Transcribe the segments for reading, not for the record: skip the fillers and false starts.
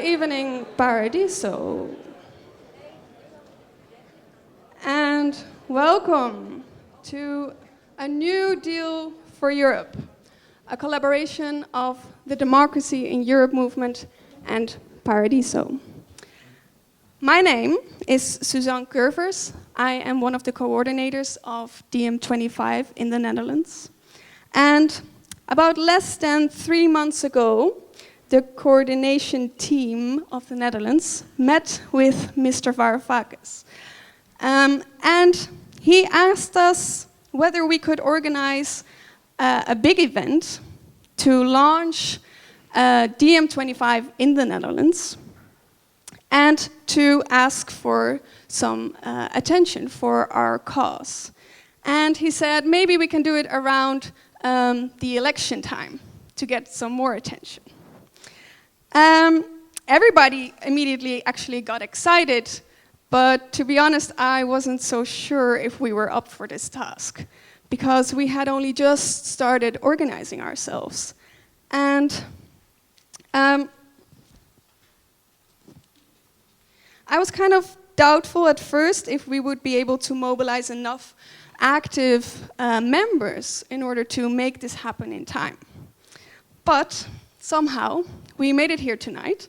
evening, Paradiso. And welcome to a new deal for Europe, a collaboration of the Democracy in Europe movement and Paradiso. My name is Suzanne Curvers. I am one of the coordinators of DM25 in the Netherlands. And about less than 3 months ago, the coordination team of the Netherlands met with Mr. Varoufakis. And he asked us whether we could organize a big event to launch DM25 in the Netherlands and to ask for some attention for our cause. And he said maybe we can do it around the election time to get some more attention. Everybody immediately actually got excited, but to be honest, I wasn't so sure if we were up for this task, because we had only just started organizing ourselves. And I was kind of doubtful at first if we would be able to mobilize enough active members in order to make this happen in time. But somehow, we made it here tonight.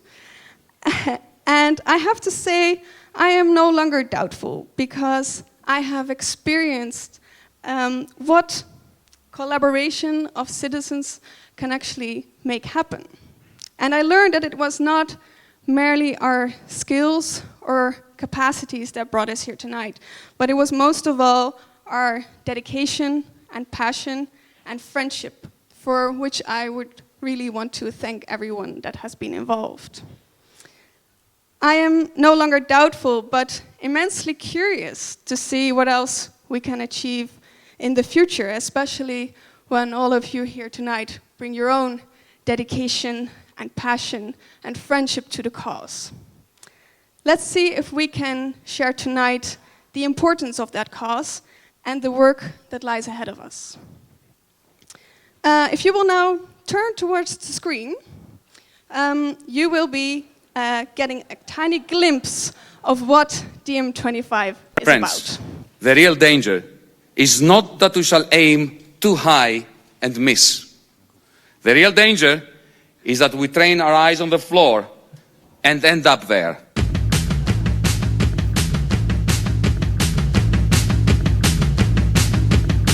And I have to say, I am no longer doubtful, because I have experienced what collaboration of citizens can actually make happen. And I learned that it was not merely our skills or capacities that brought us here tonight, but it was most of all our dedication and passion and friendship, for which I would really want to thank everyone that has been involved. I am no longer doubtful, but immensely curious to see what else we can achieve in the future, especially when all of you here tonight bring your own dedication and passion and friendship to the cause. Let's see if we can share tonight the importance of that cause and the work that lies ahead of us. If you will now turn towards the screen, you will be getting a tiny glimpse of what DM25 is Friends, about. the real danger is not that we shall aim too high and miss. The real danger is that we train our eyes on the floor and end up there.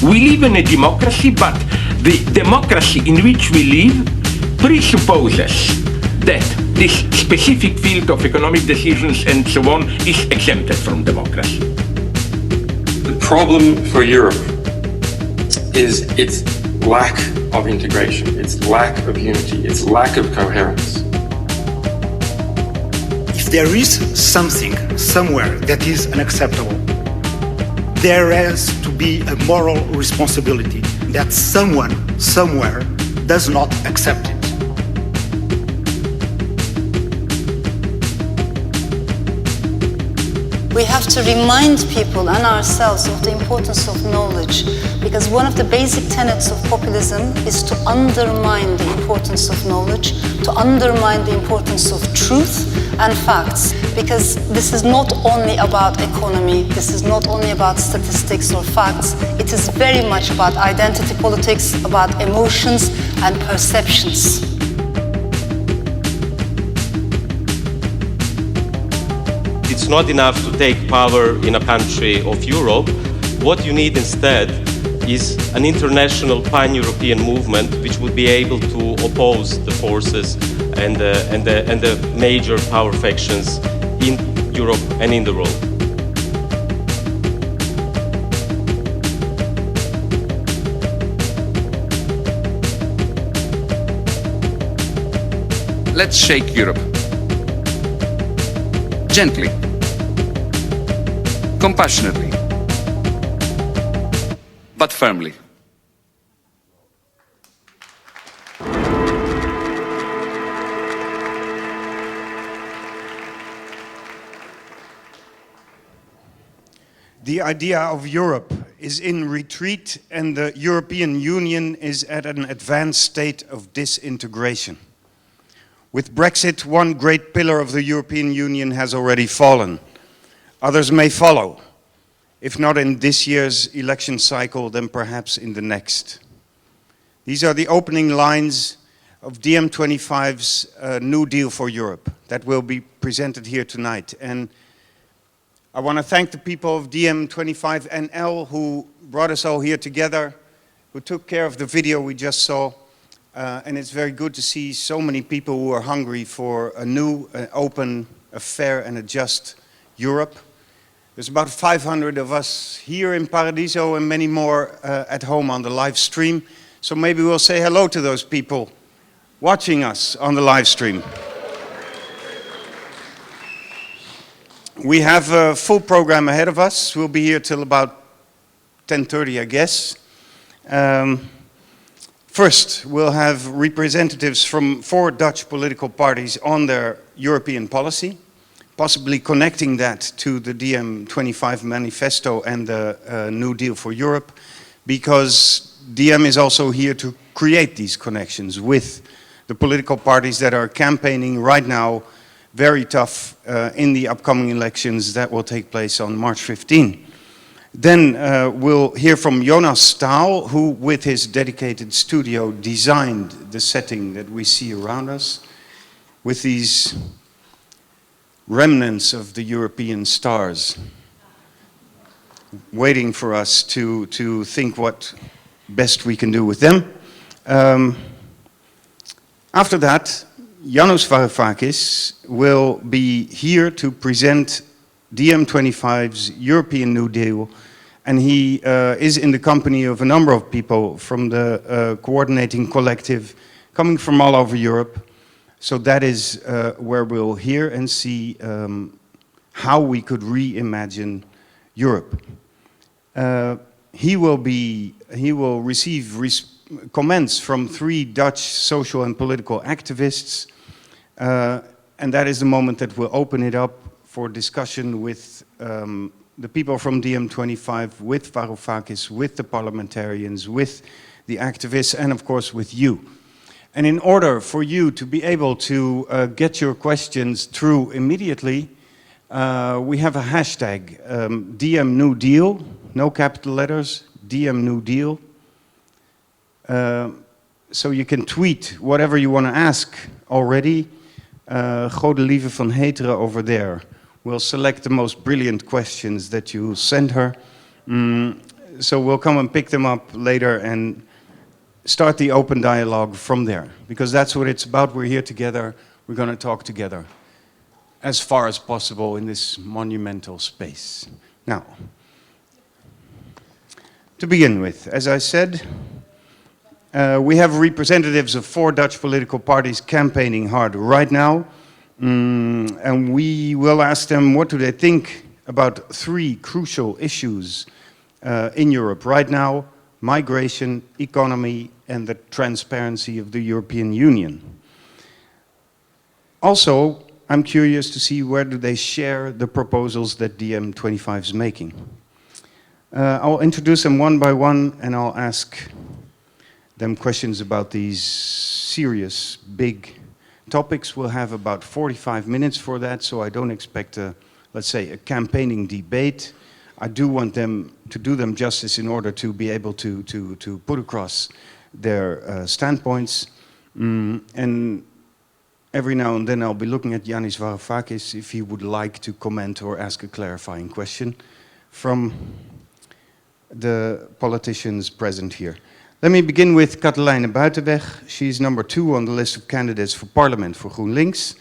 We live in a democracy, but the democracy in which we live presupposes that this specific field of economic decisions and so on is exempted from democracy. The problem for Europe is its lack of integration, its lack of unity, its lack of coherence. If there is something somewhere that is unacceptable, there has to be a moral responsibility that someone somewhere does not accept it. We have to remind people and ourselves of the importance of knowledge, because one of the basic tenets of populism is to undermine the importance of knowledge, to undermine the importance of truth and facts, because this is not only about economy, this is not only about statistics or facts, it is very much about identity politics, about emotions and perceptions. It's not enough to take power in a country of Europe. What you need instead is an international pan-European movement which would be able to oppose the forces and the major power factions in Europe and in the world. Let's shake Europe. Gently. Compassionately. But firmly. The idea of Europe is in retreat, and the European Union is at an advanced state of disintegration. With Brexit, one great pillar of the European Union has already fallen. Others may follow. If not in this year's election cycle, then perhaps in the next. These are the opening lines of DiEM25's New Deal for Europe that will be presented here tonight. And I want to thank the people of DiEM25 NL who brought us all here together, who took care of the video we just saw. And it's very good to see so many people who are hungry for a new, open, a fair and a just Europe. There's about 500 of us here in Paradiso and many more at home on the live stream. So maybe we'll say hello to those people watching us on the live stream. We have a full program ahead of us. We'll be here till about 10:30, I guess. First, we'll have representatives from 4 Dutch political parties on their European policy, possibly connecting that to the DiEM25 manifesto and the New Deal for Europe, because DiEM is also here to create these connections with the political parties that are campaigning right now very tough in the upcoming elections that will take place on March 15. Then we'll hear from Jonas Staal, who with his dedicated studio designed the setting that we see around us with these remnants of the European stars waiting for us to think what best we can do with them. After that, Yanis Varoufakis will be here to present DiEM25's European New Deal, and he is in the company of a number of people from the coordinating collective coming from all over Europe. So that is where we'll hear and see how we could reimagine Europe. He will receive comments from 3 Dutch social and political activists, and that is the moment that we'll open it up for discussion with the people from DiEM25, with Varoufakis, with the parliamentarians, with the activists, and of course with you. And in order for you to be able to get your questions through immediately, we have a hashtag, DiEM New Deal, no capital letters, DiEM New Deal. So you can tweet whatever you want to ask already. Gode Lieve van Heteren over there. We'll select the most brilliant questions that you send her. So we'll come and pick them up later and start the open dialogue from there. Because that's what it's about. We're here together. We're going to talk together as far as possible in this monumental space. Now, to begin with, as I said, we have representatives of 4 Dutch political parties campaigning hard right now. And we will ask them what do they think about 3 crucial issues in Europe right now: migration, economy, and the transparency of the European Union. Also, I'm curious to see where do they share the proposals that DiEM25 is making. I'll introduce them one by one, and I'll ask them questions about these serious, big topics. We'll have about 45 minutes for that, so I don't expect let's say, a campaigning debate. I do want them to do them justice in order to be able to put across their standpoints. And every now and then I'll be looking at Yanis Varoufakis if he would like to comment or ask a clarifying question from the politicians present here. Let me begin with Kathalijne Buitenweg. She's number 2 on the list of candidates for parliament for GroenLinks,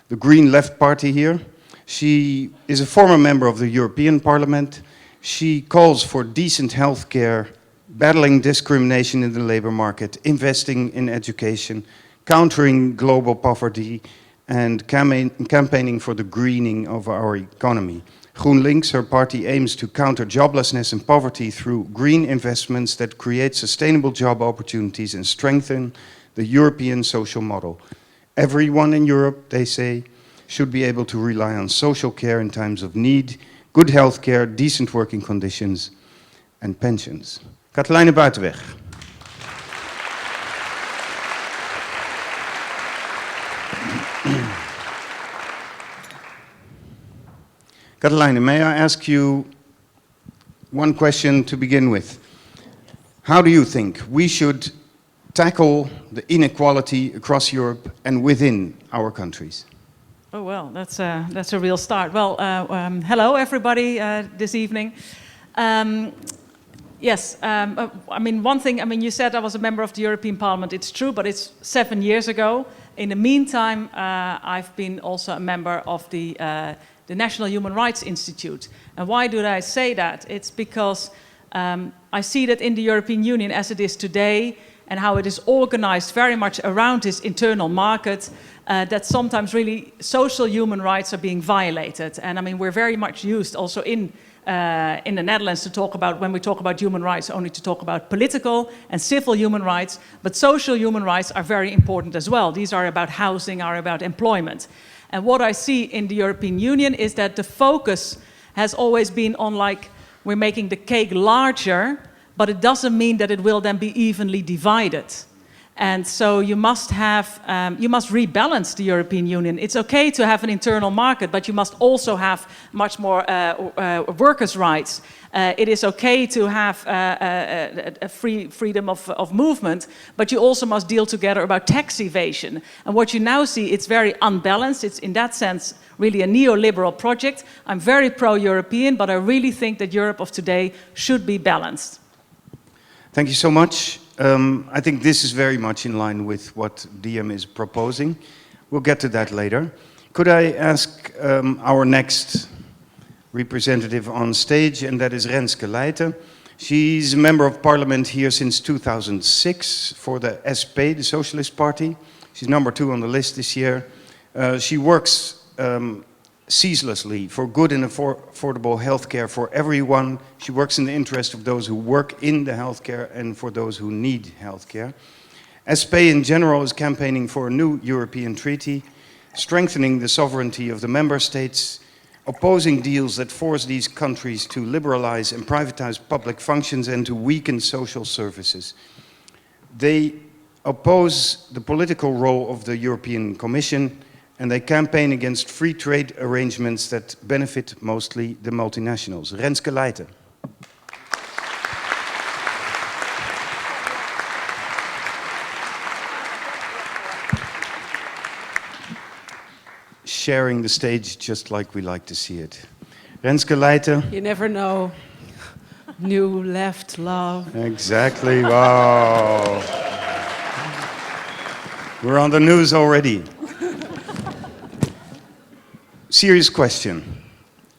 the Green Left Party here. She is a former member of the European Parliament. She calls for decent health care, battling discrimination in the labor market, investing in education, countering global poverty, and campaigning for the greening of our economy. GroenLinks, her party, aims to counter joblessness and poverty through green investments that create sustainable job opportunities and strengthen the European social model. Everyone in Europe, they say, should be able to rely on social care in times of need, good health care, decent working conditions, and pensions. Kathalijne Buitenweg. Kathalijne, may I ask you one question to begin with? How do you think we should tackle the inequality across Europe and within our countries? Oh, well, that's a real start. Well, hello, everybody, this evening. Yes, I mean, one thing, I mean, you said I was a member of the European Parliament. It's true, but it's 7 years ago. In the meantime, I've been also a member of the National Human Rights Institute. And why do I say that? It's because I see that in the European Union as it is today, and how it is organized very much around this internal market, that sometimes really social human rights are being violated. And I mean, we're very much used also in the Netherlands to talk about, when we talk about human rights, only to talk about political and civil human rights, but social human rights are very important as well. These are about housing, are about employment. And what I see in the European Union is that the focus has always been on, like, we're making the cake larger, but it doesn't mean that it will then be evenly divided. And so you must rebalance the European Union. It's okay to have an internal market, but you must also have much more workers' rights. It is okay to have a freedom of movement, but you also must deal together about tax evasion. And what you now see, it's very unbalanced. It's in that sense really a neoliberal project. I'm very pro-European, but I really think that Europe of today should be balanced. Thank you so much. I think this is very much in line with what DM is proposing. We'll get to that later. Could I ask our next representative on stage, and that is Renske Leijten. She's a member of parliament here since 2006 for the SP, the Socialist Party. She's number 2 on the list this year. She works ceaselessly for good and affordable healthcare for everyone. She works in the interest of those who work in the healthcare and for those who need healthcare. SP in general is campaigning for a new European treaty, strengthening the sovereignty of the member states, opposing deals that force these countries to liberalize and privatize public functions and to weaken social services. They oppose the political role of the European Commission, and they campaign against free trade arrangements that benefit mostly the multinationals. Renske Leijten. Sharing the stage just like we like to see it. Renske Leijten. You never know. New left love. Exactly, wow. We're on the news already. Serious question,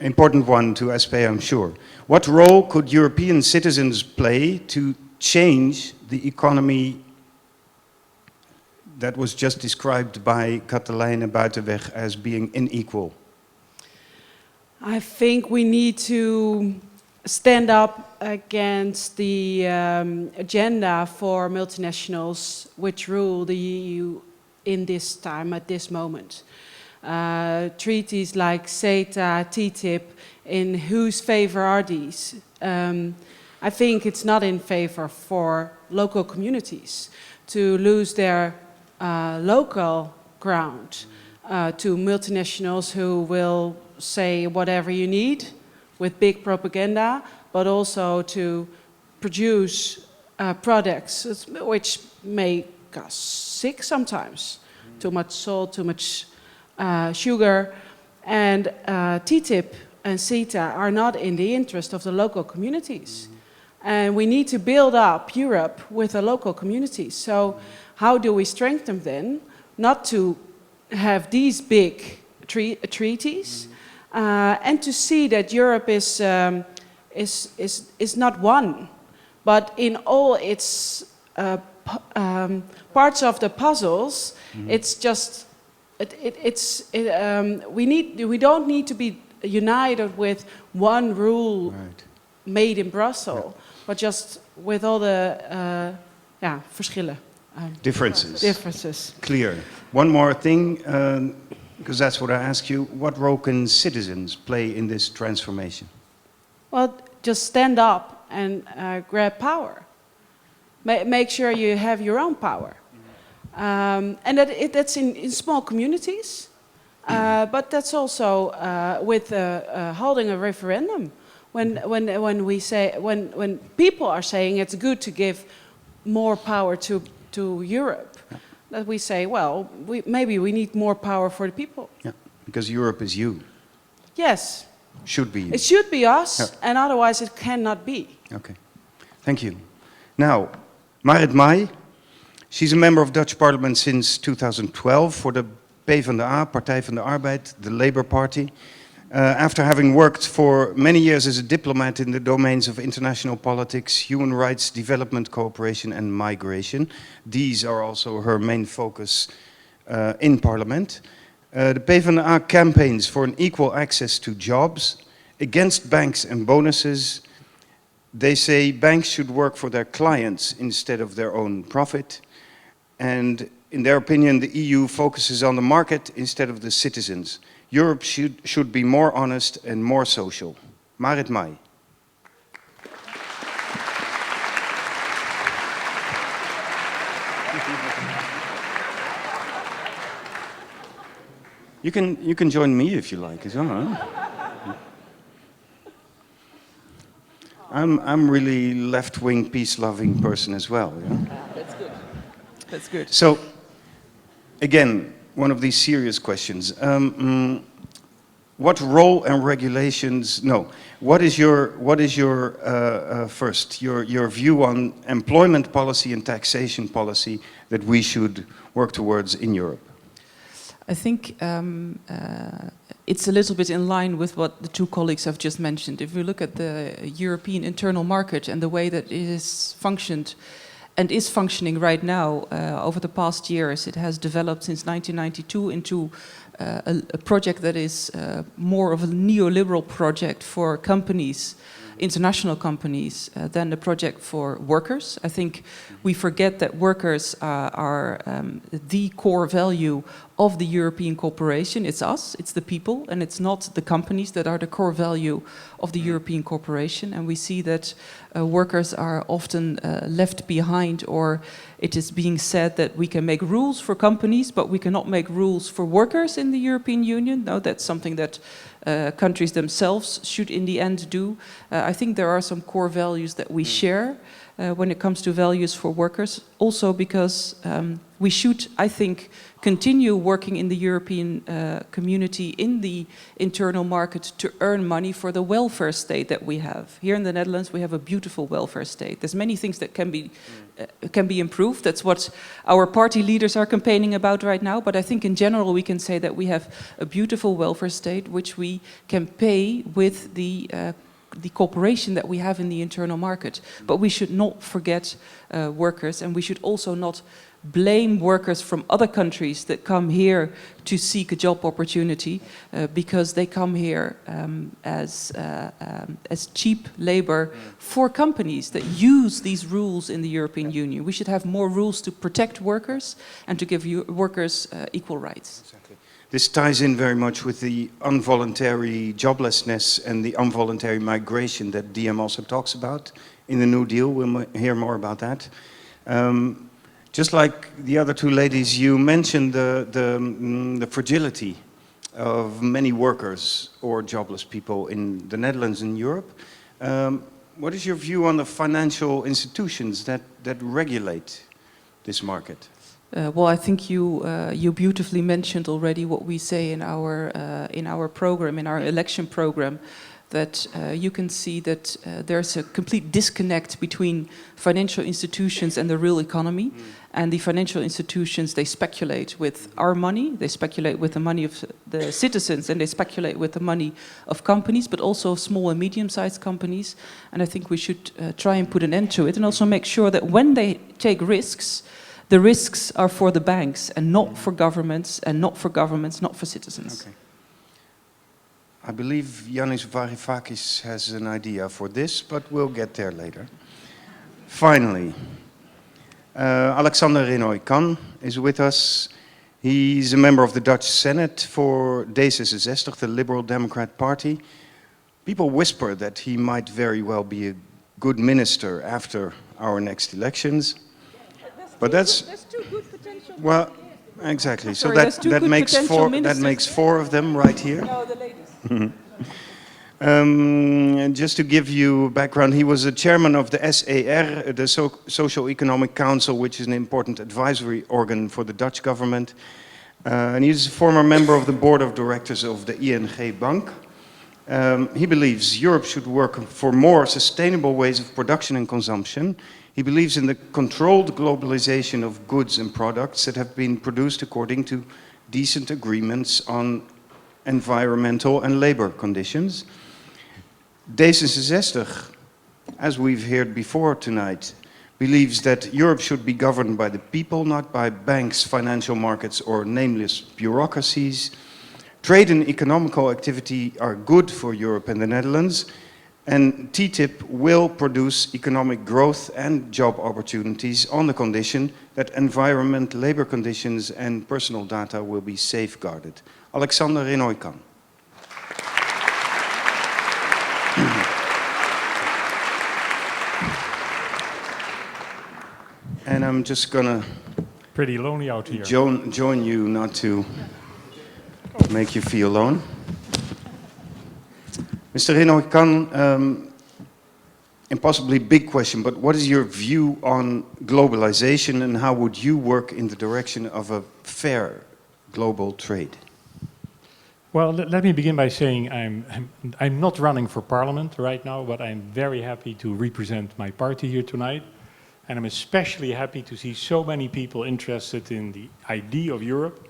important one to SP, I'm sure. What role could European citizens play to change the economy that was just described by Kathalijne Buitenweg as being unequal? I think we need to stand up against the agenda for multinationals which rule the EU in this time, at this moment. Treaties like CETA, TTIP, in whose favor are these? I think it's not in favor for local communities to lose their local ground to multinationals who will say whatever you need with big propaganda, but also to produce products which make us sick sometimes. Too much salt, too much sugar, and TTIP and CETA are not in the interest of the local communities. And we need to build up Europe with the local communities. So how do we strengthen them? Not to have these big treaties, and to see that Europe is not one, but in all its parts of the puzzles, it's just we don't need to be united with one rule made in Brussels, but just with all the verschillen. Differences. Clear. One more thing, because that's what I ask you. What role can citizens play in this transformation? Well, just stand up and grab power. Make sure you have your own power. And that's in small communities. But that's also with holding a referendum. When we say when people are saying it's good to give more power to Europe, that we say, well, maybe we need more power for the people. Yeah, because Europe is you. Yes. Should be you. It should be us, Yeah. and otherwise it cannot be. Okay, thank you. Now, Marit Maij, she's a member of Dutch Parliament since 2012 for the PvdA, Partij van de Arbeid, the Labour Party. After having worked for many years as a diplomat in the domains of international politics, human rights, development cooperation and migration. These are also her main focus in Parliament. The PvdA campaigns for an equal access to jobs, against banks and bonuses. They say banks should work for their clients instead of their own profit. And in their opinion, the EU focuses on the market instead of the citizens. Europe should be more honest and more social. Marit Maij. You can join me if you like as well. Huh? I'm really left-wing, peace-loving person as well. Yeah? That's good. That's good. So, again, one of these serious questions. What role and regulations? No. What is your first your view on employment policy and taxation policy that we should work towards in Europe? I think it's a little bit in line with what the two colleagues have just mentioned. If we look at the European internal market and the way that it is functioned and is functioning right now, over the past years, it has developed since 1992 into a project that is more of a neoliberal project for companies, international companies, than a project for workers. I think we forget that workers are the core value of the European corporation. It's us, it's the people, and it's not the companies that are the core value of the European corporation. And we see that workers are often left behind, or it is being said that we can make rules for companies, but we cannot make rules for workers in the European Union. No, that's something that countries themselves should in the end do. I think there are some core values that we share when it comes to values for workers. Also because we should, I think, continue working in the European community, in the internal market, to earn money for the welfare state that we have. Here in the Netherlands, we have a beautiful welfare state. There's many things that can be improved. That's what our party leaders are campaigning about right now. But I think in general, we can say that we have a beautiful welfare state, which we can pay with the cooperation that we have in the internal market. But we should not forget workers, and we should also not blame workers from other countries that come here to seek a job opportunity because they come here as cheap labor for companies that use these rules in the European Union. We should have more rules to protect workers and to give workers equal rights. Exactly. This ties in very much with the involuntary joblessness and the involuntary migration that DM also talks about in the New Deal. We'll hear more about that. Just like the other two ladies, you mentioned the fragility of many workers or jobless people in the Netherlands and Europe. What is your view on the financial institutions that regulate this market? Well, I think you beautifully mentioned already what we say in our program, in our election program, that you can see that there's a complete disconnect between financial institutions and the real economy. And the financial institutions, they speculate with our money, they speculate with the money of the citizens, and they speculate with the money of companies, but also small and medium-sized companies. And I think we should try and put an end to it, and also make sure that when they take risks, the risks are for the banks and not for governments, and not for governments, not for citizens. Okay. I believe Yanis Varoufakis has an idea for this, but we'll get there later. Finally, Alexander Rinnooij Kan is with us. He's a member of the Dutch Senate for deze, the Liberal Democrat Party. People whisper that he might very well be a good minister after our next elections. But that's too good potential. Well, Exactly. Sorry, so there's two good potential that ministers. makes 4 of them right here. No, the latest. And just to give you background, he was a chairman of the SER, the Socio-Economic Council, which is an important advisory organ for the Dutch government. And he's a former member of the board of directors of the ING Bank. He believes Europe should work for more sustainable ways of production and consumption. He believes in the controlled globalization of goods and products that have been produced according to decent agreements on environmental and labor conditions. D66, as we've heard before tonight, believes that Europe should be governed by the people, not by banks, financial markets, or nameless bureaucracies. Trade and economical activity are good for Europe and the Netherlands, and TTIP will produce economic growth and job opportunities on the condition that environment, labor conditions, and personal data will be safeguarded. Alexander Rinnooij Kan. And I'm just gonna pretty lonely out here. Join you, not to make you feel alone. Mr. Rinnooij Kan, impossibly big question, but what is your view on globalization and how would you work in the direction of a fair global trade? Well, let me begin by saying I'm not running for parliament right now, but I'm very happy to represent my party here tonight. And I'm especially happy to see so many people interested in the idea of Europe.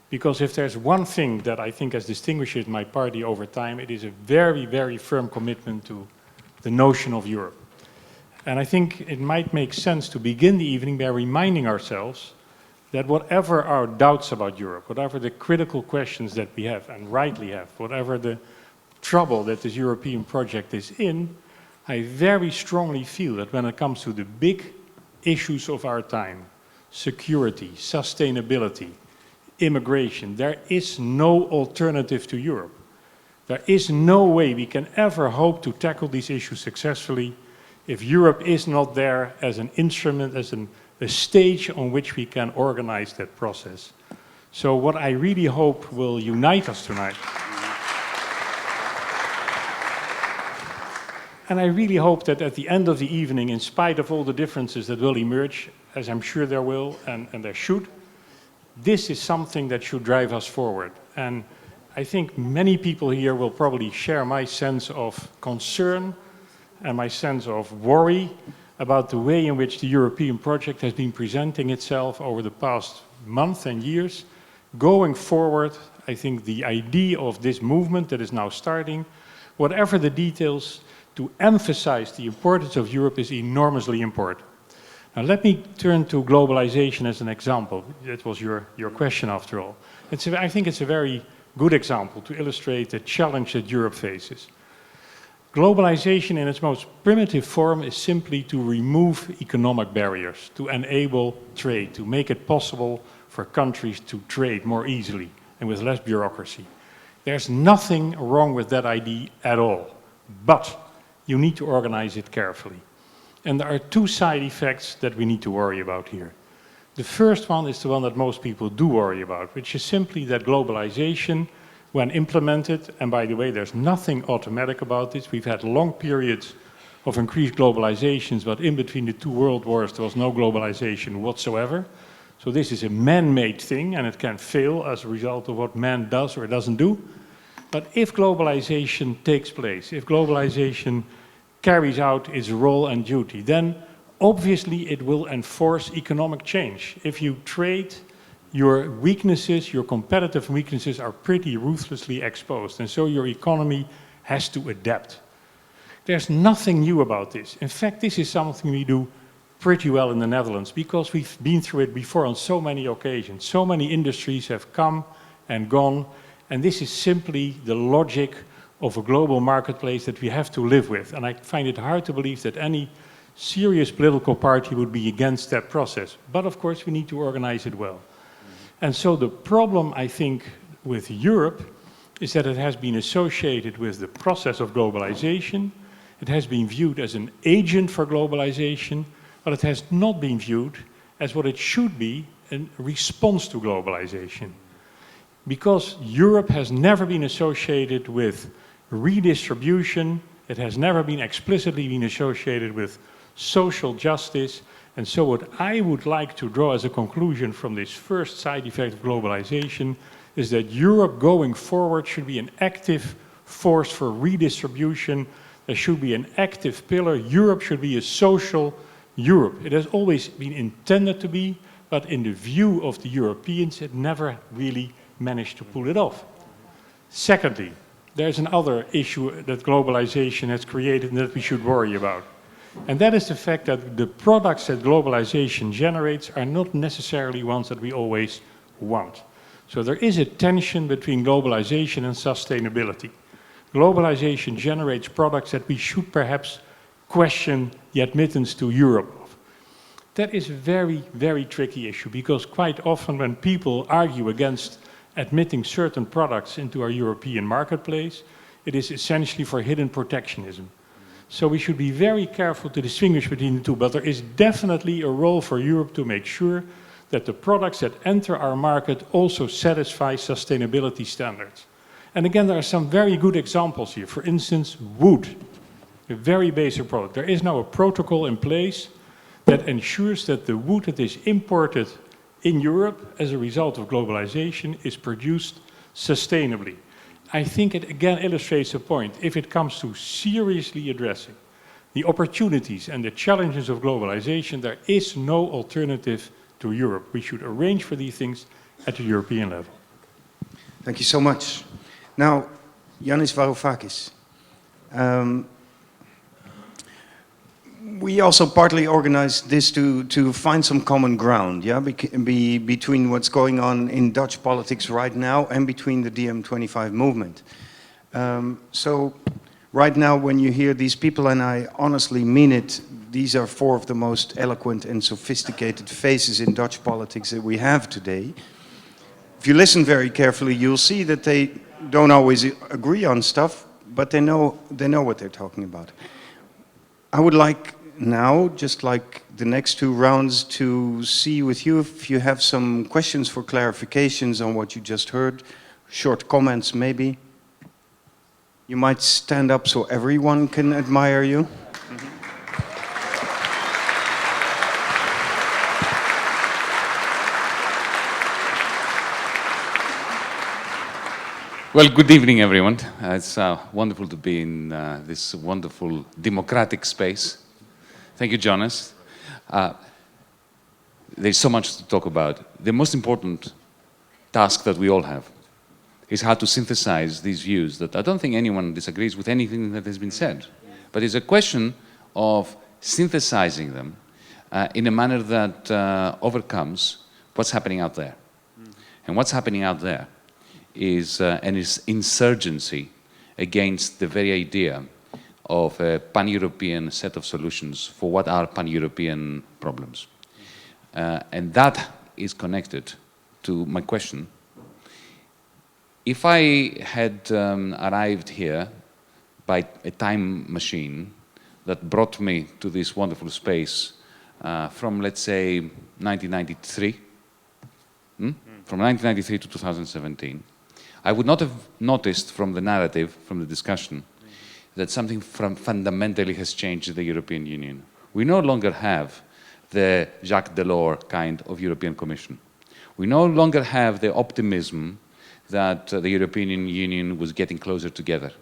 Because if there's one thing that I think has distinguished my party over time, it is a very, very firm commitment to the notion of Europe. And I think it might make sense to begin the evening by reminding ourselves that whatever our doubts about Europe, whatever the critical questions that we have, and rightly have, whatever the trouble that this European project is in, I very strongly feel that when it comes to the big issues of our time, security, sustainability, immigration, there is no alternative to Europe. There is no way we can ever hope to tackle these issues successfully if Europe is not there as an instrument, as a stage on which we can organize that process. So what I really hope will unite us tonight, and I really hope that at the end of the evening, in spite of all the differences that will emerge, as I'm sure there will, and there should, this is something that should drive us forward. And I think many people here will probably share my sense of concern and my sense of worry about the way in which the European project has been presenting itself over the past months and years. Going forward, I think the idea of this movement that is now starting, whatever the details, to emphasize the importance of Europe is enormously important. Now let me turn to globalization as an example. That was your question after all. I think it's a very good example to illustrate the challenge that Europe faces. Globalization in its most primitive form is simply to remove economic barriers, to enable trade, to make it possible for countries to trade more easily and with less bureaucracy. There's nothing wrong with that idea at all, but you need to organize it carefully. And there are two side effects that we need to worry about here. The first one is the one that most people do worry about, which is simply that globalization, when implemented, and by the way, there's nothing automatic about this. We've had long periods of increased globalizations, but in between the two world wars, there was no globalization whatsoever. So this is a man-made thing, and it can fail as a result of what man does or doesn't do. But if globalization takes place, if globalization carries out its role and duty, then obviously it will enforce economic change. If you trade, your weaknesses, your competitive weaknesses are pretty ruthlessly exposed, and so your economy has to adapt. There's nothing new about this. In fact, this is something we do pretty well in the Netherlands because we've been through it before on so many occasions. So many industries have come and gone, and this is simply the logic of a global marketplace that we have to live with. And I find it hard to believe that any serious political party would be against that process. But of course, we need to organize it well. And so the problem, I think, with Europe is that it has been associated with the process of globalization. It has been viewed as an agent for globalization, but it has not been viewed as what it should be, a response to globalization. Because Europe has never been associated with redistribution, it has never been explicitly been associated with social justice. And so what I would like to draw as a conclusion from this first side effect of globalization is that Europe going forward should be an active force for redistribution. There should be an active pillar. Europe should be a social Europe. It has always been intended to be, but in the view of the Europeans, it never really managed to pull it off. Secondly, there's another issue that globalization has created and that we should worry about. And that is the fact that the products that globalization generates are not necessarily ones that we always want. So there is a tension between globalization and sustainability. Globalization generates products that we should perhaps question the admittance to Europe of. That is a very, very tricky issue, because quite often when people argue against admitting certain products into our European marketplace, it is essentially for hidden protectionism. So we should be very careful to distinguish between the two, but there is definitely a role for Europe to make sure that the products that enter our market also satisfy sustainability standards. And again, there are some very good examples here. For instance, wood, a very basic product. There is now a protocol in place that ensures that the wood that is imported in Europe as a result of globalization is produced sustainably. I think it again illustrates the point. If it comes to seriously addressing the opportunities and the challenges of globalization, there is no alternative to Europe. We should arrange for these things at the European level. Thank you so much. Now, Yanis Varoufakis. We also partly organized this to find some common ground, yeah, between what's going on in Dutch politics right now and between the DiEM25 movement. So right now when you hear these people, and I honestly mean it, these are four of the most eloquent and sophisticated faces in Dutch politics that we have today. If you listen very carefully, you'll see that they don't always agree on stuff, but they know what they're talking about. I would like now, just like the next two rounds, to see with you if you have some questions for clarifications on what you just heard, short comments maybe. You might stand up so everyone can admire you. Well, good evening, everyone. It's wonderful to be in this wonderful democratic space. Thank you, Jonas. There's so much to talk about. The most important task that we all have is how to synthesize these views that I don't think anyone disagrees with anything that has been said. But it's a question of synthesizing them in a manner that overcomes what's happening out there. And what's happening out there is an insurgency against the very idea of a pan-European set of solutions for what are pan-European problems. And that is connected to my question. If I had arrived here by a time machine that brought me to this wonderful space from, let's say, 1993, from 1993 to 2017, I would not have noticed from the narrative, from the discussion, that something fundamentally has changed in the European Union. We no longer have the Jacques Delors kind of European Commission. We no longer have the optimism that the European Union was getting closer together.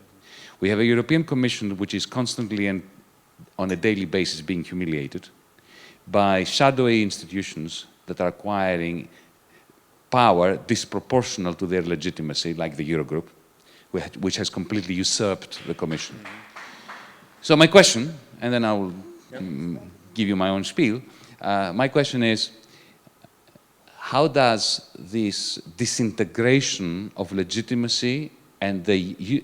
We have a European Commission which is constantly and on a daily basis being humiliated by shadowy institutions that are acquiring power disproportional to their legitimacy, like the Eurogroup, which has completely usurped the Commission. So my question, and then I will give you my own spiel, my question is, how does this disintegration of legitimacy and the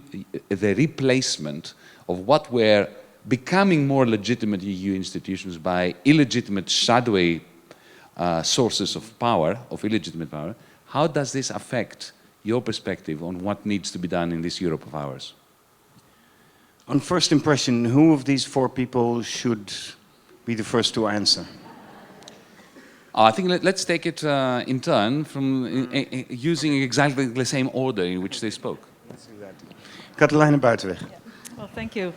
replacement of what were becoming more legitimate EU institutions by illegitimate shadowy sources of power, of illegitimate power, how does this affect your perspective on what needs to be done in this Europe of ours? On first impression, who of these four people should be the first to answer? I think let's take it in turn from using exactly the same order in which they spoke. Let's do that. Kathalijne Buitenweg. Well, thank you.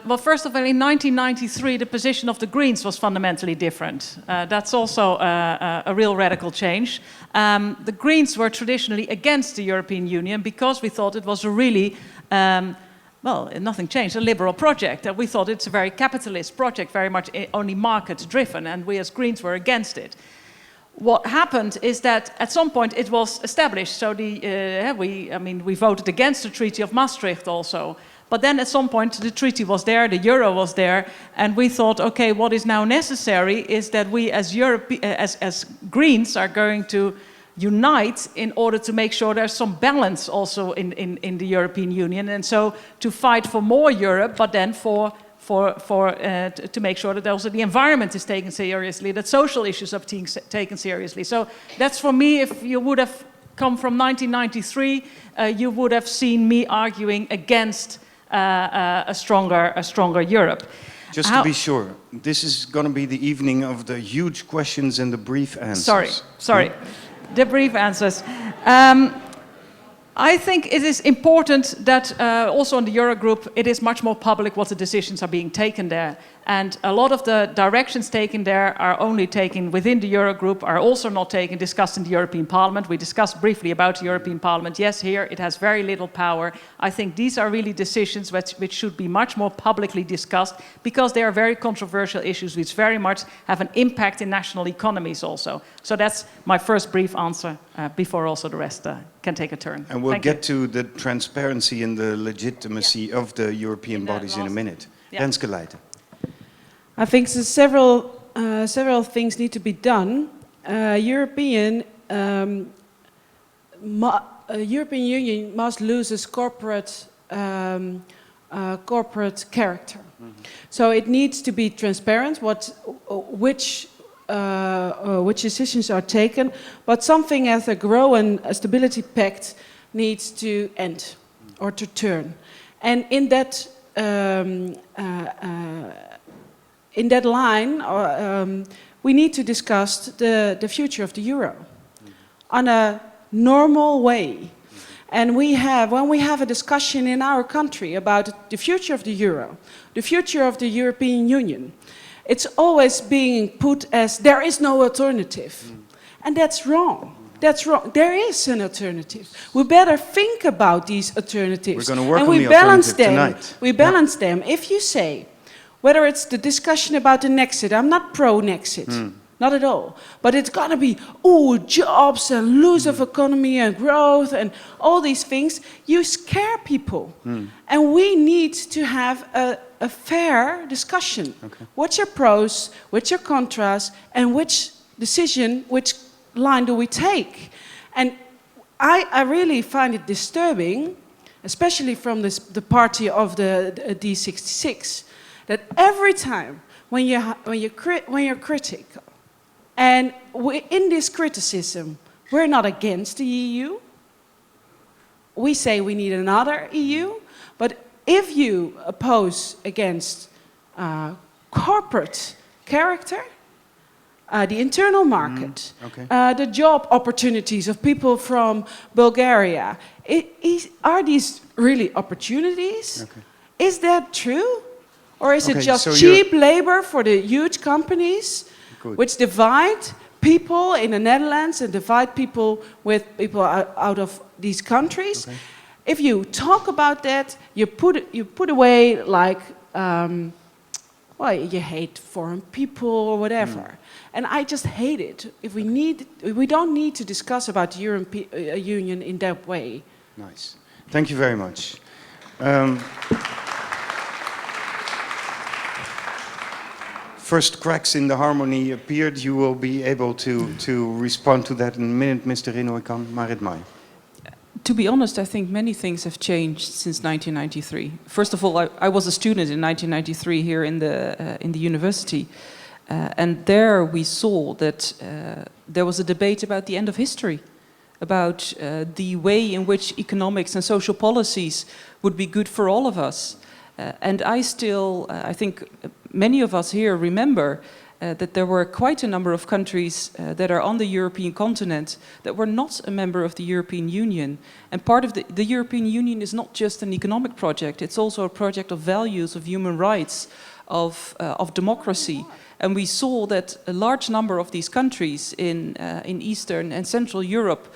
Well, first of all, in 1993, the position of the Greens was fundamentally different. That's also a real radical change. The Greens were traditionally against the European Union because we thought it was a really, well, nothing changed, a liberal project. We thought it's a very capitalist project, very much only market-driven, and we as Greens were against it. What happened is that at some point it was established. So we voted against the Treaty of Maastricht also. But then at some point the treaty was there, the euro was there, and we thought, okay, what is now necessary is that we as Greens are going to unite in order to make sure there's some balance also in the European Union, and so to fight for more Europe, but then to make sure that also the environment is taken seriously, that social issues are taken seriously. So that's for me, if you would have come from 1993, you would have seen me arguing against a stronger Europe. Just to be sure, this is going to be the evening of the huge questions and the brief answers. Sorry. The brief answers. I think it is important that also in the Eurogroup it is much more public what the decisions are being taken there. And a lot of the directions taken there are only taken within the Eurogroup, are also not discussed in the European Parliament. We discussed briefly about the European Parliament. Yes, here it has very little power. I think these are really decisions which should be much more publicly discussed because they are very controversial issues which very much have an impact in national economies also. So that's my first brief answer before also the rest can take a turn. And we'll get to the transparency and the legitimacy of the European bodies in a minute. Renske Leijten. I think several things need to be done. European Union must lose its corporate character. Mm-hmm. So it needs to be transparent which decisions are taken, but something as a Grow and a Stability Pact needs to end or to turn, and in that. In that line, we need to discuss the future of the euro on a normal way. And when we have a discussion in our country about the future of the euro, the future of the European Union, it's always being put as there is no alternative. And that's wrong. That's wrong. There is an alternative. We better think about these alternatives. We're going to work on the alternative tonight. We balance them. If you say, whether it's the discussion about the Nexit, I'm not pro-Nexit, not at all. But it's got to be, jobs and loss of economy and growth and all these things. You scare people. And we need to have a fair discussion. Okay. What's your pros, what's your contras, and which line do we take? And I really find it disturbing, especially from the party of the D66, that every time when you're critical, and in this criticism, we're not against the EU. We say we need another EU, but if you oppose against corporate character, the internal market, the job opportunities of people from Bulgaria, are these really opportunities? Okay. Is that true? Or is it just cheap labor for the huge companies which divide people in the Netherlands and divide people with people out of these countries? Okay. If you talk about that, you put away like, you hate foreign people or whatever. And I just hate it. We don't need to discuss about the European Union in that way. Nice. Thank you very much. First cracks in the harmony appeared. You will be able to respond to that in a minute, Mr. Rinnooij Kan. Marit Maij. To be honest, I think many things have changed since 1993. First of all, I was a student in 1993 here in the university, and there we saw that there was a debate about the end of history, about the way in which economics and social policies would be good for all of us. And I think many of us here remember that there were quite a number of countries that are on the European continent that were not a member of the European Union. And part of the European Union is not just an economic project, it's also a project of values, of human rights, of democracy. And we saw that a large number of these countries in Eastern and Central Europe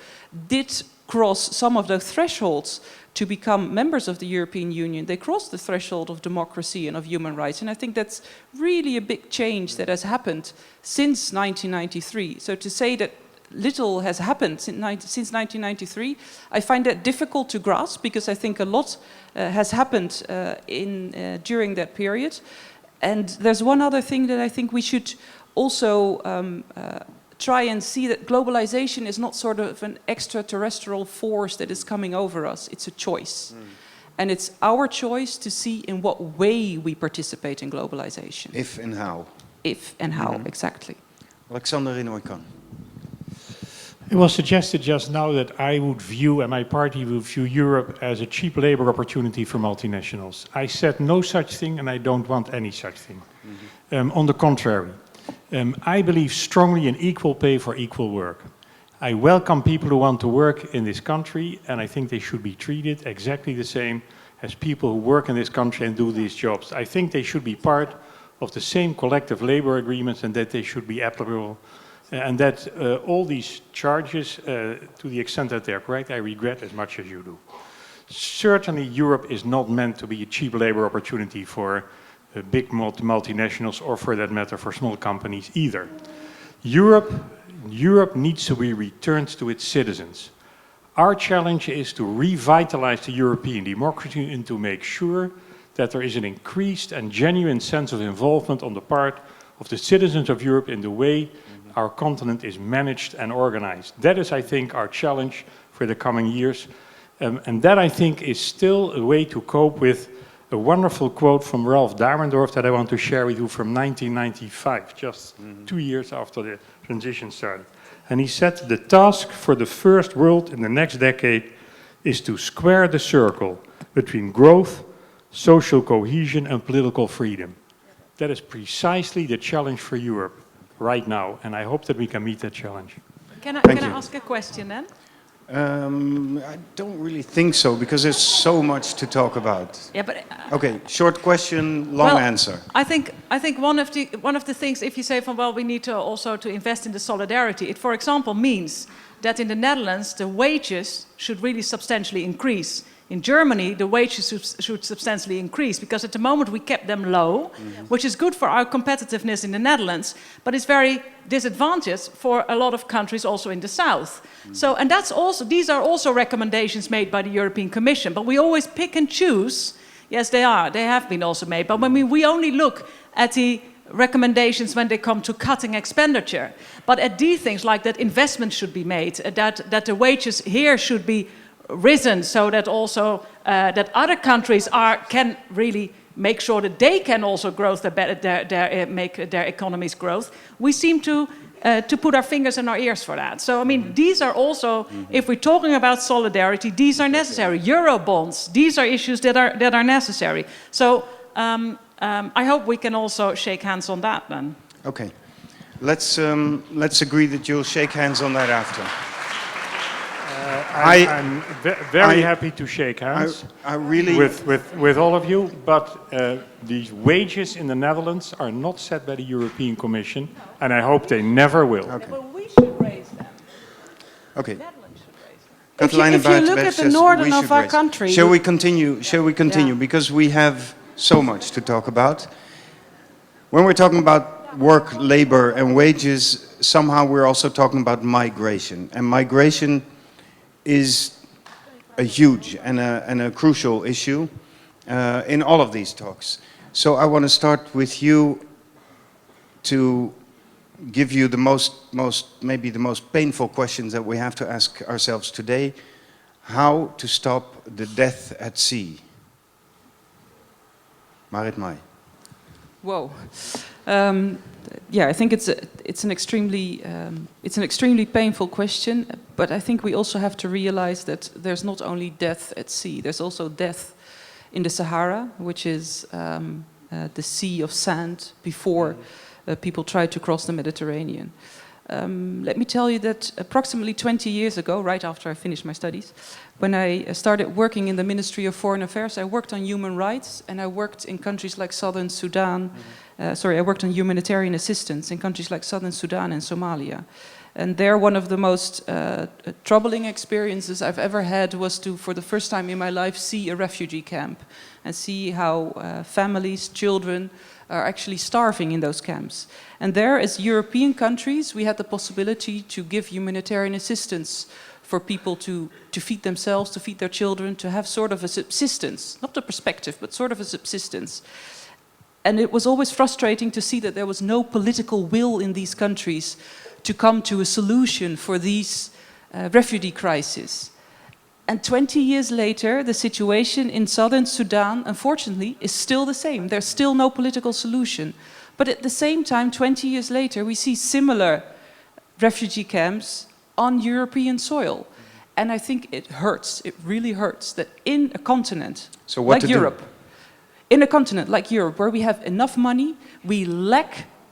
did cross some of the thresholds to become members of the European Union. They crossed the threshold of democracy and of human rights. And I think that's really a big change that has happened since 1993. So to say that little has happened since 1993, I find that difficult to grasp, because I think a lot has happened during that period. And there's one other thing that I think we should also try and see, that globalization is not sort of an extraterrestrial force that is coming over us. It's a choice. And it's our choice to see in what way we participate in globalization. If and how. If and how, exactly. Alexander Rinnooij Kan. It was suggested just now that I would view, and my party would view, Europe as a cheap labor opportunity for multinationals. I said no such thing, and I don't want any such thing. On the contrary, I believe strongly in equal pay for equal work. I welcome people who want to work in this country, and I think they should be treated exactly the same as people who work in this country and do these jobs. I think they should be part of the same collective labor agreements, and that they should be applicable. And that all these charges, to the extent that they're correct, I regret as much as you do. Certainly Europe is not meant to be a cheap labor opportunity for big multinationals, or for that matter for small companies either. Europe needs to be returned to its citizens. Our challenge is to revitalize the European democracy and to make sure that there is an increased and genuine sense of involvement on the part of the citizens of Europe in the way our continent is managed and organized. That is, I think, our challenge for the coming years. And that, I think, is still a way to cope with a wonderful quote from Ralph Dahrendorf that I want to share with you from 1995, just 2 years after the transition started. And he said, the task for the first world in the next decade is to square the circle between growth, social cohesion and political freedom. That is precisely the challenge for Europe right now, and I hope that we can meet that challenge. Can I ask a question then? I don't really think so, because there's so much to talk about. Yeah, but okay, short question, long answer. I think one of the things, if you say from, well, we need to also to invest in the solidarity, it for example means that in the Netherlands the wages should really substantially increase. In Germany, the wages should substantially increase, because at the moment we kept them low, which is good for our competitiveness in the Netherlands, but it's very disadvantageous for a lot of countries also in the south. So, and these are also recommendations made by the European Commission, but we always pick and choose. Yes, they have been also made, but we only look at the recommendations when they come to cutting expenditure. But at these things like that, investment should be made, that the wages here should be risen, so that also that other countries can really make sure that they can also grow make their economies growth. We seem to put our fingers in our ears for that. So I mean, these are also, if we're talking about solidarity, these are necessary. Eurobonds, these are issues that are necessary. So I hope we can also shake hands on that then. Okay, let's agree that you'll shake hands on that after. I'm very happy to shake hands I really with all of you, but these wages in the Netherlands are not set by the European Commission, and I hope they never will. Okay. Yeah, but we should raise them. Okay. Netherlands should raise them. If you look at the northern of our country... Shall we continue? Shall we continue? Yeah. Because we have so much to talk about. When we're talking about work, labor and wages, somehow we're also talking about migration. And migration is a huge and a crucial issue in all of these talks. So I want to start with you to give you maybe the most painful questions that we have to ask ourselves today. How to stop the death at sea? Marit Maij. Whoa. Yeah, I think it's an extremely painful question, but I think we also have to realize that there's not only death at sea, there's also death in the Sahara, which is the sea of sand before people try to cross the Mediterranean. Let me tell you that approximately 20 years ago, right after I finished my studies, when I started working in the Ministry of Foreign Affairs, I worked on human rights, and I worked in countries like Southern Sudan. I worked on humanitarian assistance in countries like Southern Sudan and Somalia. And there, one of the most troubling experiences I've ever had was to, for the first time in my life, see a refugee camp and see how families, children, are actually starving in those camps. And there, as European countries, we had the possibility to give humanitarian assistance for people to feed themselves, to feed their children, to have sort of a subsistence, not a perspective, but sort of a subsistence. And it was always frustrating to see that there was no political will in these countries to come to a solution for these refugee crises. And 20 years later, the situation in southern Sudan, unfortunately, is still the same. There's still no political solution. But at the same time, 20 years later, we see similar refugee camps on European soil. And I think it hurts, it really hurts, that in a continent like Europe, in a continent like Europe, where we have enough money, we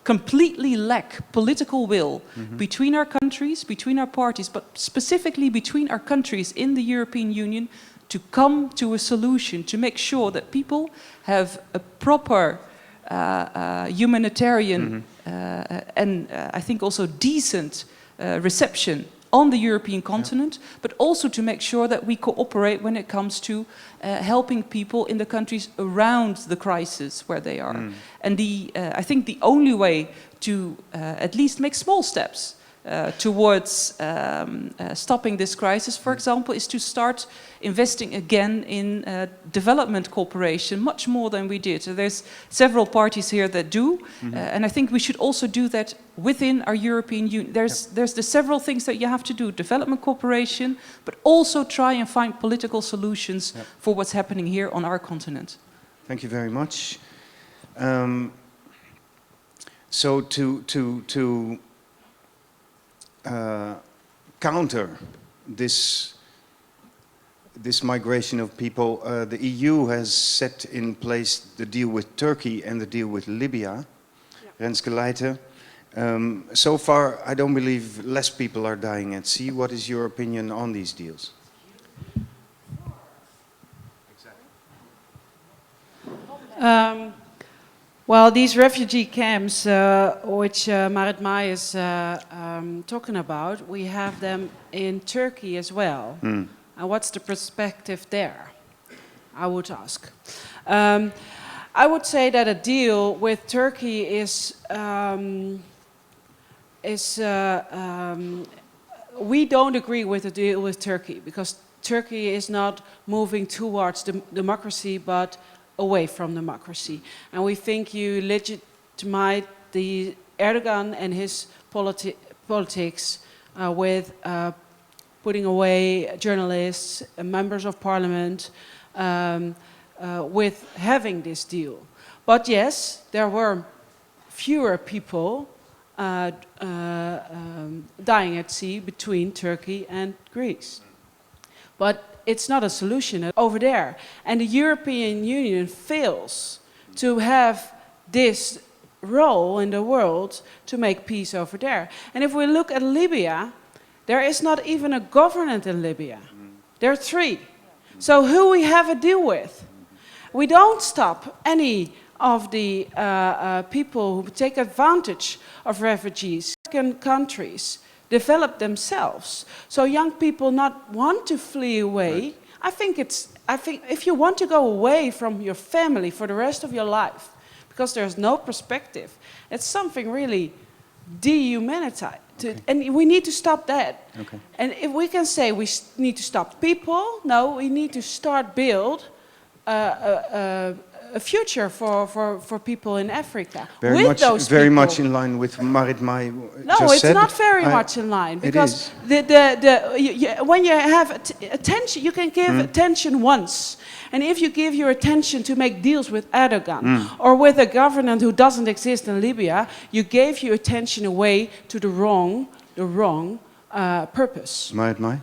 completely lack political will between our countries, between our parties, but specifically between our countries in the European Union to come to a solution, to make sure that people have a proper humanitarian and I think also decent reception on the European continent, but also to make sure that we cooperate when it comes to helping people in the countries around the crisis where they are. And I think the only way to at least make small steps towards stopping this crisis, for example, is to start investing again in development cooperation, much more than we did. So there's several parties here that do, and I think we should also do that within our European Union. There's the several things that you have to do, development cooperation, but also try and find political solutions for what's happening here on our continent. Thank you very much. So to counter this migration of people, the EU has set in place the deal with Turkey and the deal with Libya. Renske Leijten. So far, I don't believe less people are dying at sea. What is your opinion on these deals? Well, these refugee camps, which Marit Maij is talking about, we have them in Turkey as well. And what's the perspective there, I would ask. I would say that a deal with Turkey we don't agree with a deal with Turkey, because Turkey is not moving towards democracy, but away from democracy. And we think you legitimize the Erdogan and his politics with putting away journalists, members of parliament, with having this deal. But yes, there were fewer people dying at sea between Turkey and Greece. But it's not a solution over there. And the European Union fails to have this role in the world to make peace over there. And if we look at Libya, there is not even a government in Libya. There are three. So who we have a deal with? We don't stop any of the people who take advantage of refugees. Countries develop themselves. So young people not want to flee away. Right. I think if you want to go away from your family for the rest of your life, because there's no perspective, it's something really dehumanizing. And we need to stop that. Okay. And if we can say we need to stop people, no, we need to start build a future for people in Africa. Very much in line with Marit Maij just said. No, it's not very much in line, because when you have attention, you can give attention once. And if you give your attention to make deals with Erdogan or with a government who doesn't exist in Libya, you gave your attention away to the wrong purpose. Marit Maij?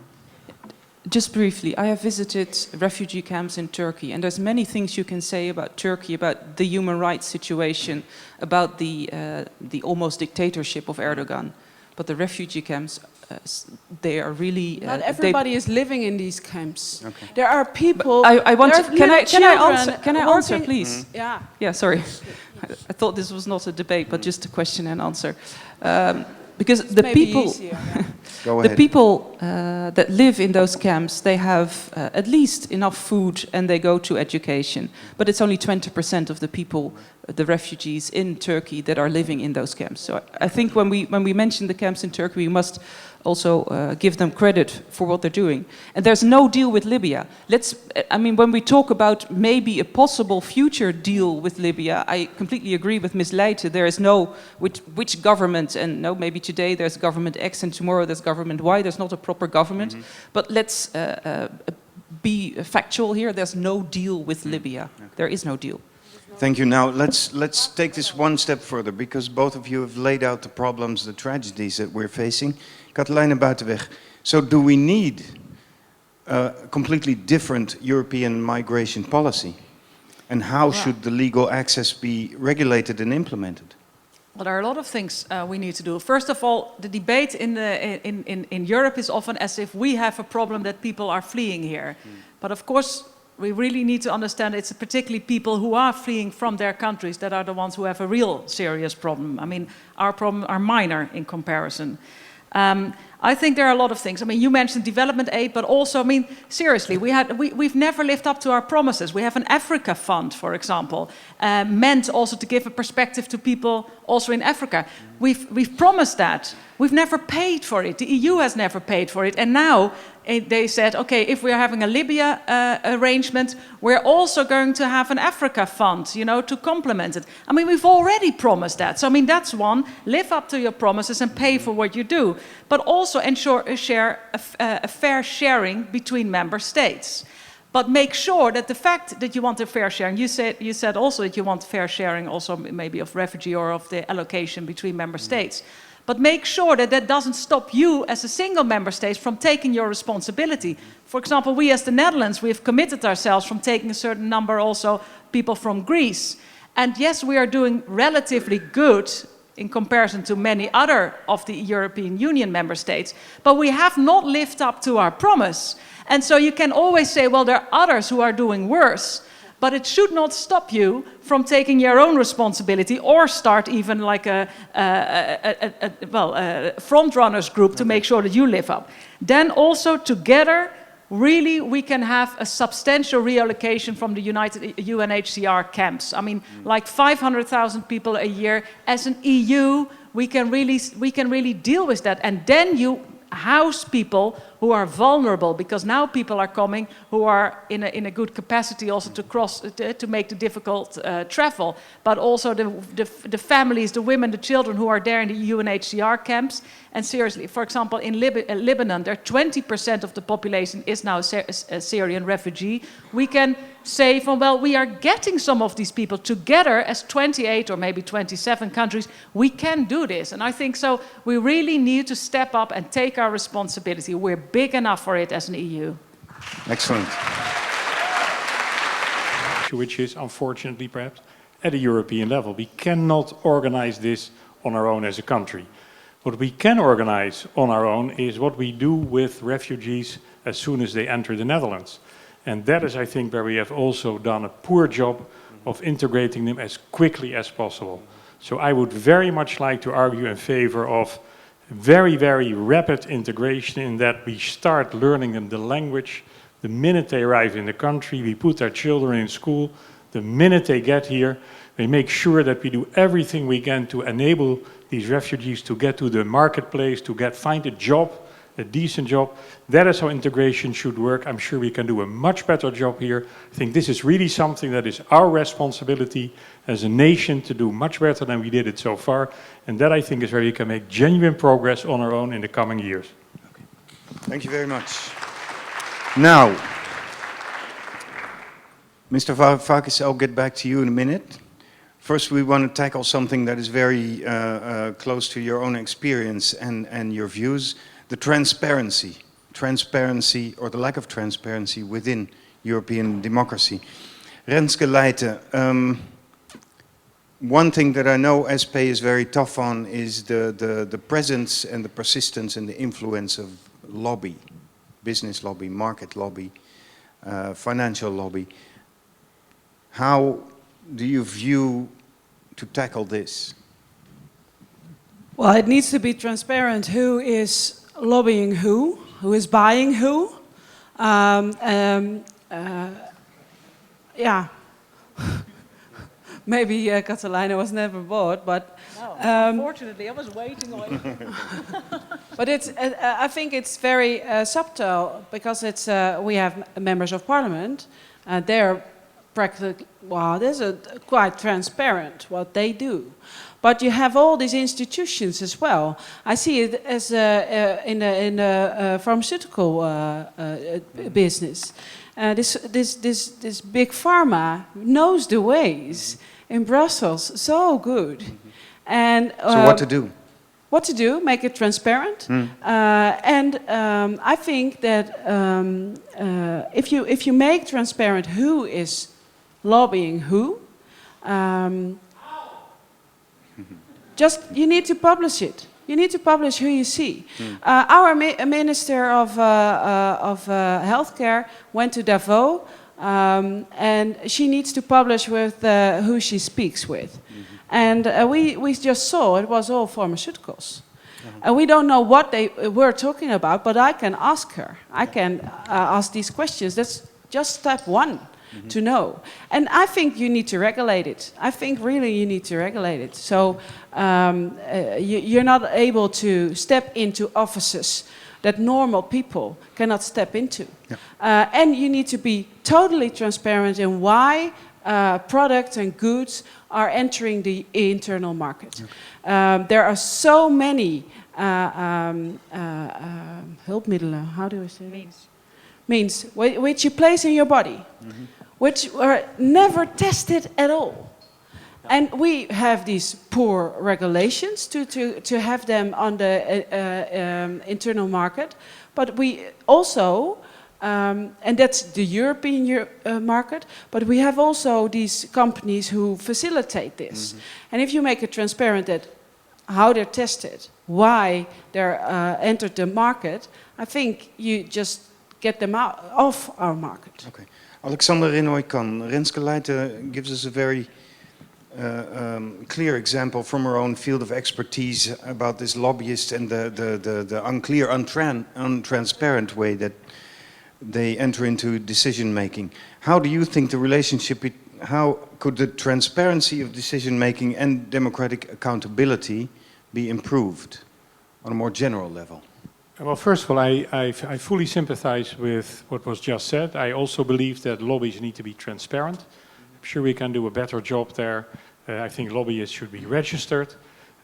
Just briefly, I have visited refugee camps in Turkey, and there's many things you can say about Turkey, about the human rights situation, about the almost dictatorship of Erdogan. But the refugee camps, they are really... Not everybody is living in these camps. Okay. There are people... I want to... Can I answer, working, please? Yeah. Yeah, sorry. I thought this was not a debate, but just a question and answer. Because the people... Easier, yeah. Go The ahead. people that live in those camps, they have at least enough food and they go to education. But it's only 20% of the people, the refugees in Turkey, that are living in those camps. So I think when we mention the camps in Turkey, we must also give them credit for what they're doing. And there's no deal with Libya. When we talk about maybe a possible future deal with Libya, I completely agree with Ms. Leijten. There is no which government, and no, maybe today there's government X and tomorrow there's government Y. There's not a proper government. But let's be factual here. There's no deal with Libya. Okay. There is no deal. Thank you. Now let's take this one step further, because both of you have laid out the problems, the tragedies that we're facing. Kathalijne Buitenweg. So do we need a completely different European migration policy? And how should the legal access be regulated and implemented? Well, there are a lot of things we need to do. First of all, the debate in Europe is often as if we have a problem that people are fleeing here. But of course, we really need to understand it's particularly people who are fleeing from their countries that are the ones who have a real serious problem. I mean, our problems are minor in comparison. I think there are a lot of things. I mean, you mentioned development aid, but also, I mean, seriously, we've never lived up to our promises. We have an Africa fund, for example, meant also to give a perspective to people also in Africa. We've promised that. We've never paid for it. The EU has never paid for it. And now they said, okay, if we're having a Libya arrangement, we're also going to have an Africa fund, to complement it. I mean, we've already promised that. So, I mean, that's one. Live up to your promises and pay for what you do. But also ensure a fair sharing between member states. But make sure that the fact that you want a fair sharing, you said also that you want fair sharing also maybe of refugee or of the allocation between member states. But make sure that that doesn't stop you as a single member state from taking your responsibility. For example, we as the Netherlands, we have committed ourselves from taking a certain number also people from Greece. And yes, we are doing relatively good in comparison to many other of the European Union member states, but we have not lived up to our promise. And so you can always say, well, there are others who are doing worse, but it should not stop you from taking your own responsibility or start even like a front-runners group to make sure that you live up. Then also together, really we can have a substantial reallocation from the UNHCR camps. I mean, like 500,000 people a year. As an EU, we can really deal with that. And then you house people who are vulnerable, because now people are coming who are in a good capacity also to cross to make the difficult travel, but also the families, the women, the children who are there in the UNHCR camps. And seriously, for example, in Lebanon, there 20% of the population is now a Syrian refugee. We can say, well, we are getting some of these people together as 28 or maybe 27 countries. We can do this. And I think so we really need to step up and take our responsibility. We're big enough for it as an EU. Excellent. Which is, unfortunately, perhaps, at a European level. We cannot organize this on our own as a country. What we can organize on our own is what we do with refugees as soon as they enter the Netherlands. And that is, I think, where we have also done a poor job of integrating them as quickly as possible. So I would very much like to argue in favor of very, very rapid integration, in that we start learning them the language the minute they arrive in the country. We put our children in school the minute they get here. We make sure that we do everything we can to enable these refugees to get to the marketplace, to find a job, a decent job. That is how integration should work. I'm sure we can do a much better job here. I think this is really something that is our responsibility as a nation to do much better than we did it so far. And that, I think, is where we can make genuine progress on our own in the coming years. Okay. Thank you very much. Now, Mr. Varoufakis, I'll get back to you in a minute. First, we want to tackle something that is very close to your own experience and your views, the transparency transparency or the lack of transparency within European democracy. Renske Leijten, one thing that I know SP is very tough on is the presence and the persistence and the influence of lobby, business lobby, market lobby, financial lobby. How do you view to tackle this? Well, it needs to be transparent who is lobbying who is buying who. Yeah. Maybe Kathalijne was never bought, but no, unfortunately, I was waiting on it. But it's. I think it's very subtle because it's. We have members of parliament, and they're practically. Well, this is quite transparent what they do, but you have all these institutions as well. I see it as in the pharmaceutical business. This big pharma knows the ways in Brussels so good. And so what to do? What to do? Make it transparent. And I think that if you make transparent who is lobbying who, just you need to publish it. You need to publish who you see. Our Minister of Healthcare went to Davos, and she needs to publish with who she speaks with. And we just saw it was all pharmaceuticals. And we don't know what they were talking about, but I can ask her. I can ask these questions. That's just step one. To know. And I think you need to regulate it. I think really you need to regulate it. So you're not able to step into offices that normal people cannot step into. Yeah. And you need to be totally transparent in why products and goods are entering the internal market. Okay. There are so many hulpmiddelen, how do I say that? Means which you place in your body. Which are never tested at all. And we have these poor regulations to have them on the internal market. But we also, and that's the European market, but we have also these companies who facilitate this. And if you make it transparent that how they're tested, why they're entered the market, I think you just get them out off our market. Okay. Alexander Rinnooij Kan. Renske Leijten gives us a very clear example from her own field of expertise about this lobbyist and the unclear, untransparent way that they enter into decision making. How do you think the relationship, how could the transparency of decision making and democratic accountability be improved on a more general level? Well, first of all, I fully sympathize with what was just said. I also believe that lobbies need to be transparent. I'm sure we can do a better job there. I think lobbyists should be registered.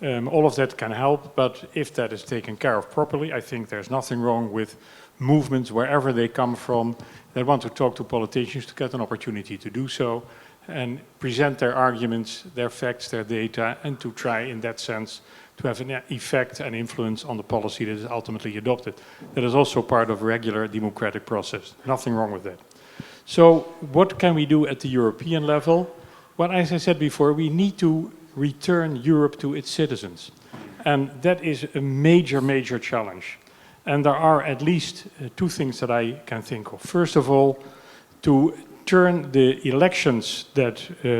All of that can help, but if that is taken care of properly, I think there's nothing wrong with movements, wherever they come from, that want to talk to politicians to get an opportunity to do so and present their arguments, their facts, their data, and to try, in that sense, to have an effect and influence on the policy that is ultimately adopted. That is also part of a regular democratic process. Nothing wrong with that. So what can we do at the European level? Well, as I said before, we need to return Europe to its citizens. And that is a major, major challenge. And there are at least two things that I can think of. First of all, to turn the elections that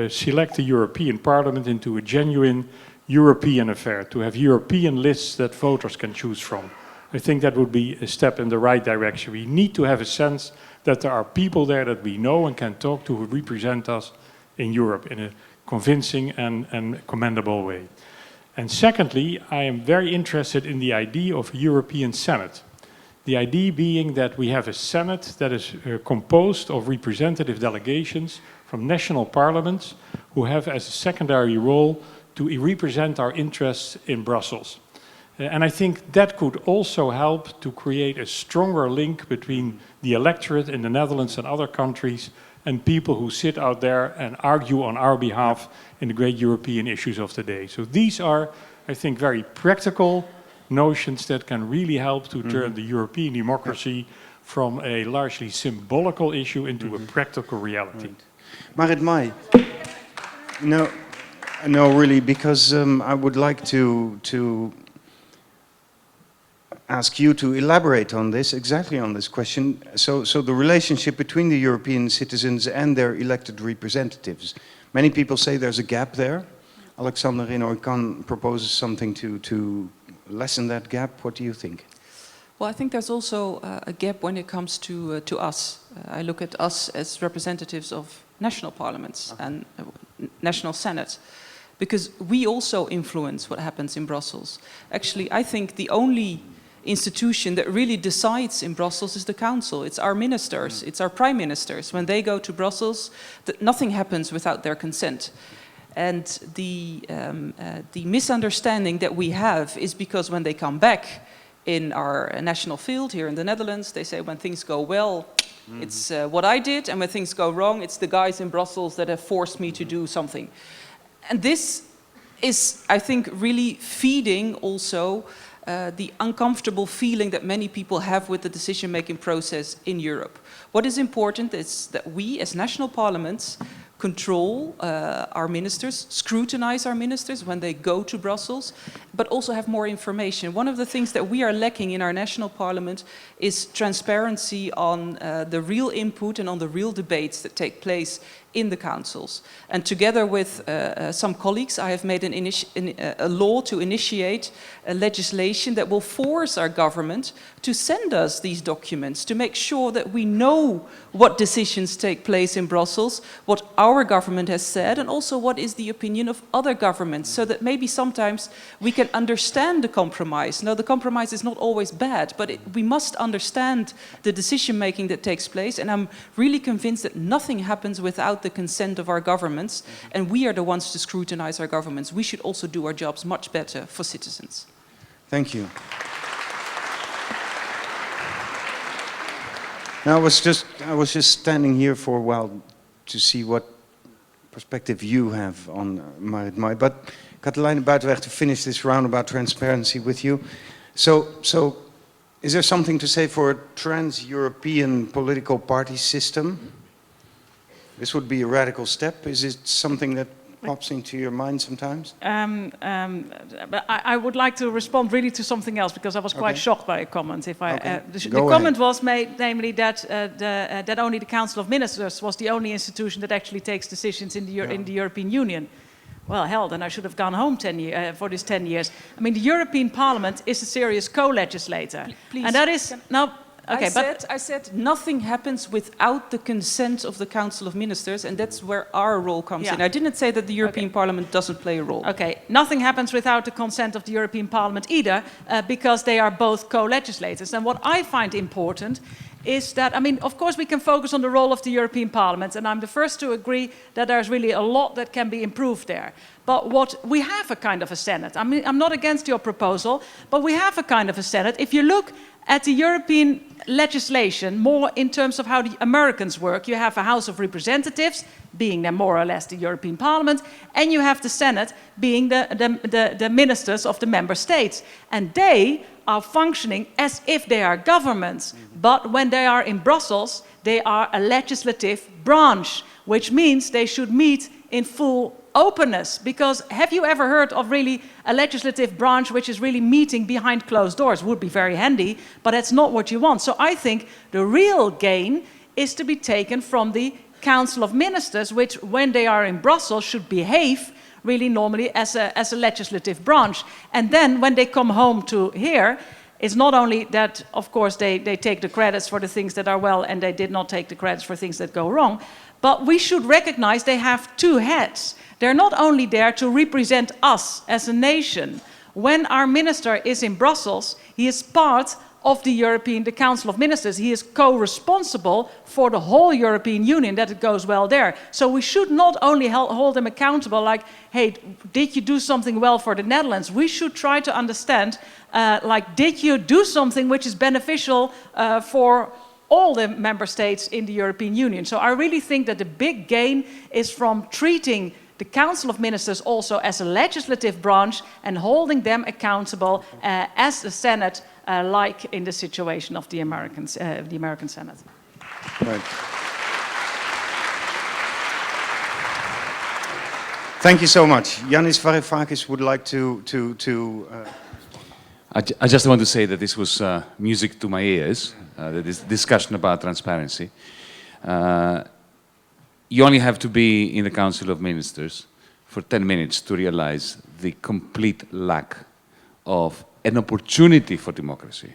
select the European Parliament into a genuine European affair, to have European lists that voters can choose from. I think that would be a step in the right direction. We need to have a sense that there are people there that we know and can talk to who represent us in Europe in a convincing and commendable way. And secondly, I am very interested in the idea of a European Senate. The idea being that we have a Senate that is composed of representative delegations from national parliaments who have as a secondary role to represent our interests in Brussels. And I think that could also help to create a stronger link between the electorate in the Netherlands and other countries and people who sit out there and argue on our behalf in the great European issues of today. So these are, I think, very practical notions that can really help to turn the European democracy from a largely symbolical issue into a practical reality. Right. Marit Maij. No, really, because I would like to ask you to elaborate on this, exactly on this question. So the relationship between the European citizens and their elected representatives. Many people say there's a gap there. Alexander Rinnooij Kan proposes something to lessen that gap. What do you think? Well, I think there's also a gap when it comes to us. I look at us as representatives of national parliaments and national senates, because we also influence what happens in Brussels. Actually, I think the only institution that really decides in Brussels is the Council. It's our ministers, it's our prime ministers. When they go to Brussels, nothing happens without their consent. And the misunderstanding that we have is because when they come back in our national field here in the Netherlands, they say when things go well, it's what I did, and when things go wrong, it's the guys in Brussels that have forced me to do something. And this is, I think, really feeding also the uncomfortable feeling that many people have with the decision-making process in Europe. What is important is that we, as national parliaments, control our ministers, scrutinize our ministers when they go to Brussels, but also have more information. One of the things that we are lacking in our national parliament is transparency on the real input and on the real debates that take place in the councils. And together with some colleagues, I have made a law to initiate a legislation that will force our government to send us these documents, to make sure that we know what decisions take place in Brussels, what our government has said, and also what is the opinion of other governments, so that maybe sometimes we can understand the compromise. No, the compromise is not always bad, but we must understand the decision-making that takes place, and I'm really convinced that nothing happens without the consent of our governments, and we are the ones to scrutinize our governments. We should also do our jobs much better for citizens. Thank you. Now, I was just standing here for a while to see what perspective you have on Marit Maij. But Kathalijne Buitenweg, to finish this round about transparency with you. So is there something to say for a trans-European political party system? This would be a radical step. Is it something that pops into your mind sometimes? But I would like to respond really to something else, because I was quite shocked by a comment. The comment was made, namely that that only the Council of Ministers was the only institution that actually takes decisions in the European Union. Well, hell, then I should have gone home for these 10 years. I mean, the European Parliament is a serious co-legislator. Please. And that is... Now, okay, I said nothing happens without the consent of the Council of Ministers, and that's where our role comes in. I didn't say that the European Parliament doesn't play a role. Okay, nothing happens without the consent of the European Parliament either, because they are both co-legislators. And what I find important is that, I mean, of course we can focus on the role of the European Parliament, and I'm the first to agree that there's really a lot that can be improved there. But we have a kind of a Senate. I mean, I'm not against your proposal, but we have a kind of a Senate. If you look at the European legislation, more in terms of how the Americans work, you have a House of Representatives, being then more or less the European Parliament, and you have the Senate, being the ministers of the member states. And they are functioning as if they are governments. But when they are in Brussels, they are a legislative branch, which means they should meet in full openness. Because have you ever heard of really a legislative branch which is really meeting behind closed doors? Would be very handy, but that's not what you want. So I think the real gain is to be taken from the Council of Ministers, which when they are in Brussels should behave really normally as a legislative branch. And then when they come home to here, it's not only that, of course, they take the credits for the things that are well and they did not take the credits for things that go wrong, but we should recognize they have two heads. They're not only there to represent us as a nation. When our minister is in Brussels, he is part of the Council of Ministers. He is co-responsible for the whole European Union, that it goes well there. So we should not only hold him accountable like, hey, did you do something well for the Netherlands? We should try to understand, like, did you do something which is beneficial for all the member states in the European Union? So I really think that the big gain is from treating the Council of Ministers also as a legislative branch and holding them accountable as the Senate, like in the situation of the American Senate. Right. Thank you so much. Yanis Varoufakis would like to I just want to say that this was music to my ears, this discussion about transparency. You only have to be in the Council of Ministers for 10 minutes to realize the complete lack of an opportunity for democracy,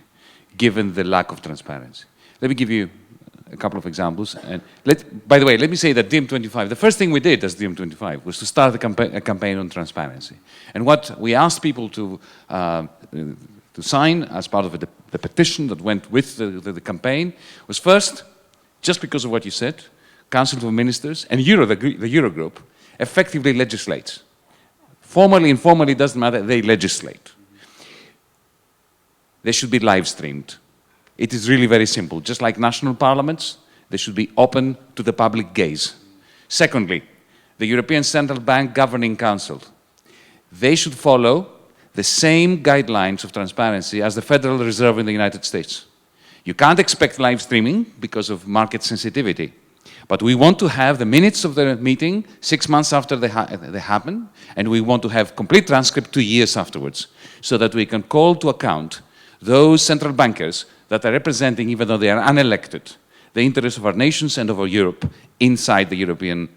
given the lack of transparency. Let me give you a couple of examples. And by the way, let me say that DiEM25, the first thing we did as DiEM25 was to start a campaign on transparency. And what we asked people to sign as part of the petition that went with the campaign was first, just because of what you said, Council of Ministers and the Eurogroup effectively legislates. Formally, informally, doesn't matter, they legislate. They should be live streamed. It is really very simple. Just like national parliaments, they should be open to the public gaze. Secondly, the European Central Bank Governing Council. They should follow the same guidelines of transparency as the Federal Reserve in the United States. You can't expect live streaming because of market sensitivity. But we want to have the minutes of the meeting 6 months after they happen, and we want to have complete transcript 2 years afterwards, so that we can call to account those central bankers that are representing, even though they are unelected, the interests of our nations and of our Europe inside the European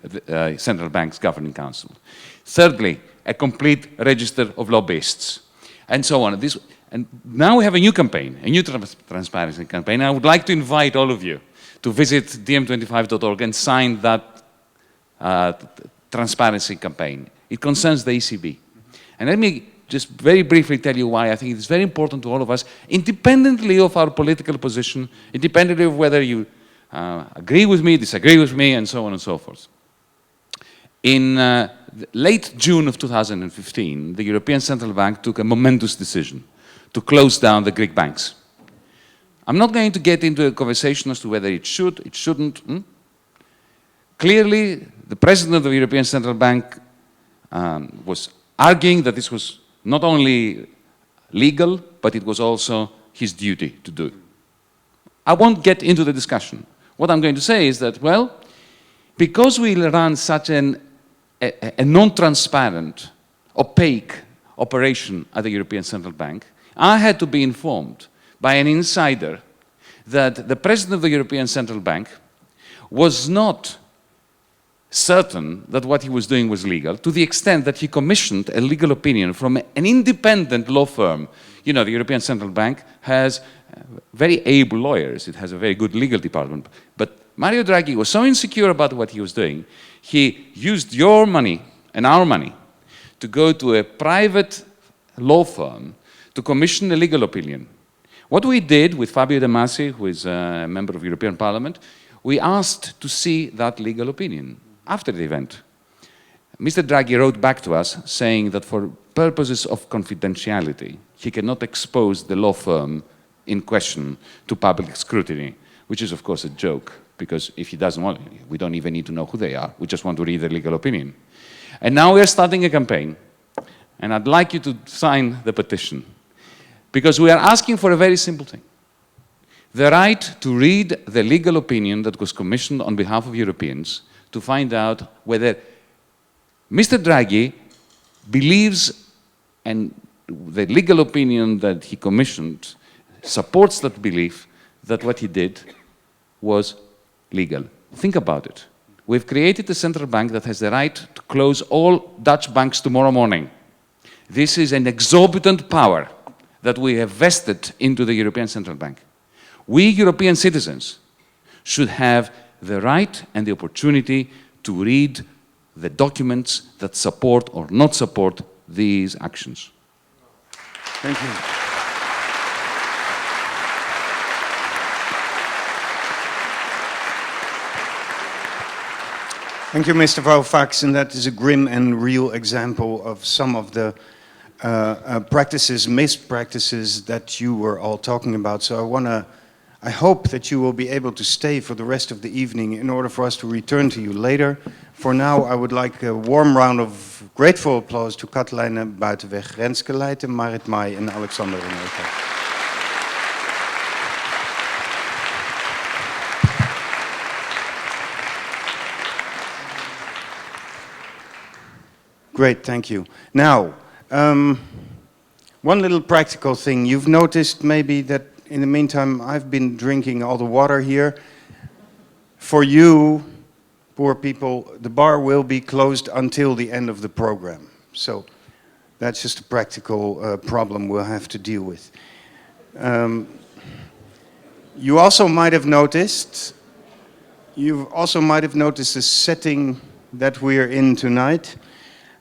Central Bank's Governing Council. Thirdly, a complete register of lobbyists, and so on. And now we have a new campaign, a new transparency campaign. I would like to invite all of you to visit diem25.org and sign that transparency campaign. It concerns the ECB. And let me just very briefly tell you why I think it's very important to all of us, independently of our political position, independently of whether you agree with me, disagree with me, and so on and so forth. In late June of 2015, the European Central Bank took a momentous decision to close down the Greek banks. I'm not going to get into a conversation as to whether it should, it shouldn't. Clearly, the President of the European Central Bank was arguing that this was not only legal, but it was also his duty to do. I won't get into the discussion. What I'm going to say is that, well, because we run such a non-transparent, opaque operation at the European Central Bank, I had to be informed by an insider that the President of the European Central Bank was not certain that what he was doing was legal, to the extent that he commissioned a legal opinion from an independent law firm. You know, the European Central Bank has very able lawyers. It has a very good legal department. But Mario Draghi was so insecure about what he was doing, he used your money and our money to go to a private law firm to commission a legal opinion. What we did with Fabio De Masi, who is a member of the European Parliament, we asked to see that legal opinion after the event. Mr. Draghi wrote back to us saying that for purposes of confidentiality, he cannot expose the law firm in question to public scrutiny, which is of course a joke, because if he doesn't want, we don't even need to know who they are. We just want to read the legal opinion. And now we are starting a campaign, and I'd like you to sign the petition, because we are asking for a very simple thing. The right to read the legal opinion that was commissioned on behalf of Europeans to find out whether Mr. Draghi believes, and the legal opinion that he commissioned supports that belief, that what he did was legal. Think about it. We've created a central bank that has the right to close all Dutch banks tomorrow morning. This is an exorbitant power that we have vested into the European Central Bank. We European citizens should have the right and the opportunity to read the documents that support or not support these actions. Thank you. Thank you, Mr. Varoufakis, and that is a grim and real example of some of the practices, mispractices that you were all talking about. So I hope that you will be able to stay for the rest of the evening in order for us to return to you later. For now, I would like a warm round of grateful applause to Kathalijne Buitenweg, Renske Leijten, Marit Maij and Alexander Rinnooij Kan. Great, thank you. Now, one little practical thing. You've noticed maybe that in the meantime I've been drinking all the water here. For you, poor people, the bar will be closed until the end of the program. So that's just a practical problem we'll have to deal with. You also might have noticed the setting that we're in tonight.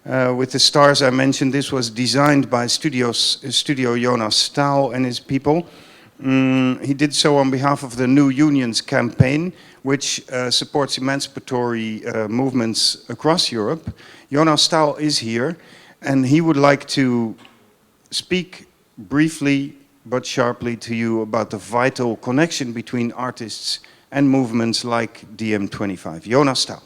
With the stars I mentioned, this was designed by Studio Jonas Staal and his people. He did so on behalf of the New Unions campaign, which supports emancipatory movements across Europe. Jonas Staal is here, and he would like to speak briefly but sharply to you about the vital connection between artists and movements like DiEM25. Jonas Staal.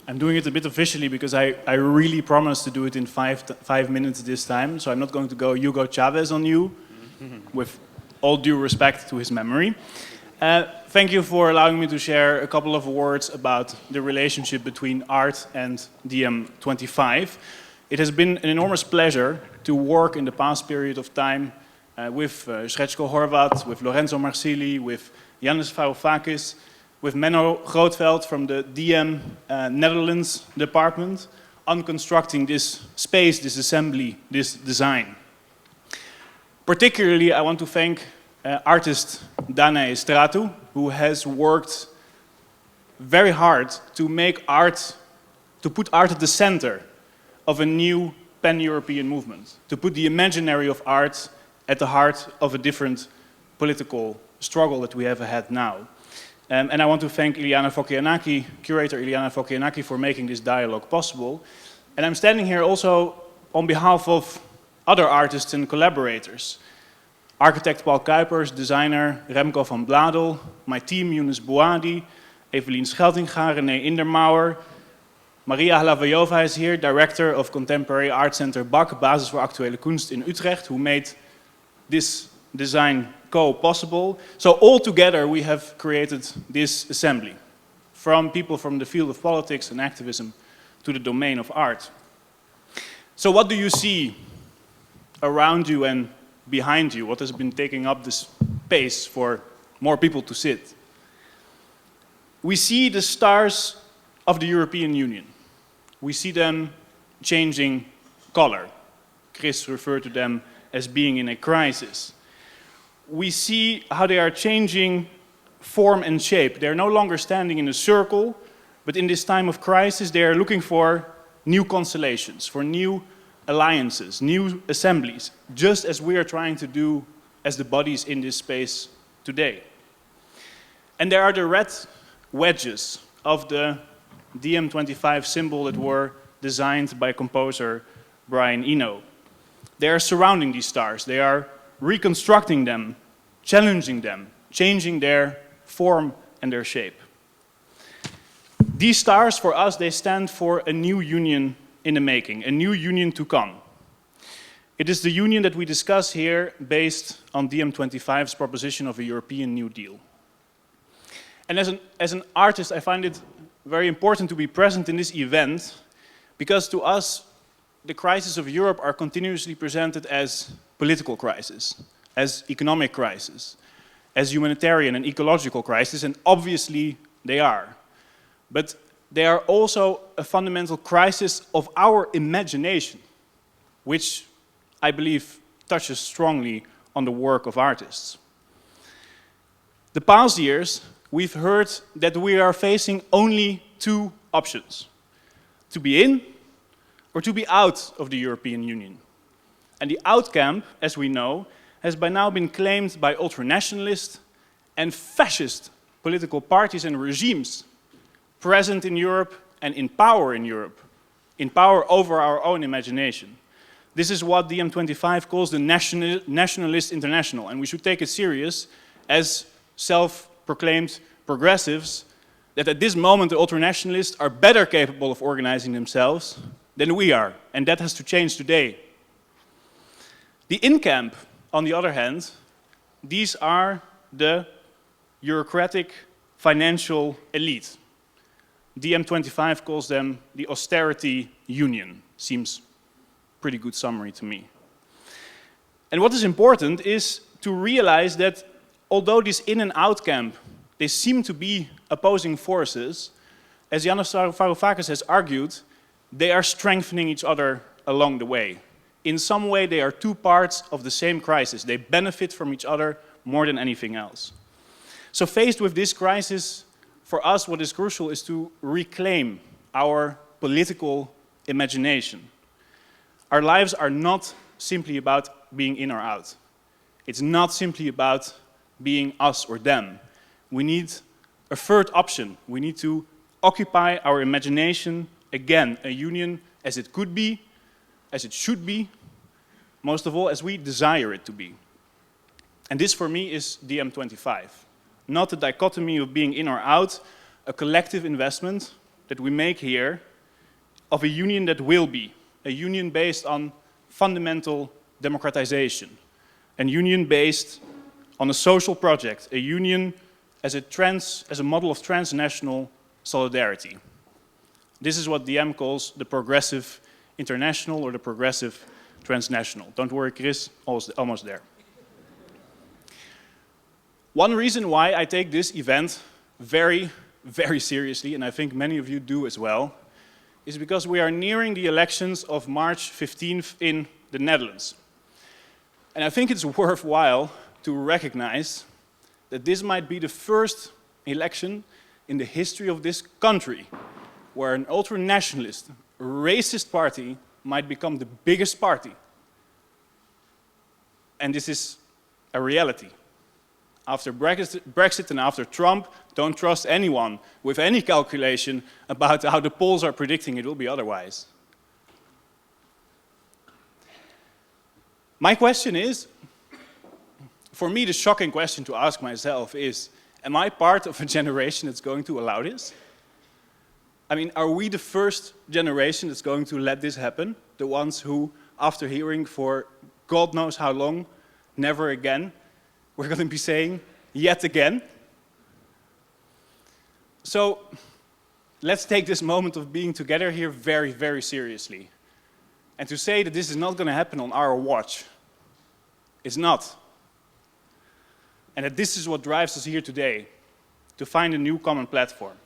I'm doing it a bit officially because I really promised to do it in five minutes this time. So I'm not going to go Hugo Chavez on you, with all due respect to his memory. Thank you for allowing me to share a couple of words about the relationship between art and DiEM25. It has been an enormous pleasure to work in the past period of time with Srečko Horvat, with Lorenzo Marsili, with Yanis Varoufakis, with Menno Grootveld from the DiEM Netherlands department, on constructing this space, this assembly, this design. Particularly, I want to thank artist Danae Stratu, who has worked very hard to make art, to put art at the center of a new pan-European movement, to put the imaginary of art at the heart of a different political struggle that we have ahead now. And I want to thank Iliana Fokianaki, curator Iliana Fokianaki, for making this dialogue possible. And I'm standing here also on behalf of other artists and collaborators. Architect Paul Kuipers, designer Remco van Bladel, my team Younes Bouadi, Evelien Scheltinga, René Indermauer, Maria Hlavajova is here, director of Contemporary Art Center BAK, Basis voor Actuele Kunst in Utrecht, who made this design possible. So all together we have created this assembly, from people from the field of politics and activism to the domain of art. So what do you see around you and behind you? What has been taking up this space for more people to sit? We see the stars of the European Union. We see them changing color. Chris referred to them as being in a crisis. We see how they are changing form and shape. They're no longer standing in a circle, but in this time of crisis, they are looking for new constellations, for new alliances, new assemblies, just as we are trying to do as the bodies in this space today. And there are the red wedges of the DiEM25 symbol that were designed by composer Brian Eno. They are surrounding these stars. They are reconstructing them, challenging them, changing their form and their shape. These stars, for us, they stand for a new union in the making, a new union to come. It is the union that we discuss here based on DiEM25's proposition of a European New Deal. And as an artist, I find it very important to be present in this event, because to us, the crises of Europe are continuously presented as political crisis, as economic crisis, as humanitarian and ecological crisis, and obviously they are. But they are also a fundamental crisis of our imagination, which I believe touches strongly on the work of artists. The past years, we've heard that we are facing only two options: to be in or to be out of the European Union. And the out camp, as we know, has by now been claimed by ultranationalist and fascist political parties and regimes present in Europe and in power in Europe, in power over our own imagination. This is what DiEM25 calls the nationalist international, and we should take it serious as self-proclaimed progressives, that at this moment the ultranationalists are better capable of organizing themselves than we are, and that has to change today. The in-camp, on the other hand, these are the bureaucratic financial elite. DiEM25 calls them the austerity union. Seems pretty good summary to me. And what is important is to realize that although this in and out camp, they seem to be opposing forces, as Yanis Varoufakis has argued, they are strengthening each other along the way. In some way, they are two parts of the same crisis. They benefit from each other more than anything else. So faced with this crisis, for us, what is crucial is to reclaim our political imagination. Our lives are not simply about being in or out. It's not simply about being us or them. We need a third option. We need to occupy our imagination again, a union as it could be, as it should be, most of all as we desire it to be. And this for me is DiEM25. Not the dichotomy of being in or out, a collective investment that we make here of a union that will be, a union based on fundamental democratization, a union based on a social project, a union as a model of transnational solidarity. This is what DiEM calls the progressive international or the progressive transnational. Don't worry, Chris, almost there. One reason why I take this event very, very seriously, and I think many of you do as well, is because we are nearing the elections of March 15th in the Netherlands. And I think it's worthwhile to recognize that this might be the first election in the history of this country where an ultra-nationalist, racist party might become the biggest party. And this is a reality. After Brexit and after Trump, don't trust anyone with any calculation about how the polls are predicting it will be otherwise. My question is, for me the shocking question to ask myself is, am I part of a generation that's going to allow this? I mean, are we the first generation that's going to let this happen? The ones who, after hearing for God knows how long, never again, we're going to be saying, yet again. So let's take this moment of being together here very, very seriously. And to say that this is not going to happen on our watch, it's not. And that this is what drives us here today, to find a new common platform.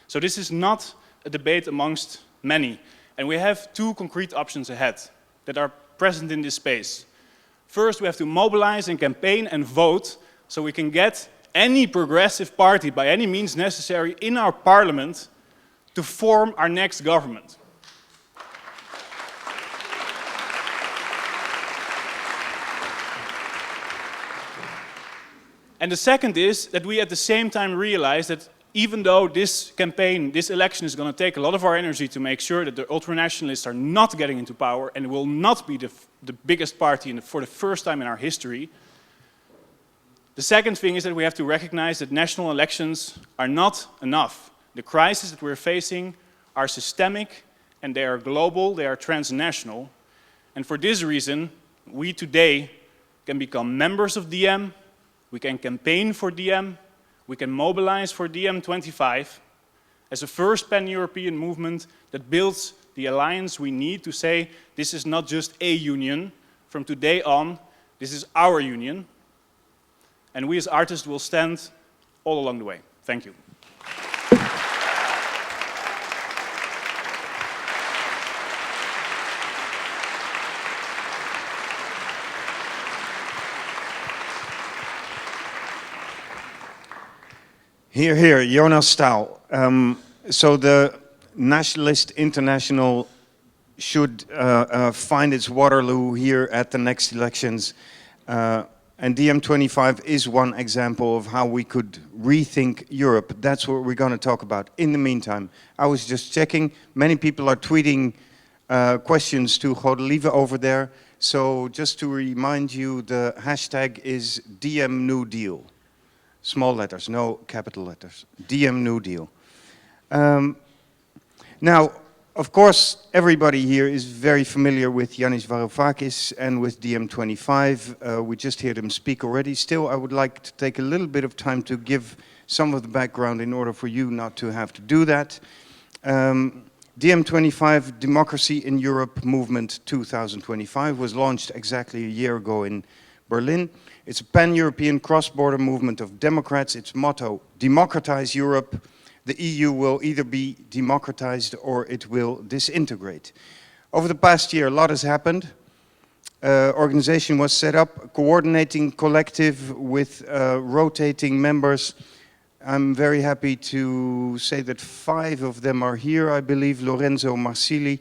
So this is not a debate amongst many. And we have two concrete options ahead that are present in this space. First, we have to mobilize and campaign and vote so we can get any progressive party by any means necessary in our parliament to form our next government. And the second is that we at the same time realize that even though this campaign, this election is going to take a lot of our energy to make sure that the ultranationalists are not getting into power and will not be the biggest party for the first time in our history, the second thing is that we have to recognize that national elections are not enough. The crises that we're facing are systemic and they are global, they are transnational. And for this reason, we today can become members of DiEM, we can campaign for DiEM, we can mobilize for DiEM25 as a first pan-European movement that builds the alliance we need to say this is not just a union. From today on, this is our union. And we as artists will stand all along the way. Thank you. Here, here, Jonas Staal. So the Nationalist International should find its Waterloo here at the next elections. And DiEM25 is one example of how we could rethink Europe. That's what we're going to talk about. In the meantime, I was just checking. Many people are tweeting questions to Godelieve over there. So just to remind you, the hashtag is DiEM New Deal. Small letters, no capital letters. DiEM New Deal. Now, of course, everybody here is very familiar with Yanis Varoufakis and with DiEM25. We just heard him speak already. Still, I would like to take a little bit of time to give some of the background in order for you not to have to do that. DiEM25, Democracy in Europe Movement 2025, was launched exactly a year ago in Berlin. It's a pan-European cross-border movement of Democrats. Its motto, democratize Europe. The EU will either be democratized or it will disintegrate. Over the past year, a lot has happened. Organization was set up, a coordinating collective with rotating members. I'm very happy to say that 5 of them are here, I believe. Lorenzo Marsili,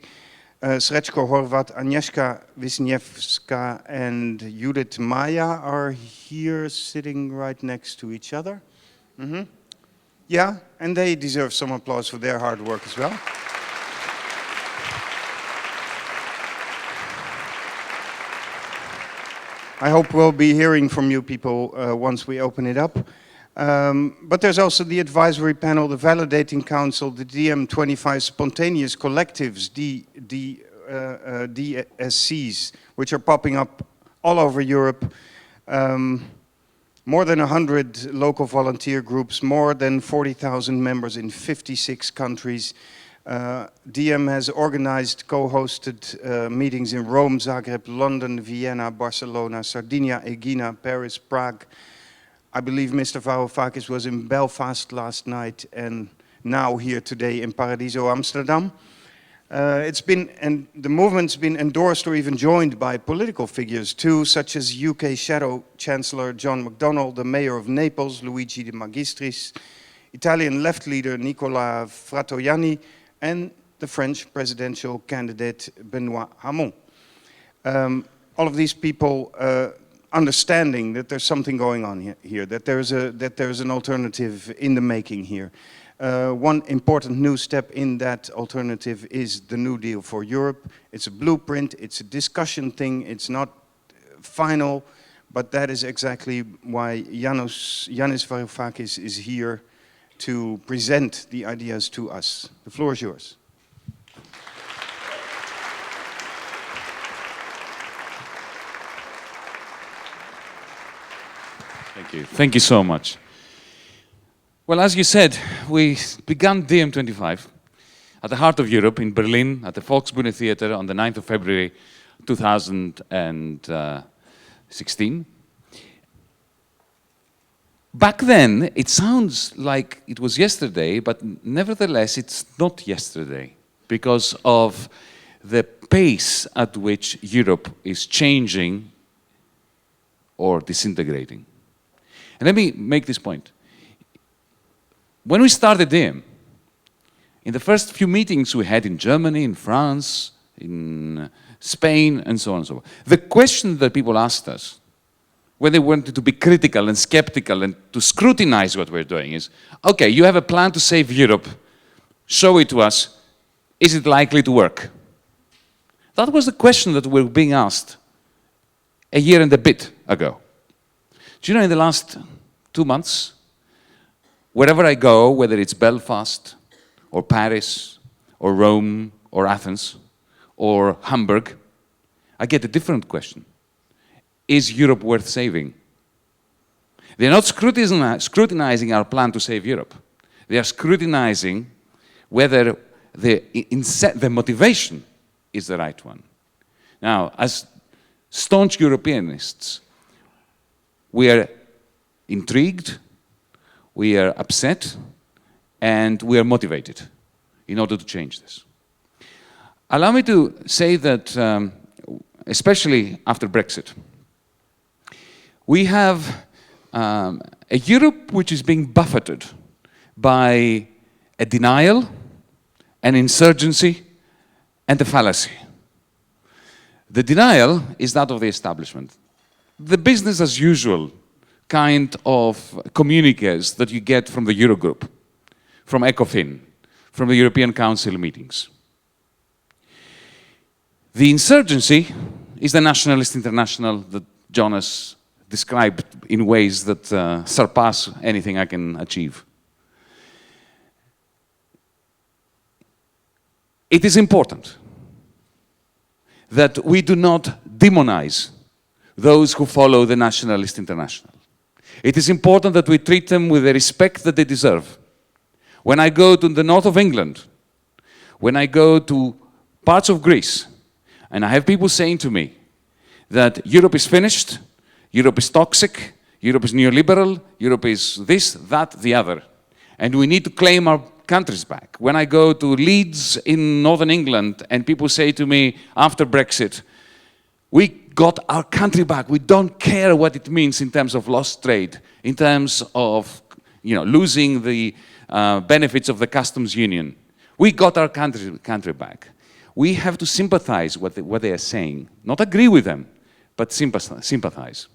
Srečko Horvat, Agnieszka Wisniewska, and Judith Maya are here sitting right next to each other. Yeah, and they deserve some applause for their hard work as well. I hope we'll be hearing from you people once we open it up. But there's also the advisory panel, the validating council, the DiEM25 spontaneous collectives, DSCs, which are popping up all over Europe. More than 100 local volunteer groups, more than 40,000 members in 56 countries. DiEM has organized, co-hosted meetings in Rome, Zagreb, London, Vienna, Barcelona, Sardinia, Egina, Paris, Prague. I believe Mr. Varoufakis was in Belfast last night and now here today in Paradiso, Amsterdam. The movement's been endorsed or even joined by political figures too, such as UK Shadow Chancellor John McDonnell, the Mayor of Naples, Luigi De Magistris, Italian left leader Nicola Fratoianni, and the French presidential candidate Benoît Hamon. All of these people understanding that there's something going on here, that there's an alternative in the making here. One important new step in that alternative is the New Deal for Europe. It's a blueprint, it's a discussion thing, it's not final, but that is exactly why Yanis Varoufakis is here to present the ideas to us. The floor is yours. Thank you. Thank you so much. Well, as you said, we began DiEM25 at the heart of Europe in Berlin at the Volksbühne Theater on the 9th of February 2016. Back then, it sounds like it was yesterday, but nevertheless, it's not yesterday because of the pace at which Europe is changing or disintegrating. And let me make this point. When we started DiEM, in the first few meetings we had in Germany, in France, in Spain, and so on and so forth, the question that people asked us when they wanted to be critical and skeptical and to scrutinize what we're doing is, okay, you have a plan to save Europe, show it to us, is it likely to work? That was the question that we were being asked a year and a bit ago. Do you know, in the last 2 months, wherever I go, whether it's Belfast, or Paris, or Rome, or Athens, or Hamburg, I get a different question. Is Europe worth saving? They're not scrutinizing our plan to save Europe. They are scrutinizing whether the motivation is the right one. Now, as staunch Europeanists, we are intrigued, we are upset, and we are motivated in order to change this. Allow me to say that, especially after Brexit, we have a Europe which is being buffeted by a denial, an insurgency, and a fallacy. The denial is that of the establishment. the business as usual kind of communiques that you get from the Eurogroup, from ECOFIN, from the European Council meetings. The insurgency is the nationalist international that Jonas described in ways that surpass anything I can achieve. It is important that we do not demonize those who follow the nationalist international. It is important that we treat them with the respect that they deserve. When I go to the north of England, when I go to parts of Greece, and I have people saying to me that Europe is finished, Europe is toxic, Europe is neoliberal, Europe is this, that, the other, and we need to claim our countries back. When I go to Leeds in northern England and people say to me after Brexit, we got our country back, we don't care what it means in terms of lost trade, in terms of losing the benefits of the customs union. We got our country back. We have to sympathize with what they are saying, not agree with them, but sympathize.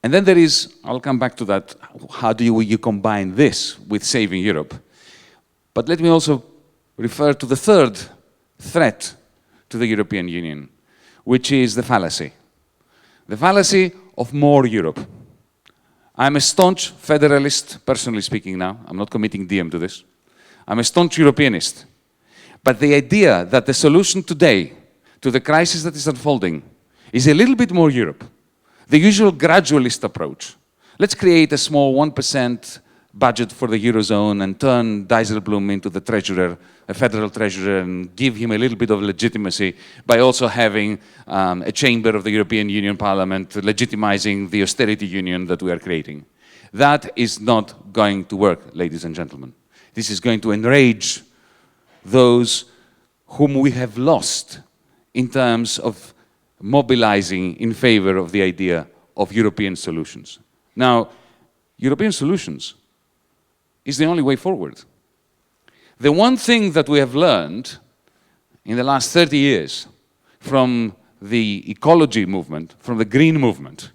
And then there is, I'll come back to that, how do you combine this with saving Europe? But let me also refer to the third threat to the European Union, which is the fallacy. The fallacy of more Europe. I'm a staunch federalist, personally speaking now. I'm not committing DM to this. I'm a staunch Europeanist. But the idea that the solution today to the crisis that is unfolding is a little bit more Europe. The usual gradualist approach. Let's create a small 1% budget for the Eurozone and turn Dijsselbloem into the treasurer, a federal treasurer, and give him a little bit of legitimacy by also having a chamber of the European Union Parliament legitimizing the austerity union that we are creating. That is not going to work, ladies and gentlemen. This is going to enrage those whom we have lost in terms of mobilizing in favor of the idea of European solutions. Now, European solutions is the only way forward. The one thing that we have learned in the last 30 years from the ecology movement, from the green movement,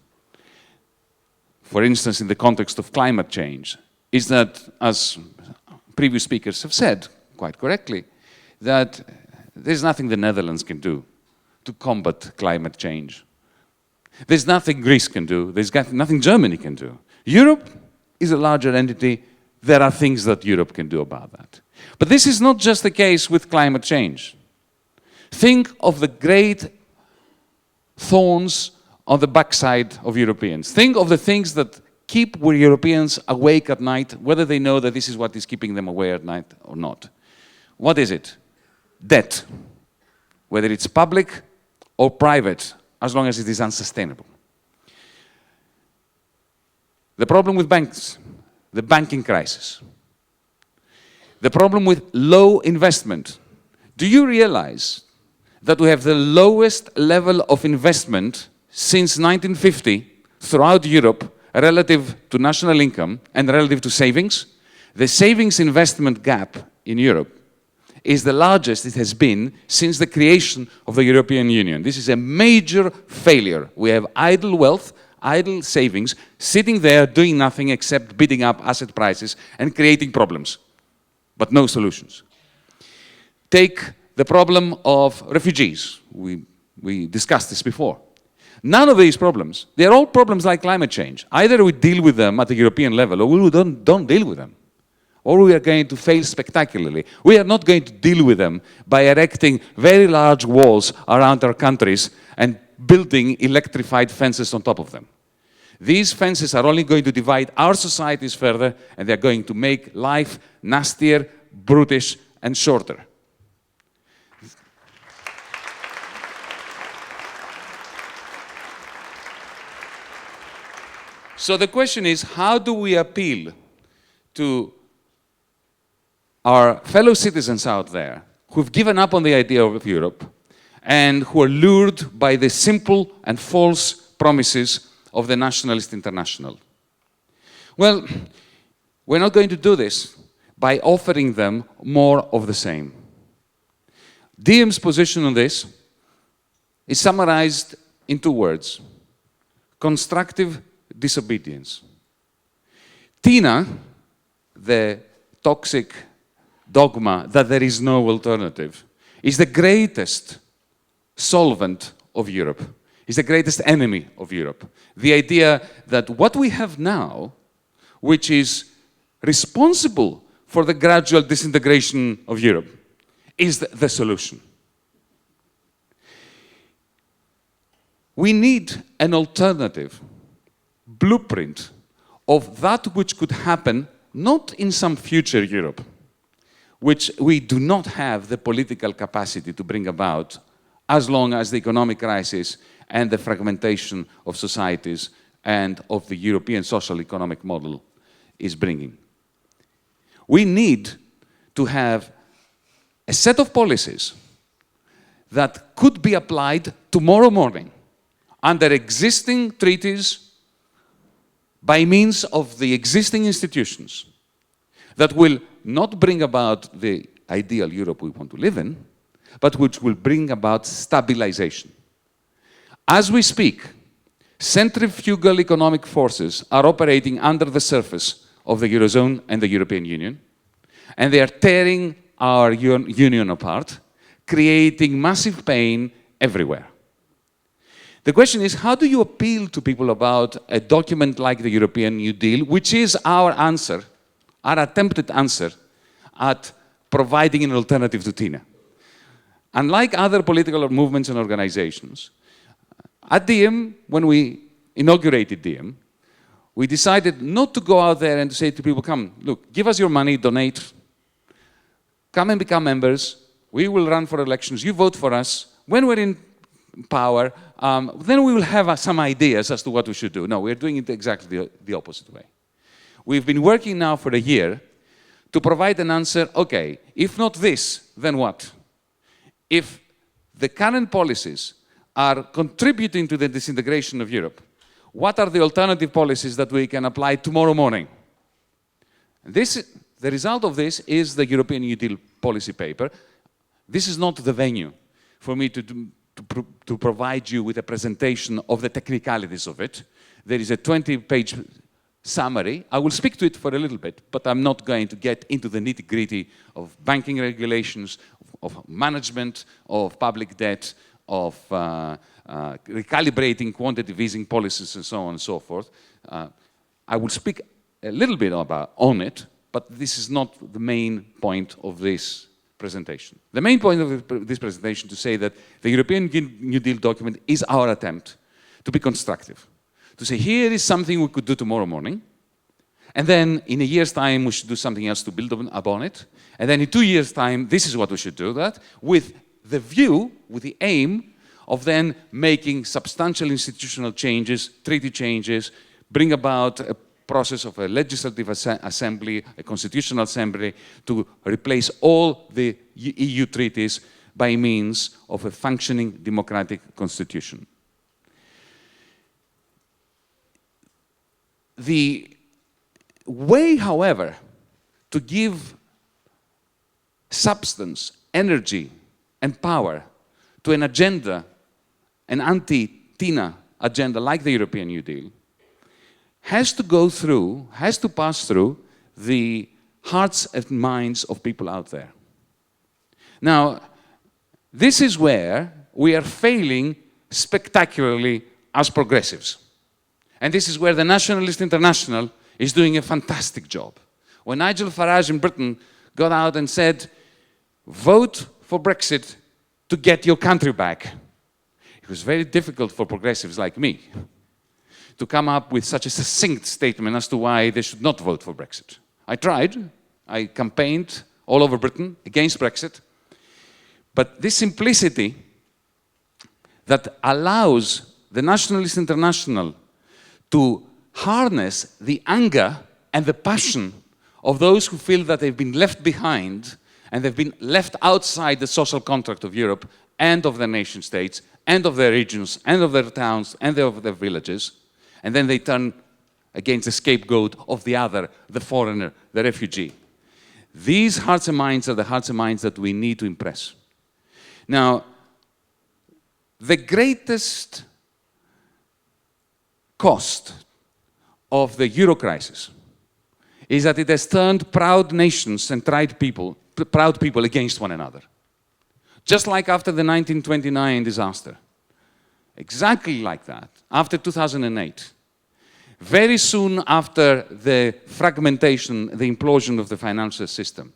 for instance, in the context of climate change, is that, as previous speakers have said, quite correctly, that there's nothing the Netherlands can do to combat climate change. There's nothing Greece can do, there's nothing Germany can do. Europe is a larger entity, there are things that Europe can do about that. But this is not just the case with climate change. Think of the great thorns on the backside of Europeans. Think of the things that keep Europeans awake at night, whether they know that this is what is keeping them awake at night or not. What is it? Debt. Whether it's public or private, as long as it is unsustainable. The problem with banks, the banking crisis. The problem with low investment. Do you realize that we have the lowest level of investment since 1950 throughout Europe relative to national income and relative to savings? The savings investment gap in Europe is the largest it has been since the creation of the European Union. This is a major failure. We have idle wealth, idle savings, sitting there doing nothing except bidding up asset prices and creating problems, but no solutions. Take the problem of refugees. We discussed this before. None of these problems, they're all problems like climate change. Either we deal with them at the European level or we don't deal with them. Or we are going to fail spectacularly. We are not going to deal with them by erecting very large walls around our countries and building electrified fences on top of them. These fences are only going to divide our societies further, and they're going to make life nastier, brutish, and shorter. So the question is, how do we appeal to our fellow citizens out there who've given up on the idea of Europe and who are lured by the simple and false promises of the nationalist international? Well, we're not going to do this by offering them more of the same. DiEM's position on this is summarized in 2 words: constructive disobedience. Tina, the toxic dogma that there is no alternative, is the greatest solvent of Europe, is the greatest enemy of Europe. The idea that what we have now, which is responsible for the gradual disintegration of Europe, is the solution. We need an alternative blueprint of that which could happen not in some future Europe, which we do not have the political capacity to bring about as long as the economic crisis and the fragmentation of societies and of the European social economic model is bringing. We need to have a set of policies that could be applied tomorrow morning under existing treaties by means of the existing institutions that will not bring about the ideal Europe we want to live in, but which will bring about stabilization. As we speak, centrifugal economic forces are operating under the surface of the Eurozone and the European Union, and they are tearing our union apart, creating massive pain everywhere. The question is, how do you appeal to people about a document like the European New Deal, which is our answer, our attempted answer at providing an alternative to Tina? Unlike other political movements and organizations, at DM, when we inaugurated DM, we decided not to go out there and to say to people, come, look, give us your money, donate, come and become members, we will run for elections, you vote for us, when we're in power, then we will have some ideas as to what we should do. No, we're doing it exactly the opposite way. We've been working now for a year to provide an answer, okay, if not this, then what? If the current policies are contributing to the disintegration of Europe, what are the alternative policies that we can apply tomorrow morning? The result of this is the European New Deal policy paper. This is not the venue for me to provide you with a presentation of the technicalities of it. There is a 20-page summary. I will speak to it for a little bit, but I'm not going to get into the nitty-gritty of banking regulations, of management, of public debt, of recalibrating quantitative easing policies, and so on and so forth. I will speak a little bit on it, but this is not the main point of this presentation. The main point of this presentation is to say that the European New Deal document is our attempt to be constructive. To say, here is something we could do tomorrow morning, and then in a year's time we should do something else to build upon it, and then in 2 years' time this is what we should do, that with the view, with the aim of then making substantial institutional changes, treaty changes, bring about a process of a legislative assembly, a constitutional assembly, to replace all the EU treaties by means of a functioning democratic constitution. The way, however, to give substance, energy, and power to an agenda, an anti-Tina agenda like the European New Deal, has to pass through the hearts and minds of people out there. Now, this is where we are failing spectacularly as progressives. And this is where the Nationalist International is doing a fantastic job. When Nigel Farage in Britain got out and said, vote for Brexit to get your country back, it was very difficult for progressives like me to come up with such a succinct statement as to why they should not vote for Brexit. I tried. I campaigned all over Britain against Brexit. But this simplicity that allows the Nationalist International to harness the anger and the passion of those who feel that they've been left behind and they've been left outside the social contract of Europe and of their nation states and of their regions and of their towns and of their villages, and then they turn against the scapegoat of the other, the foreigner, the refugee. These hearts and minds are the hearts and minds that we need to impress. Now, the greatest cost of the euro crisis is that it has turned proud nations and proud people against one another. Just like after the 1929 disaster. Exactly like that. After 2008. Very soon after the fragmentation, the implosion of the financial system.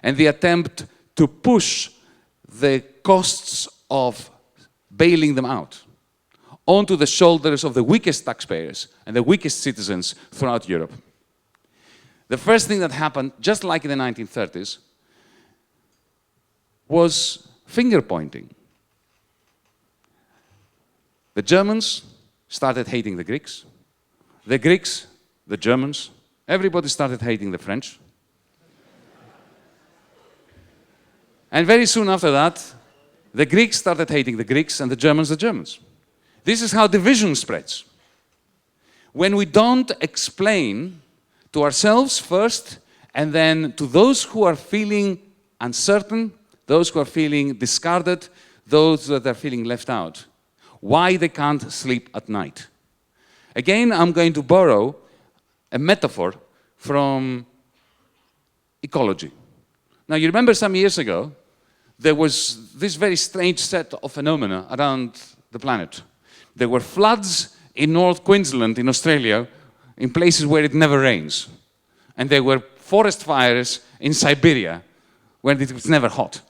And the attempt to push the costs of bailing them out onto the shoulders of the weakest taxpayers and the weakest citizens throughout Europe. The first thing that happened, just like in the 1930s, was finger pointing. The Germans started hating the Greeks, the Germans, everybody started hating the French. And very soon after that, the Greeks started hating the Greeks and the Germans. This is how division spreads. When we don't explain to ourselves first, and then to those who are feeling uncertain, those who are feeling discarded, those that are feeling left out, why they can't sleep at night. Again, I'm going to borrow a metaphor from ecology. Now, you remember some years ago, there was this very strange set of phenomena around the planet. There were floods in North Queensland in Australia, in places where it never rains. And there were forest fires in Siberia, where it was never hot.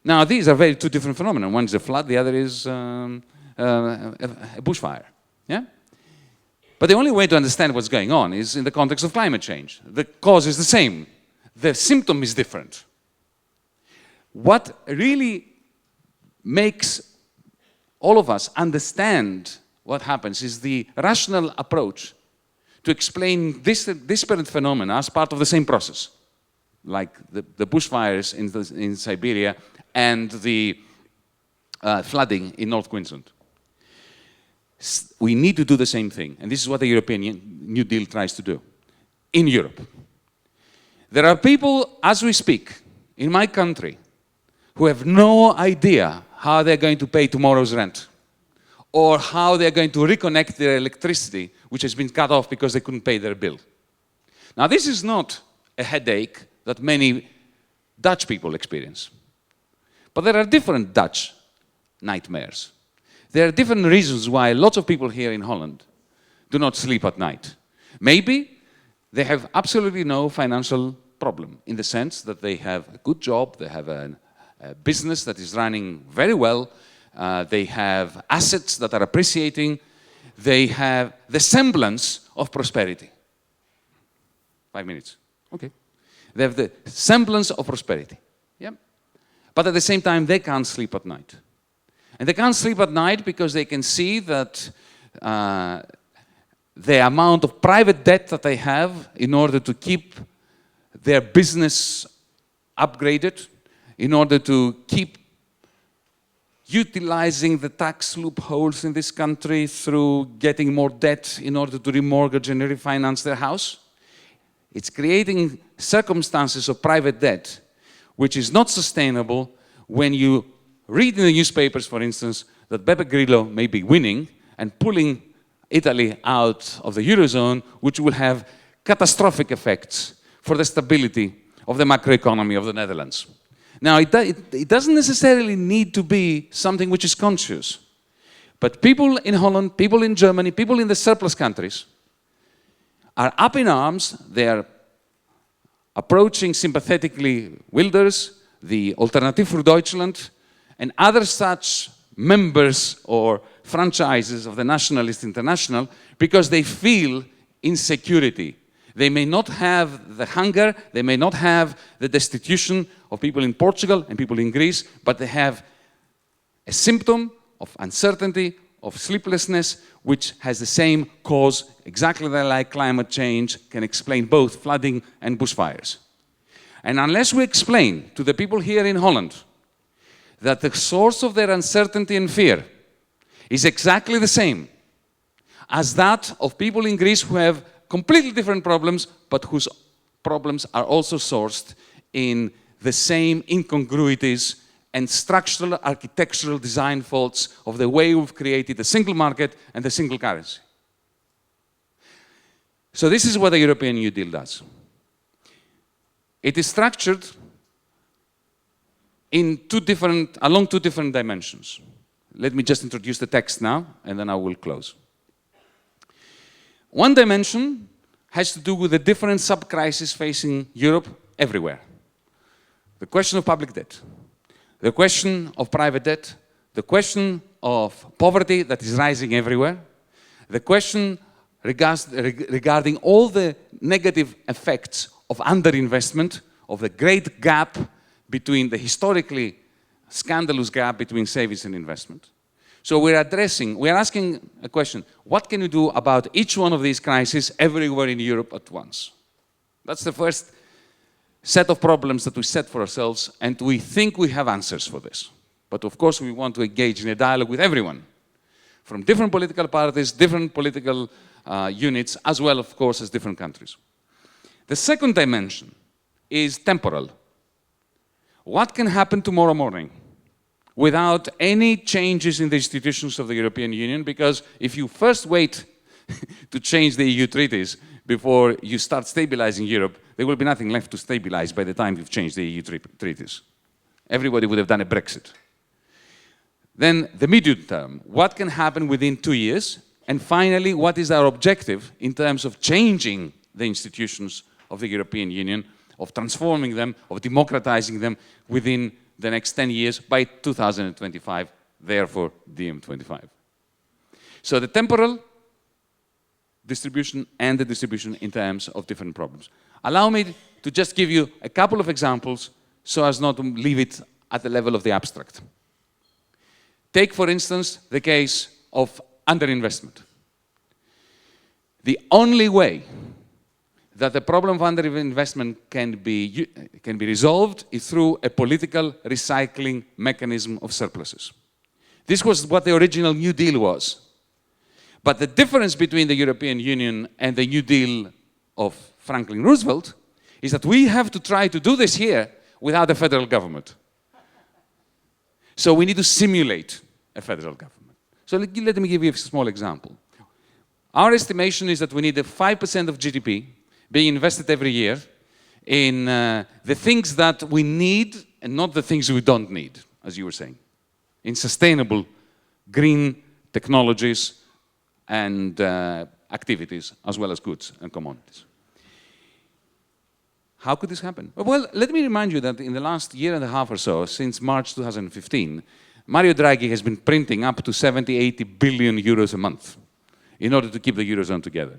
Now, these are two different phenomena. One is a flood, the other is a bushfire. Yeah? But the only way to understand what's going on is in the context of climate change. The cause is the same. The symptom is different. What really makes all of us understand what happens is the rational approach to explain disparate phenomena as part of the same process, like the bushfires in Siberia and the flooding in North Queensland. We need to do the same thing, and this is what the European New Deal tries to do in Europe. There are people, as we speak, in my country, who have no idea how they're going to pay tomorrow's rent, or how they're going to reconnect their electricity, which has been cut off because they couldn't pay their bill. Now, this is not a headache that many Dutch people experience. But there are different Dutch nightmares. There are different reasons why lots of people here in Holland do not sleep at night. Maybe they have absolutely no financial problem, in the sense that they have a good job, they have a business that is running very well, they have assets that are appreciating, they have the semblance of prosperity. 5 minutes. Okay. They have the semblance of prosperity. Yeah. But at the same time, they can't sleep at night. And they can't sleep at night because they can see that the amount of private debt that they have in order to keep their business upgraded, in order to keep utilizing the tax loopholes in this country through getting more debt in order to remortgage and refinance their house. It's creating circumstances of private debt which is not sustainable when you read in the newspapers, for instance, that Beppe Grillo may be winning and pulling Italy out of the Eurozone, which will have catastrophic effects for the stability of the macroeconomy of the Netherlands. Now, it doesn't necessarily need to be something which is conscious. But people in Holland, people in Germany, people in the surplus countries are up in arms. They are approaching sympathetically Wilders, the Alternative für Deutschland, and other such members or franchises of the Nationalist International, because they feel insecurity. They may not have the hunger, they may not have the destitution of people in Portugal and people in Greece, but they have a symptom of uncertainty, of sleeplessness, which has the same cause, exactly like climate change can explain both flooding and bushfires. And unless we explain to the people here in Holland that the source of their uncertainty and fear is exactly the same as that of people in Greece who have completely different problems, but whose problems are also sourced in the same incongruities and structural architectural design faults of the way we've created the single market and the single currency. So this is what the European New Deal does. It is structured in along two different dimensions. Let me just introduce the text now, and then I will close. One dimension has to do with the different sub-crises facing Europe everywhere. The question of public debt, the question of private debt, the question of poverty that is rising everywhere, the question regarding all the negative effects of underinvestment, of the great gap between the historically scandalous gap between savings and investment. So we're asking a question, what can we do about each one of these crises everywhere in Europe at once? That's the first set of problems that we set for ourselves, and we think we have answers for this. But of course we want to engage in a dialogue with everyone, from different political parties, different political units, as well, of course, as different countries. The second dimension is temporal. What can happen tomorrow morning without any changes in the institutions of the European Union? Because if you first wait to change the EU treaties before you start stabilizing Europe, there will be nothing left to stabilize by the time you've changed the EU treaties. Everybody would have done a Brexit. Then the medium term, what can happen within 2 years? And finally, what is our objective in terms of changing the institutions of the European Union, of transforming them, of democratizing them within the next 10 years by 2025, therefore DM25. So the temporal distribution and the distribution in terms of different problems. Allow me to just give you a couple of examples so as not to leave it at the level of the abstract. Take, for instance, the case of underinvestment. The only way that the problem of underinvestment can be resolved is through a political recycling mechanism of surpluses. This was what the original New Deal was. But the difference between the European Union and the New Deal of Franklin Roosevelt is that we have to try to do this here without a federal government. So we need to simulate a federal government. So let me give you a small example. Our estimation is that we need 5% of GDP being invested every year in the things that we need and not the things we don't need, as you were saying, in sustainable green technologies and activities, as well as goods and commodities. How could this happen? Well, let me remind you that in the last year and a half or so, since March 2015, Mario Draghi has been printing up to 80 billion euros a month in order to keep the Eurozone together.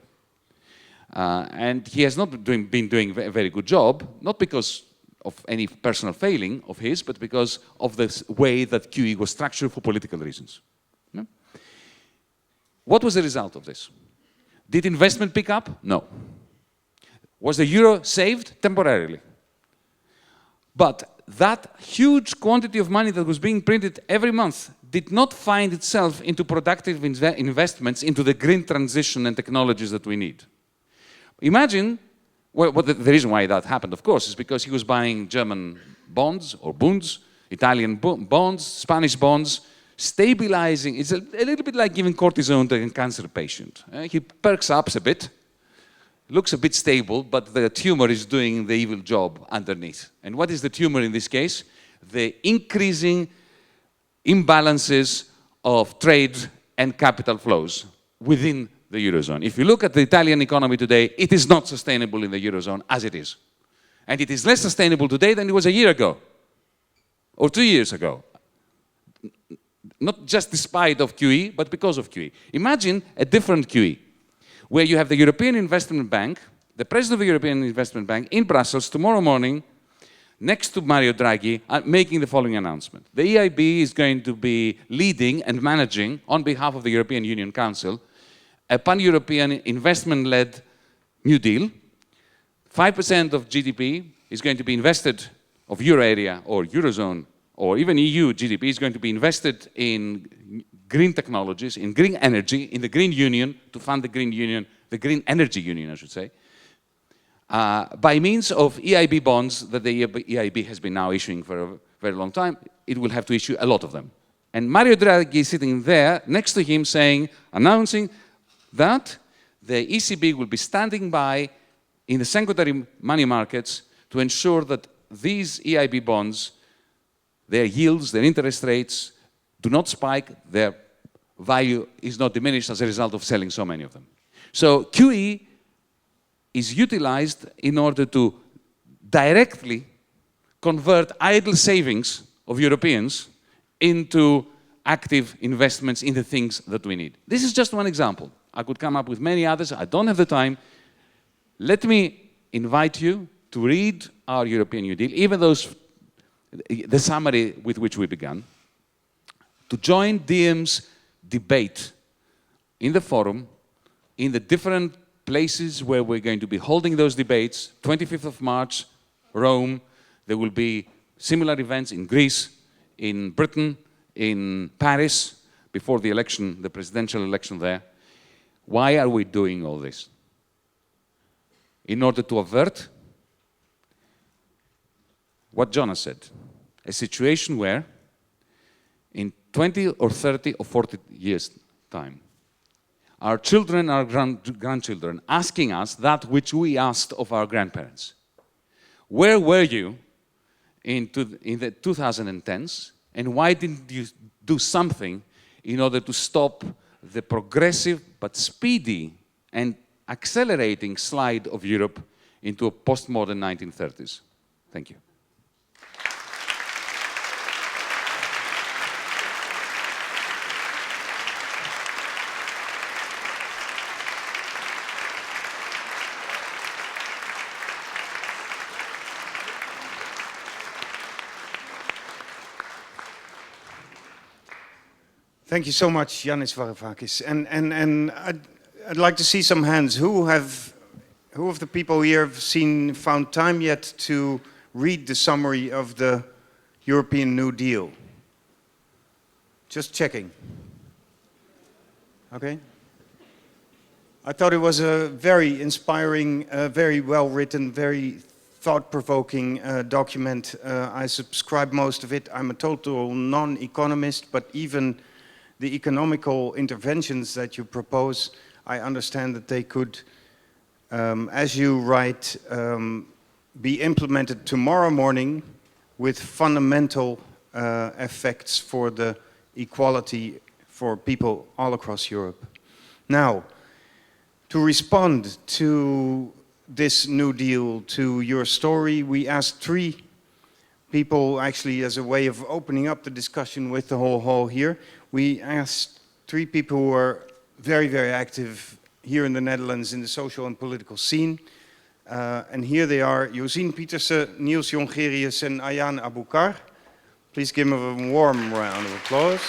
And he has not been doing a very good job, not because of any personal failing of his, but because of the way that QE was structured for political reasons. Yeah? What was the result of this? Did investment pick up? No. Was the euro saved? Temporarily. But that huge quantity of money that was being printed every month did not find itself into productive investments into the green transition and technologies that we need. Imagine, well, the reason why that happened, of course, is because he was buying German bonds or bunds, Italian bonds, Spanish bonds, stabilizing. It's a little bit like giving cortisone to a cancer patient. He perks up a bit, looks a bit stable, but the tumor is doing the evil job underneath. And what is the tumor in this case? The increasing imbalances of trade and capital flows within the Eurozone. If you look at the Italian economy today, it is not sustainable in the Eurozone as it is. And it is less sustainable today than it was a year ago or 2 years ago. Not just despite of QE, but because of QE. Imagine a different QE, where you have the European Investment Bank, the President of the European Investment Bank in Brussels tomorrow morning, next to Mario Draghi, making the following announcement. The EIB is going to be leading and managing, on behalf of the European Union Council, a pan-European investment-led New Deal. 5% of GDP is going to be invested, of euro area or Eurozone, or even EU GDP is going to be invested in green technologies, in green energy, in the Green Union, to fund the Green Union, the Green Energy Union, I should say, by means of EIB bonds that the EIB has been now issuing for a very long time. it will have to issue a lot of them. And Mario Draghi is sitting there next to him announcing that the ECB will be standing by in the secondary money markets to ensure that these EIB bonds, their yields, their interest rates, do not spike, their value is not diminished as a result of selling so many of them. So QE is utilized in order to directly convert idle savings of Europeans into active investments in the things that we need. This is just one example. I could come up with many others. I don't have the time. Let me invite you to read our European New Deal, even the summary with which we began, to join DiEM's debate in the forum, in the different places where we're going to be holding those debates. 25th of March, Rome. There will be similar events in Greece, in Britain, in Paris, before the election, the presidential election there. Why are we doing all this? In order to avert what Jonas said, a situation where in 20 or 30 or 40 years' time, our children, our grandchildren, asking us that which we asked of our grandparents. Where were you in the 2010s, and why didn't you do something in order to stop the progressive but speedy and accelerating slide of Europe into a postmodern 1930s? Thank you. Thank you so much, Yanis Varoufakis. And I'd like to see some hands. Who of the people here have found time yet to read the summary of the European New Deal? Just checking. Okay. I thought it was a very inspiring, very well-written, very thought-provoking document. I subscribe most of it. I'm a total non-economist, but even the economical interventions that you propose, I understand that they could, as you write, be implemented tomorrow morning with fundamental effects for the equality for people all across Europe. Now, to respond to this New Deal, to your story, we asked 3 people, actually as a way of opening up the discussion with the whole hall here. We asked 3 people who are very, very active here in the Netherlands in the social and political scene. And here they are, Josien Pieterse, Niels Jongerius and Ayaan Abukar. Please give them a warm round of applause.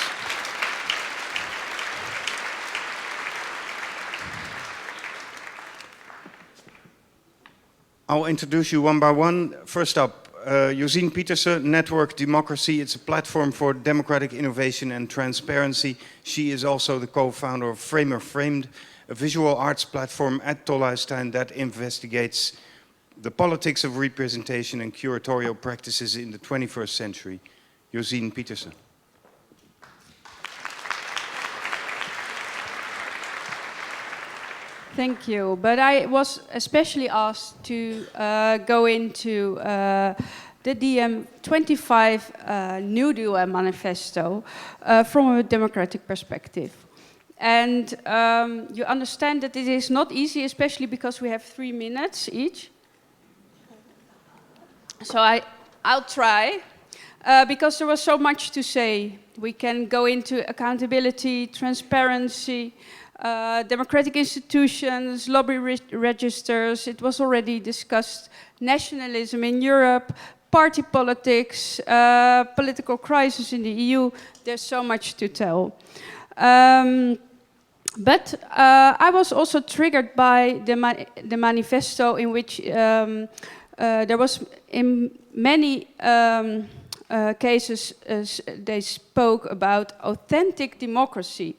I'll introduce you one by one. First up, Josien Pieterse, Network Democracy. It's a platform for democratic innovation and transparency. She is also the co-founder of Framer Framed, a visual arts platform at Tolhuistuin that investigates the politics of representation and curatorial practices in the 21st century. Josien Pieterse. Thank you. But I was especially asked to go into the DiEM 25 New Deal manifesto from a democratic perspective. And you understand that it is not easy, especially because we have 3 minutes each. So I'll try, because there was so much to say. We can go into accountability, transparency, democratic institutions, lobby registers. It was already discussed, nationalism in Europe, party politics, political crisis in the EU. There's so much to tell. But I was also triggered by the manifesto, in which there was in many cases they spoke about authentic democracy.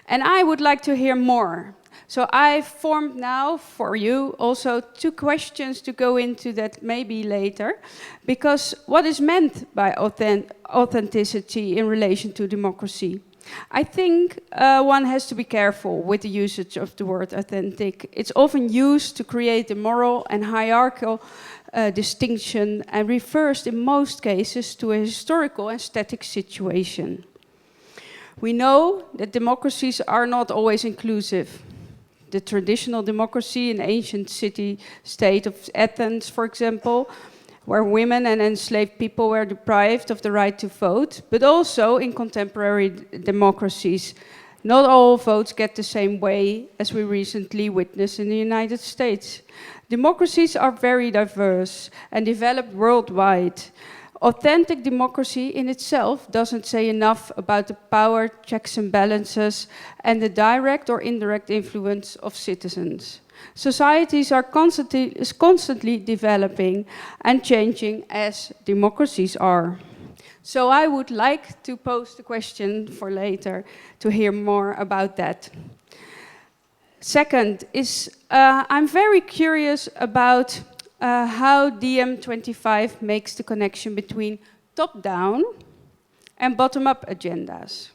And I would like to hear more. So I formed now for you also 2 questions to go into that maybe later, because what is meant by authenticity in relation to democracy? I think one has to be careful with the usage of the word authentic. It's often used to create a moral and hierarchical distinction and refers in most cases to a historical and static situation. We know that democracies are not always inclusive. The traditional democracy in ancient city-state of Athens, for example, where women and enslaved people were deprived of the right to vote, but also in contemporary democracies. Not all votes get the same way, as we recently witnessed in the United States. Democracies are very diverse and developed worldwide. Authentic democracy in itself doesn't say enough about the power, checks and balances, and the direct or indirect influence of citizens. Societies are constantly developing and changing as democracies are. So I would like to pose the question for later to hear more about that. Second is, I'm very curious about how DiEM25 makes the connection between top-down and bottom-up agendas.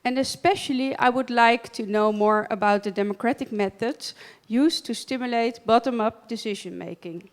And especially, I would like to know more about the democratic methods used to stimulate bottom-up decision-making.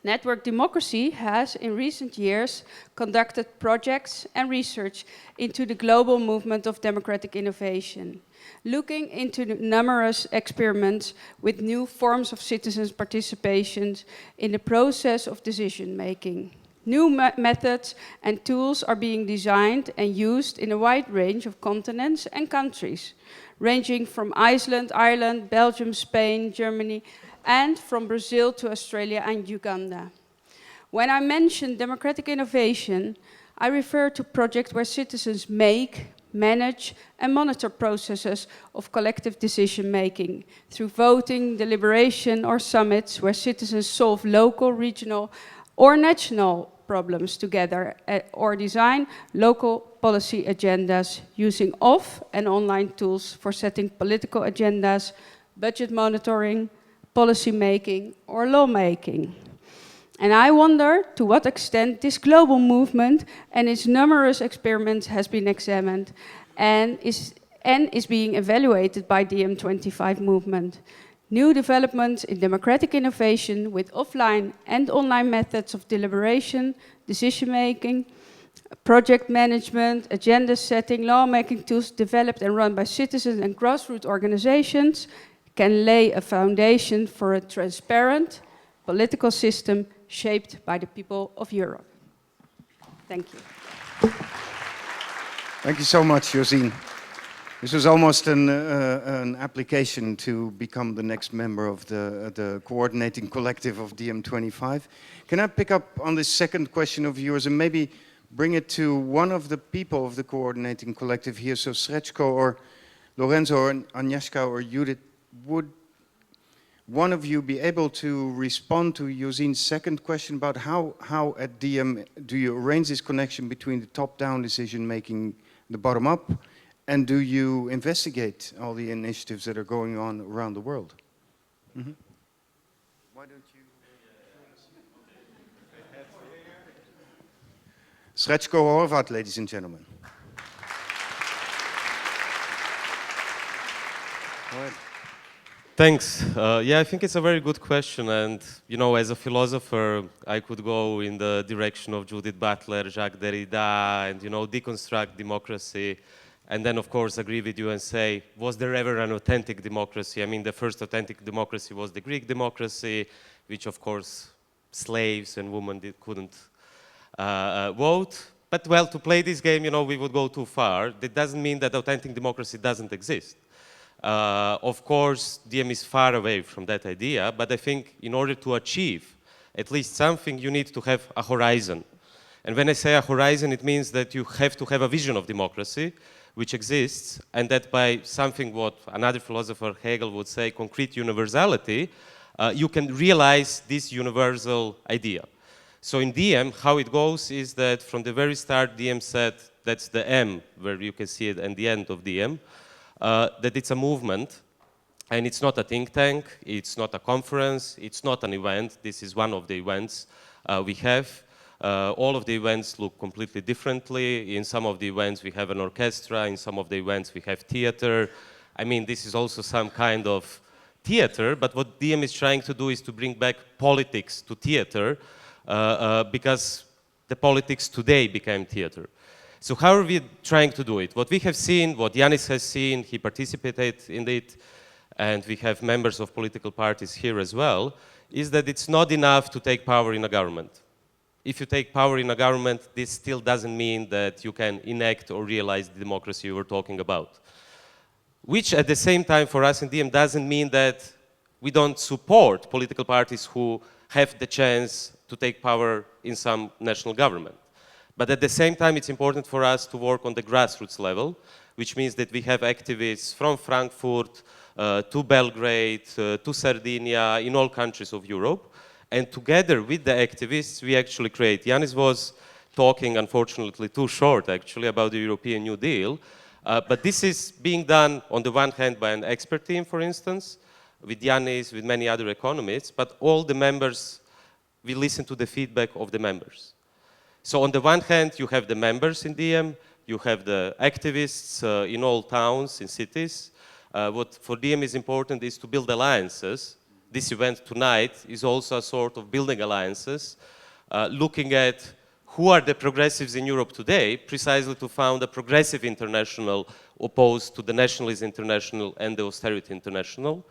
Network Democracy has, in recent years, conducted projects and research into the global movement of democratic innovation, looking into the numerous experiments with new forms of citizens' participation in the process of decision-making. New methods and tools are being designed and used in a wide range of continents and countries, ranging from Iceland, Ireland, Belgium, Spain, Germany, and from Brazil to Australia and Uganda. When I mention democratic innovation, I refer to projects where citizens make, manage, and monitor processes of collective decision-making through voting, deliberation, or summits where citizens solve local, regional, or national problems together or design local policy agendas using off- and online tools for setting political agendas, budget monitoring, policy making, or lawmaking. And I wonder to what extent this global movement and its numerous experiments has been examined and is being evaluated by the DiEM25 movement. New developments in democratic innovation with offline and online methods of deliberation, decision-making, project management, agenda setting, lawmaking tools developed and run by citizens and grassroots organizations can lay a foundation for a transparent political system shaped by the people of Europe. Thank you. Thank you so much, Josien. This was almost an application to become the next member of the coordinating collective of DiEM25. Can I pick up on this second question of yours and maybe bring it to one of the people of the coordinating collective here? So Srečko or Lorenzo or Agnieszka or Judith, would one of you be able to respond to Josien's second question about how at DiEM do you arrange this connection between the top-down decision-making, the bottom-up, and do you investigate all the initiatives that are going on around the world? Mm-hmm. Why don't you... Srečko Horvat, ladies and gentlemen. Go ahead. Thanks. Yeah, I think it's a very good question, and you know, as a philosopher, I could go in the direction of Judith Butler, Jacques Derrida, and you know, deconstruct democracy, and then of course agree with you and say, was there ever an authentic democracy? I mean, the first authentic democracy was the Greek democracy, which of course slaves and women couldn't vote. But well, to play this game, you know, we would go too far. That doesn't mean that authentic democracy doesn't exist. Of course, DiEM is far away from that idea, but I think in order to achieve at least something, you need to have a horizon. And when I say a horizon, it means that you have to have a vision of democracy, which exists, and that by something what another philosopher, Hegel, would say, concrete universality, you can realize this universal idea. So in DiEM, how it goes is that from the very start, DiEM said, that's the M, where you can see it at the end of DiEM, that it's a movement, and it's not a think tank, it's not a conference, it's not an event. This is one of the events we have. All of the events look completely differently. In some of the events we have an orchestra, in some of the events we have theater. I mean, this is also some kind of theater, but what DiEM is trying to do is to bring back politics to theater, because the politics today became theater. So how are we trying to do it? What we have seen, what Yanis has seen, he participated in it, and we have members of political parties here as well, is that it's not enough to take power in a government. If you take power in a government, this still doesn't mean that you can enact or realize the democracy you were talking about. Which at the same time for us in DiEM doesn't mean that we don't support political parties who have the chance to take power in some national government. But at the same time, it's important for us to work on the grassroots level, which means that we have activists from Frankfurt to Belgrade, to Sardinia, in all countries of Europe. And together with the activists, we actually create. Yanis was talking, unfortunately, too short, actually, about the European New Deal. But this is being done, on the one hand, by an expert team, for instance, with Yanis, with many other economists, but all the members, we listen to the feedback of the members. So on the one hand, you have the members in DiEM, you have the activists in all towns, in cities. What for DiEM is important is to build alliances. This event tonight is also a sort of building alliances, looking at who are the progressives in Europe today, precisely to found a progressive international opposed to the nationalist international and the austerity international.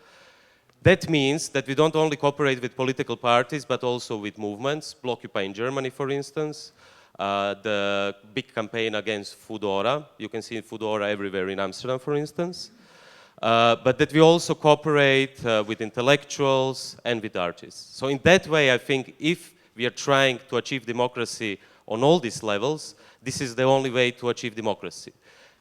That means that we don't only cooperate with political parties, but also with movements, Blockupy in Germany, for instance, the big campaign against Foodora. You can see Foodora everywhere in Amsterdam, for instance. But that we also cooperate with intellectuals and with artists. So in that way, I think if we are trying to achieve democracy on all these levels, this is the only way to achieve democracy.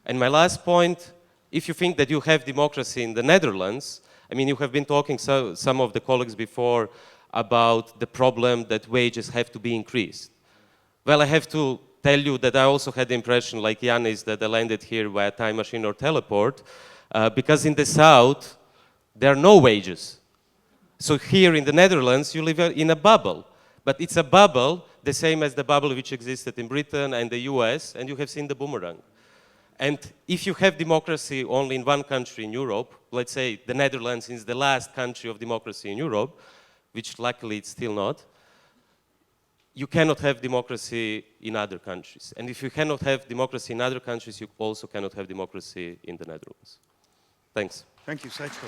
And my last point, if you think that you have democracy in the Netherlands, I mean, you have been talking, some of the colleagues before, about the problem that wages have to be increased. Well, I have to tell you that I also had the impression, like Yanis, that I landed here via time machine or teleport, because in the south, there are no wages. So here in the Netherlands, you live in a bubble. But it's a bubble, the same as the bubble which existed in Britain and the US, and you have seen the boomerang. And if you have democracy only in one country in Europe, let's say the Netherlands is the last country of democracy in Europe, which luckily it's still not, you cannot have democracy in other countries. And if you cannot have democracy in other countries, you also cannot have democracy in the Netherlands. Thanks. Thank you, Sejko.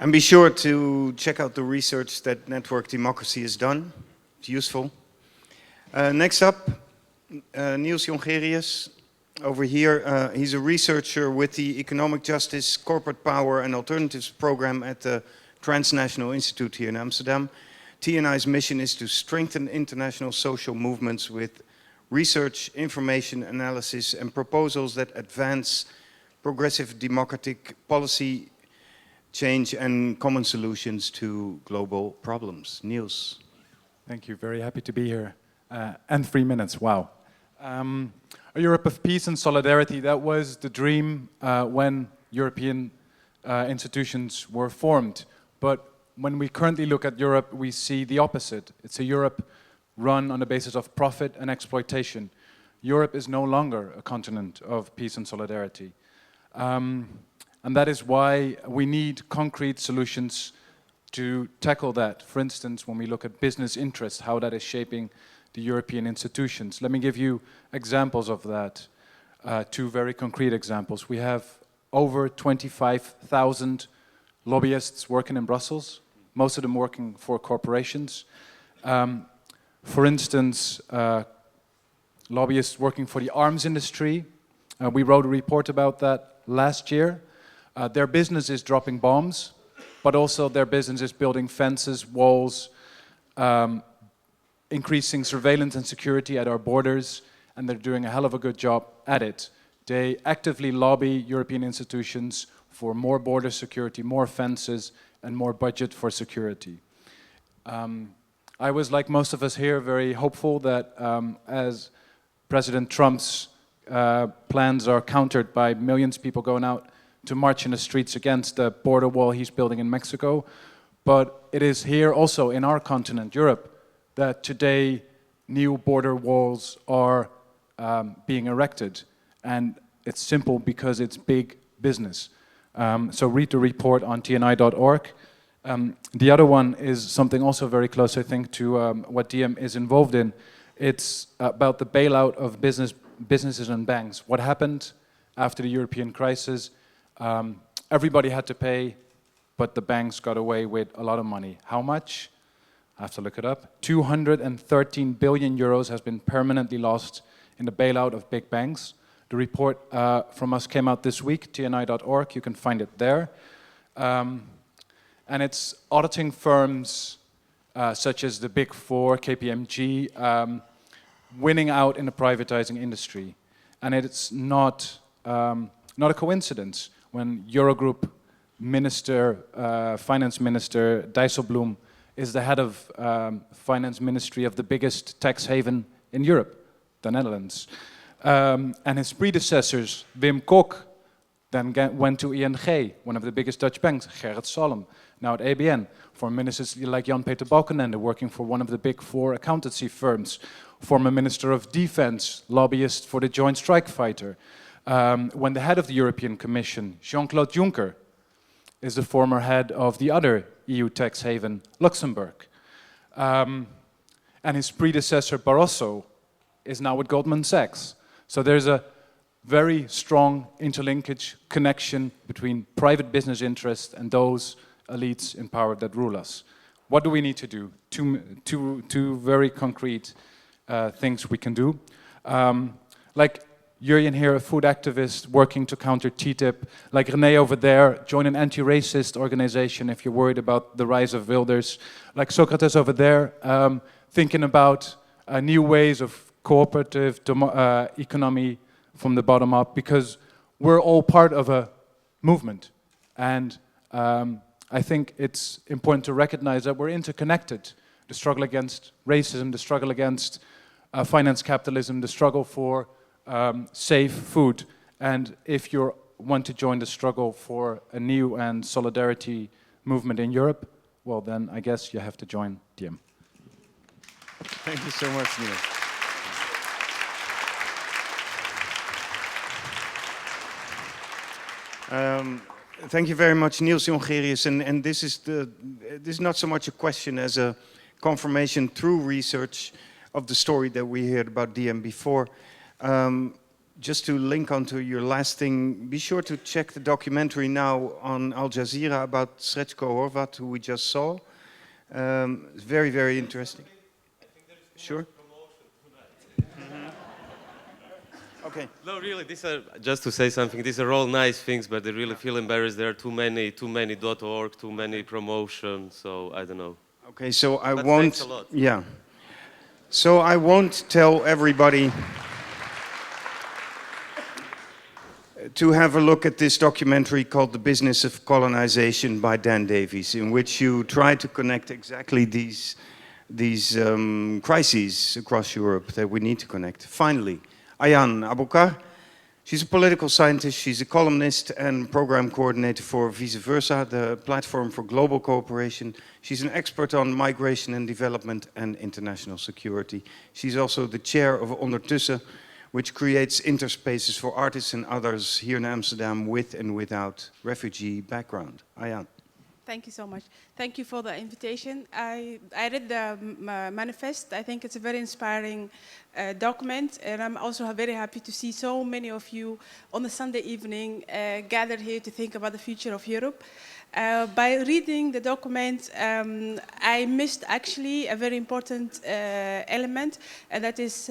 And be sure to check out the research that Network Democracy has done. It's useful. Next up, Niels Jongerius, over here. He's a researcher with the Economic Justice, Corporate Power and Alternatives program at the Transnational Institute here in Amsterdam. TNI's mission is to strengthen international social movements with research, information, analysis, and proposals that advance progressive democratic policy change and common solutions to global problems. Niels. Thank you, very happy to be here. And 3 minutes, wow. A Europe of peace and solidarity, that was the dream when European institutions were formed. But when we currently look at Europe, we see the opposite. It's a Europe run on the basis of profit and exploitation. Europe is no longer a continent of peace and solidarity. And that is why we need concrete solutions to tackle that. For instance, when we look at business interest, how that is shaping the European institutions. Let me give you examples of that. Two very concrete examples. We have over 25,000 lobbyists working in Brussels, most of them working for corporations. For instance, lobbyists working for the arms industry. We wrote a report about that last year. Their business is dropping bombs, but also their business is building fences, walls, increasing surveillance and security at our borders, and they're doing a hell of a good job at it. They actively lobby European institutions for more border security, more fences, and more budget for security. I was, like most of us here, very hopeful that as President Trump's plans are countered by millions of people going out to march in the streets against the border wall he's building in Mexico. But it is here also in our continent, Europe, that today new border walls are being erected. And it's simple because it's big business. So read the report on tni.org. The other one is something also very close, I think, to what DM is involved in. It's about the bailout of businesses and banks. What happened after the European crisis? Everybody had to pay, but the banks got away with a lot of money. How much? I have to look it up. 213 billion euros has been permanently lost in the bailout of big banks. The report from us came out this week, tni.org. You can find it there. And it's auditing firms such as the Big Four, KPMG, winning out in the privatizing industry. And it's not a coincidence when Eurogroup finance minister Dijsselbloem is the head of finance ministry of the biggest tax haven in Europe, the Netherlands. And his predecessors, Wim Kok, then went to ING, one of the biggest Dutch banks, Gerrit Salm, now at ABN, for ministers like Jan-Peter Balkenende, working for one of the Big Four accountancy firms, former Minister of Defense, lobbyist for the Joint Strike Fighter. When the head of the European Commission, Jean-Claude Juncker, is the former head of the other EU tax haven, Luxembourg. And his predecessor, Barroso, is now with Goldman Sachs. So there's a very strong interlinkage, connection between private business interests and those elites in power that rule us. What do we need to do? Two very concrete things we can do. Like Jurjen here, a food activist working to counter TTIP. Like René over there, join an anti-racist organization if you're worried about the rise of wilders. Like Socrates over there, thinking about new ways of cooperative economy from the bottom up, because we're all part of a movement. And I think it's important to recognize that we're interconnected. The struggle against racism, the struggle against finance capitalism, the struggle for safe food. And if you want to join the struggle for a new and solidarity movement in Europe, well then I guess you have to join DM. Thank you so much, Niels. Thank you very much, Niels Jongerius. And this is not so much a question as a confirmation through research of the story that we heard about DM before. Just to link onto your last thing, be sure to check the documentary now on Al Jazeera about Srećko Horvat, who we just saw. It's very, very interesting. Sure? Okay. No, really, these are, just to say something, these are all nice things, but I really feel embarrassed. There are too many .org, too many promotions, so I don't know. Okay, so I But won't... thanks a lot. Yeah. So I won't tell everybody to have a look at this documentary called The Business of Colonization by Dan Davies, in which you try to connect exactly these crises across Europe that we need to connect. Finally, Ayaan Abukar. She's a political scientist, she's a columnist and program coordinator for Vice Versa, the platform for global cooperation. She's an expert on migration and development and international security. She's also the chair of Ondertussen, which creates interspaces for artists and others here in Amsterdam with and without refugee background. Ayaan. Thank you so much. Thank you for the invitation. I read the manifest. I think it's a very inspiring document, and I'm also very happy to see so many of you on a Sunday evening gathered here to think about the future of Europe. By reading the document, I missed actually a very important element, and that is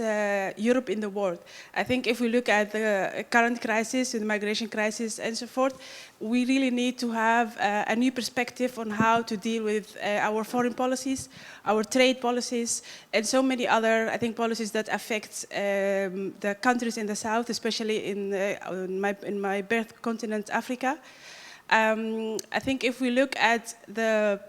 Europe in the world. I think if we look at the current crisis, the migration crisis and so forth, we really need to have a new perspective on how to deal with our foreign policies, our trade policies, and so many other, I think, policies that affect the countries in the south, especially in my birth continent, Africa. I think if we look at the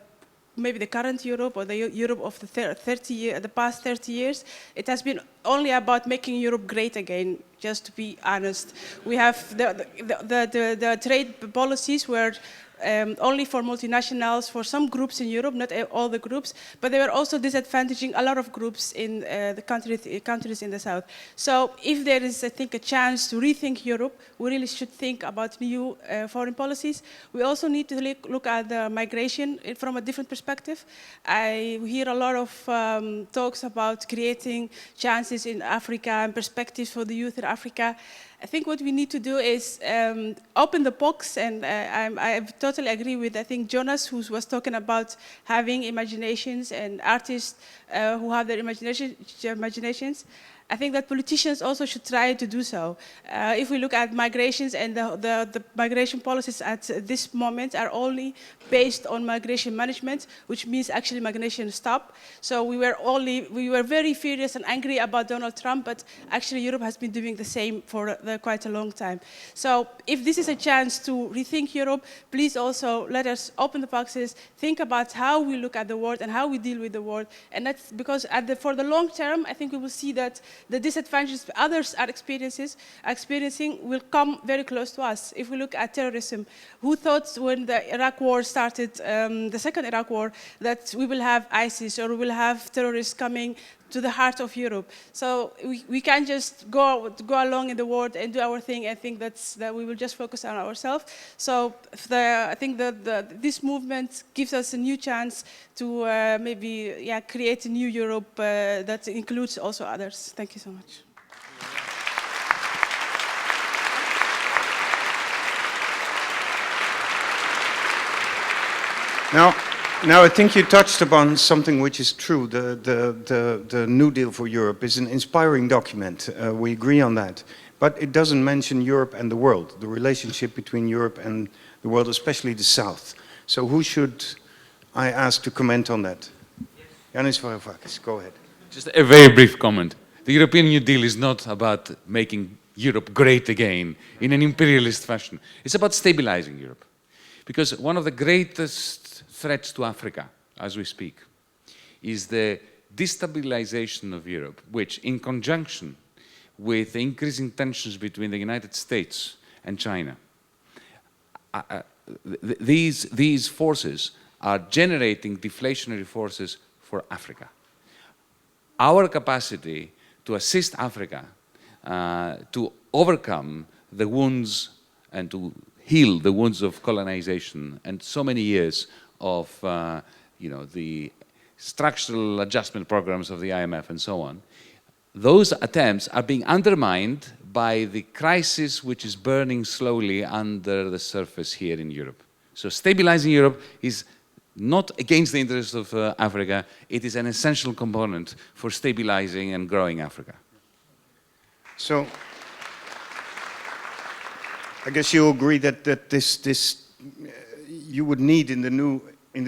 maybe the current Europe or the Europe of the past 30 years, it has been only about making Europe great again, just to be honest. We have the trade policies were only for multinationals, for some groups in Europe, not all the groups, but they were also disadvantaging a lot of groups in the countries in the south. So if there is, I think, a chance to rethink Europe, we really should think about new foreign policies. We also need to look at the migration from a different perspective. I hear a lot of talks about creating chances in Africa and perspectives for the youth in Africa. I think what we need to do is open the box, and I totally agree with, I think, Jonas, who was talking about having imaginations and artists who have their imaginations. I think that politicians also should try to do so. If we look at migrations, and the migration policies at this moment are only based on migration management, which means actually migration stop. So we were very furious and angry about Donald Trump, but actually Europe has been doing the same for quite a long time. So if this is a chance to rethink Europe, please also let us open the boxes, think about how we look at the world and how we deal with the world. And that's because for the long term, I think we will see that the disadvantages others are experiencing will come very close to us. If we look at terrorism, who thought when the Iraq War started, the second Iraq War, that we will have ISIS or we will have terrorists coming to the heart of Europe? So we can't just go along in the world and do our thing and think that we will just focus on ourselves. So I think that this movement gives us a new chance to maybe create a new Europe that includes also others. Thank you so much. Now, I think you touched upon something which is true. The New Deal for Europe is an inspiring document. We agree on that. But it doesn't mention Europe and the world, the relationship between Europe and the world, especially the South. So who should I ask to comment on that? Yanis Varoufakis, go ahead. Just a very brief comment. The European New Deal is not about making Europe great again in an imperialist fashion. It's about stabilizing Europe. Because one of the greatest threats to Africa, as we speak, is the destabilization of Europe, which, in conjunction with the increasing tensions between the United States and China, these forces are generating deflationary forces for Africa. Our capacity to assist Africa to overcome the wounds and to heal the wounds of colonization and so many years of the structural adjustment programs of the IMF and so on, those attempts are being undermined by the crisis which is burning slowly under the surface here in Europe. So stabilizing Europe is not against the interests of Africa, it is an essential component for stabilizing and growing Africa. So, I guess you agree that this you would need in the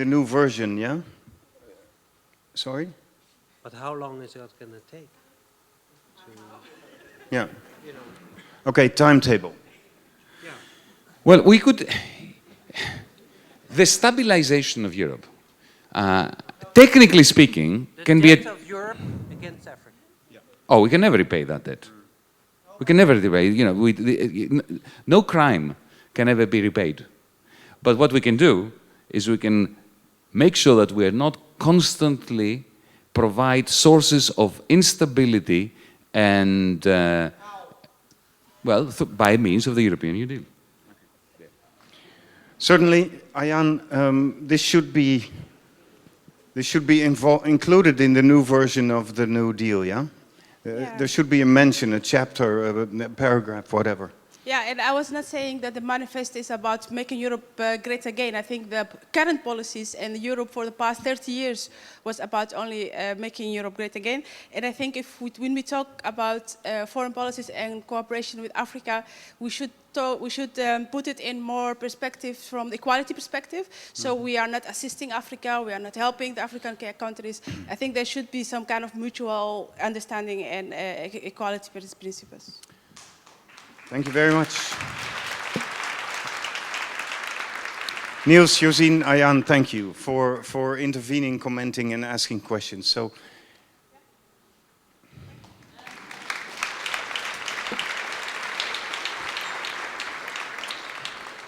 new version, yeah? Sorry? But how long is that going to take? Yeah. Okay, timetable. Yeah. Well, we could... The stabilization of Europe, technically speaking, can be... The debt of Europe against Africa. Yeah. Oh, we can never repay that debt. We can never repay, no crime can ever be repaid. But what we can do is we can make sure that we are not constantly provide sources of instability and, by means of the European New Deal. Certainly, Ayaan, this should be included in the new version of the New Deal, yeah? There should be a mention, a chapter, a paragraph, whatever. Yeah, and I was not saying that the manifest is about making Europe great again. I think the current policies and Europe for the past 30 years was about only making Europe great again. And I think when we talk about foreign policies and cooperation with Africa, we should put it in more perspective from the equality perspective. So we are not assisting Africa, we are not helping the African countries. I think there should be some kind of mutual understanding and equality principles. Thank you very much. Niels, Josien, Ayaan, thank you for intervening, commenting, and asking questions. So,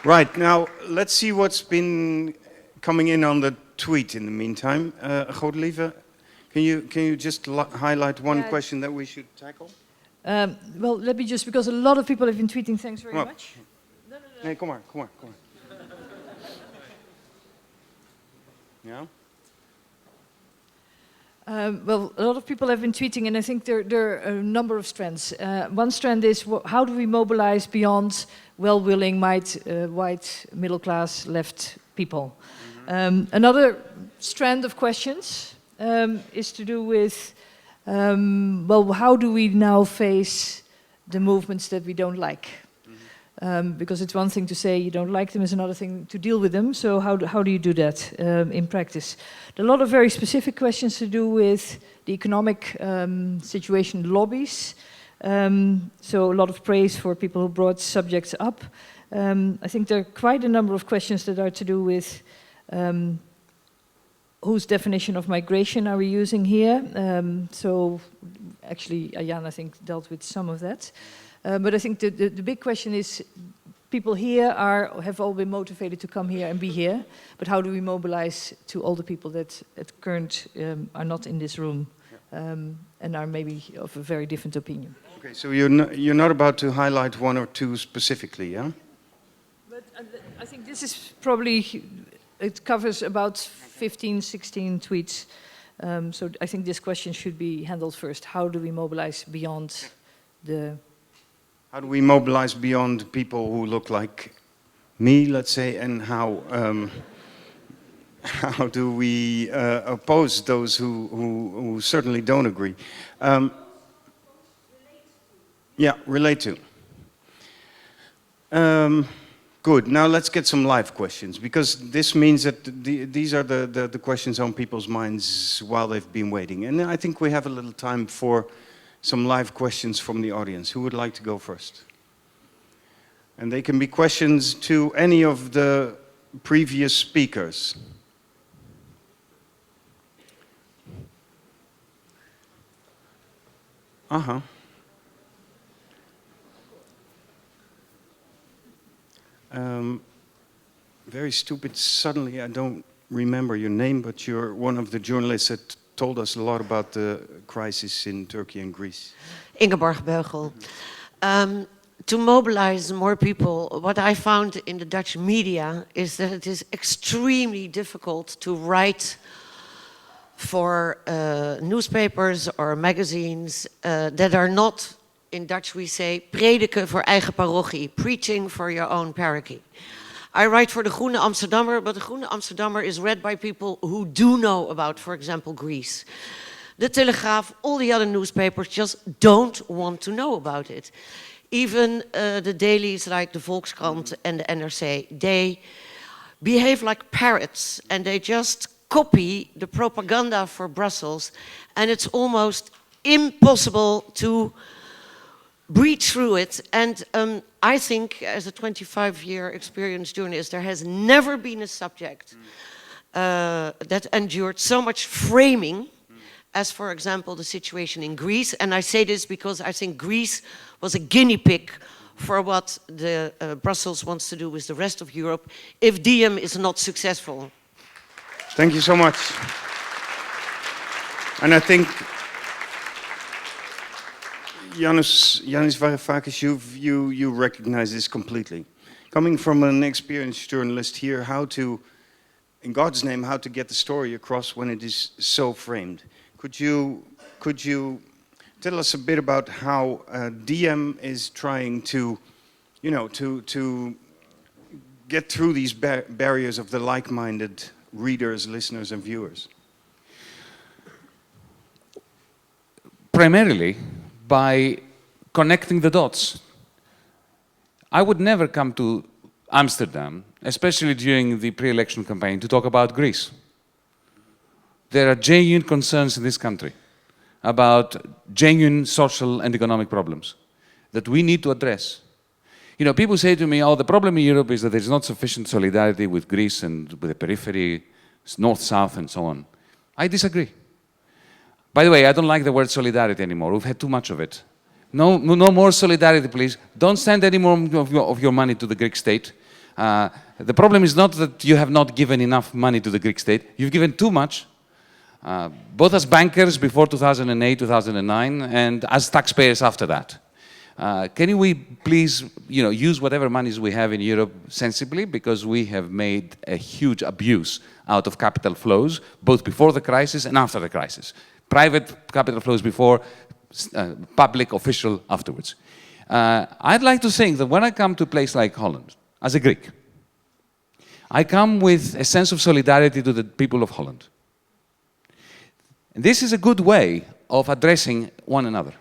right, now let's see what's been coming in on the tweet in the meantime. Godelieve, can you just highlight one question that we should tackle? Well, let me just, because a lot of people have been tweeting, thanks very much. Nee, kom maar. Yeah. Well, a lot of people have been tweeting, and I think there are a number of strands. One strand is how do we mobilize beyond well-willing, white, middle-class, left people? Another strand of questions is to do with, well, how do we now face the movements that we don't like? Because it's one thing to say you don't like them, it's another thing to deal with them. So how do you do that in practice? There are a lot of very specific questions to do with the economic situation, lobbies. So a lot of praise for people who brought subjects up. I think there are quite a number of questions that are to do with whose definition of migration are we using here? So actually, Ayaan, I think, dealt with some of that. But I think the big question is, people here have all been motivated to come here and be here, but how do we mobilize to all the people that at current are not in this room and are maybe of a very different opinion? Okay, so you're not about to highlight one or two specifically, yeah? But I think this is probably, it covers about 15, 16 tweets. So I think this question should be handled first. How do we mobilize beyond the... How do we mobilize beyond people who look like me, let's say, and how do we oppose those who certainly don't agree? Yeah, relate to. Good, now let's get some live questions, because this means that these are the questions on people's minds while they've been waiting. And I think we have a little time for some live questions from the audience. Who would like to go first? And they can be questions to any of the previous speakers. Very stupid, suddenly I don't remember your name, but you're one of the journalists that told us a lot about the crisis in Turkey and Greece. Ingeborg Beugel. To mobilize more people, what I found in the Dutch media is that it is extremely difficult to write for newspapers or magazines that are not, in Dutch we say, prediken voor eigen parochie, preaching for your own parochie. I write for the Groene Amsterdammer, but the Groene Amsterdammer is read by people who do know about, for example, Greece. The Telegraaf, all the other newspapers just don't want to know about it. Even the dailies like the Volkskrant and the NRC, they behave like parrots and they just copy the propaganda for Brussels, and it's almost impossible to breach through it. And I think, as a 25-year experienced journalist, there has never been a subject that endured so much framing as, for example, the situation in Greece. And I say this because I think Greece was a guinea pig for what the Brussels wants to do with the rest of Europe if Diem is not successful. Thank you so much. And I think, Yanis Varoufakis, you recognize this completely. Coming from an experienced journalist here, how to, in God's name, how to get the story across when it is so framed. Could you tell us a bit about how Diem is trying to, to get through these barriers of the like-minded readers, listeners, and viewers? Primarily by connecting the dots. I would never come to Amsterdam, especially during the pre-election campaign, to talk about Greece. There are genuine concerns in this country about genuine social and economic problems that we need to address. You know, people say to me, oh, the problem in Europe is that there's not sufficient solidarity with Greece and with the periphery, north-south and so on. I disagree. By the way, I don't like the word solidarity anymore. We've had too much of it. No more solidarity, please. Don't send any more of your money to the Greek state. The problem is not that you have not given enough money to the Greek state. You've given too much, both as bankers before 2008, 2009, and as taxpayers after that. Can we please, use whatever monies we have in Europe sensibly, because we have made a huge abuse out of capital flows, both before the crisis and after the crisis. Private capital flows before, public, official afterwards. I'd like to think that when I come to a place like Holland, as a Greek, I come with a sense of solidarity to the people of Holland. And this is a good way of addressing one another.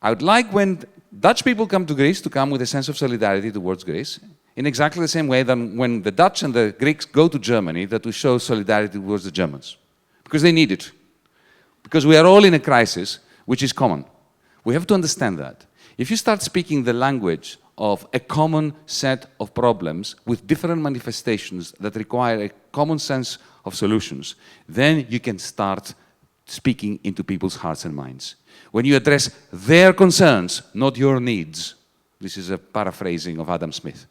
I would like when Dutch people come to Greece to come with a sense of solidarity towards Greece, in exactly the same way that when the Dutch and the Greeks go to Germany, that we show solidarity towards the Germans. Because they need it. Because we are all in a crisis which is common. We have to understand that. If you start speaking the language of a common set of problems with different manifestations that require a common sense of solutions, then you can start speaking into people's hearts and minds. When you address their concerns, not your needs, this is a paraphrasing of Adam Smith,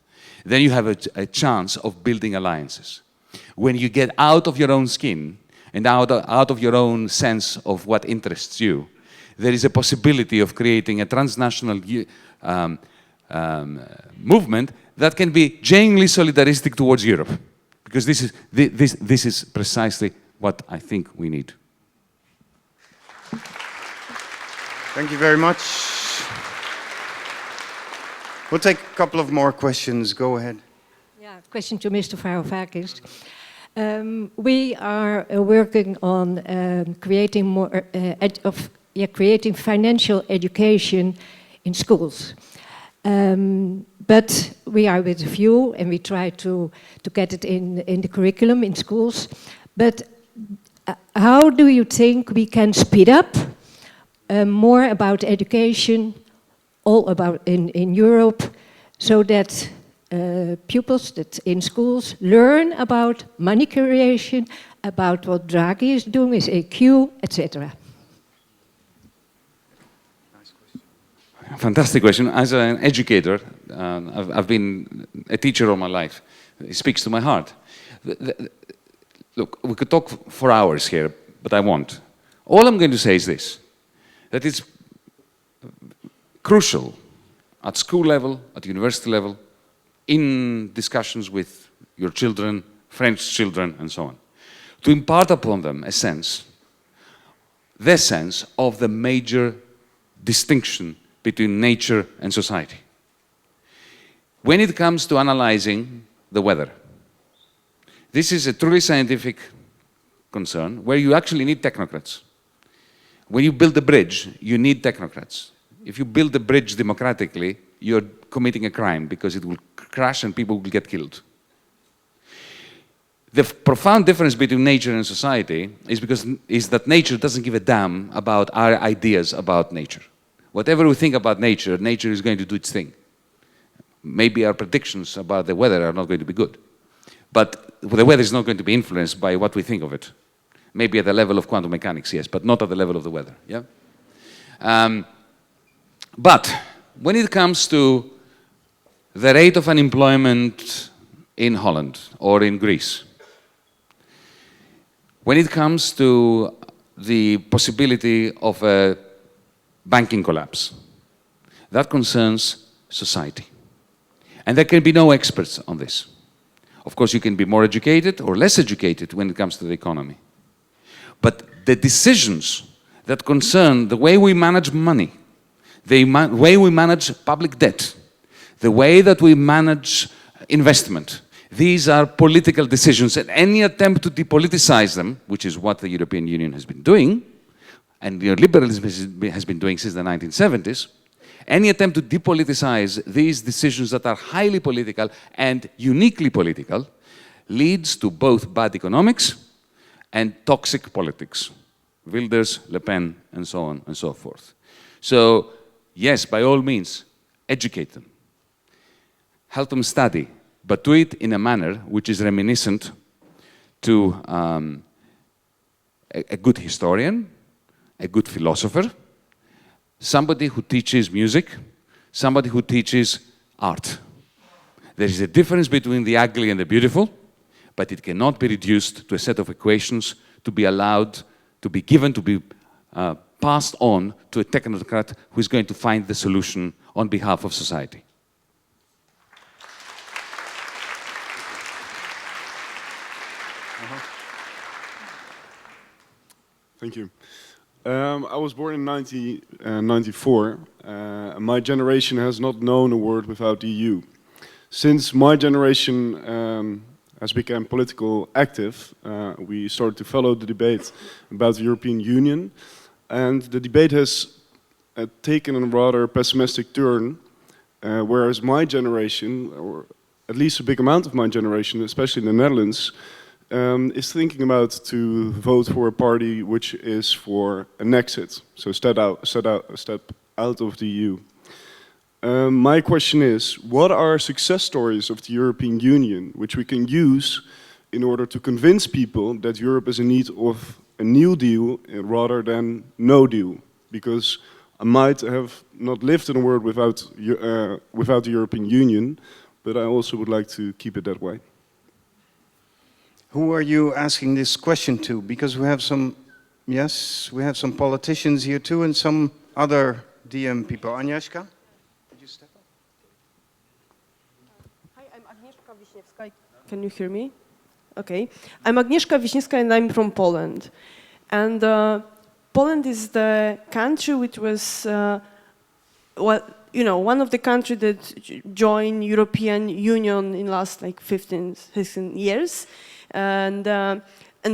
then you have a chance of building alliances. When you get out of your own skin and out of your own sense of what interests you, there is a possibility of creating a transnational movement that can be genuinely solidaristic towards Europe. Because this is precisely what I think we need. Thank you very much. We'll take a couple of more questions. Go ahead. Yeah, question to Mr. Varoufakis. We are working on creating more creating financial education in schools. But we are with a few, and we try to get it in the curriculum in schools. But how do you think we can speed up more about education, all about in Europe, so that pupils that in schools learn about money creation, about what Draghi is doing with EQ, etc. Fantastic question. As an educator, I've been a teacher all my life. It speaks to my heart. Look, we could talk for hours here, but I won't. All I'm going to say is this, that it's crucial at school level, at university level, in discussions with your children, friends' children, and so on, to impart upon them a sense, their sense of the major distinction between nature and society. When it comes to analyzing the weather, this is a truly scientific concern where you actually need technocrats. When you build a bridge, you need technocrats. If you build a bridge democratically, you're committing a crime because it will crash and people will get killed. The profound difference between nature and society is that nature doesn't give a damn about our ideas about nature. Whatever we think about nature, nature is going to do its thing. Maybe our predictions about the weather are not going to be good. But the weather is not going to be influenced by what we think of it. Maybe at the level of quantum mechanics, yes, but not at the level of the weather. Yeah? But when it comes to the rate of unemployment in Holland or in Greece, when it comes to the possibility of a banking collapse, that concerns society. And there can be no experts on this. Of course, you can be more educated or less educated when it comes to the economy. But the decisions that concern the way we manage money, the way we manage public debt, the way that we manage investment, these are political decisions, and any attempt to depoliticize them, which is what the European Union has been doing, and neoliberalism has been doing since the 1970s, any attempt to depoliticize these decisions that are highly political and uniquely political leads to both bad economics and toxic politics. Wilders, Le Pen, and so on and so forth. So, yes, by all means, educate them. help them study, but do it in a manner which is reminiscent to a good historian, a good philosopher, somebody who teaches music, somebody who teaches art. There is a difference between the ugly and the beautiful, but it cannot be reduced to a set of equations to be allowed, to be given, to be passed on to a technocrat who is going to find the solution on behalf of society. Thank you. I was born in 1994. My generation has not known a world without the EU. Since my generation has become political active, we started to follow the debate about the European Union, and the debate has taken a rather pessimistic turn, whereas my generation, or at least a big amount of my generation, especially in the Netherlands, is thinking about to vote for a party which is for an exit, so step out of the EU. My question is, what are success stories of the European Union which we can use in order to convince people that Europe is in need of a new deal rather than no deal? Because I might have not lived in a world without the European Union, but I also would like to keep it that way. Who are you asking this question to? Because we have some, yes, we have some politicians here too and some other DM people. Agnieszka? Hi, I'm Agnieszka Wiśniewska. Can you hear me? Okay. I'm Agnieszka Wiśniewska and I'm from Poland. And Poland is the country which was, one of the countries that joined European Union in last like 15, 16 years. And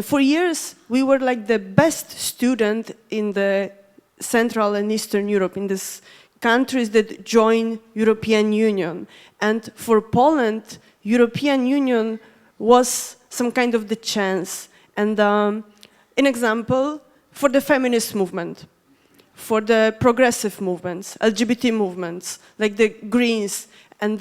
for years, we were like the best student in the Central and Eastern Europe, in these countries that join European Union. And for Poland, European Union was some kind of the chance. And an example, for the feminist movement, for the progressive movements, LGBT movements, like the Greens, and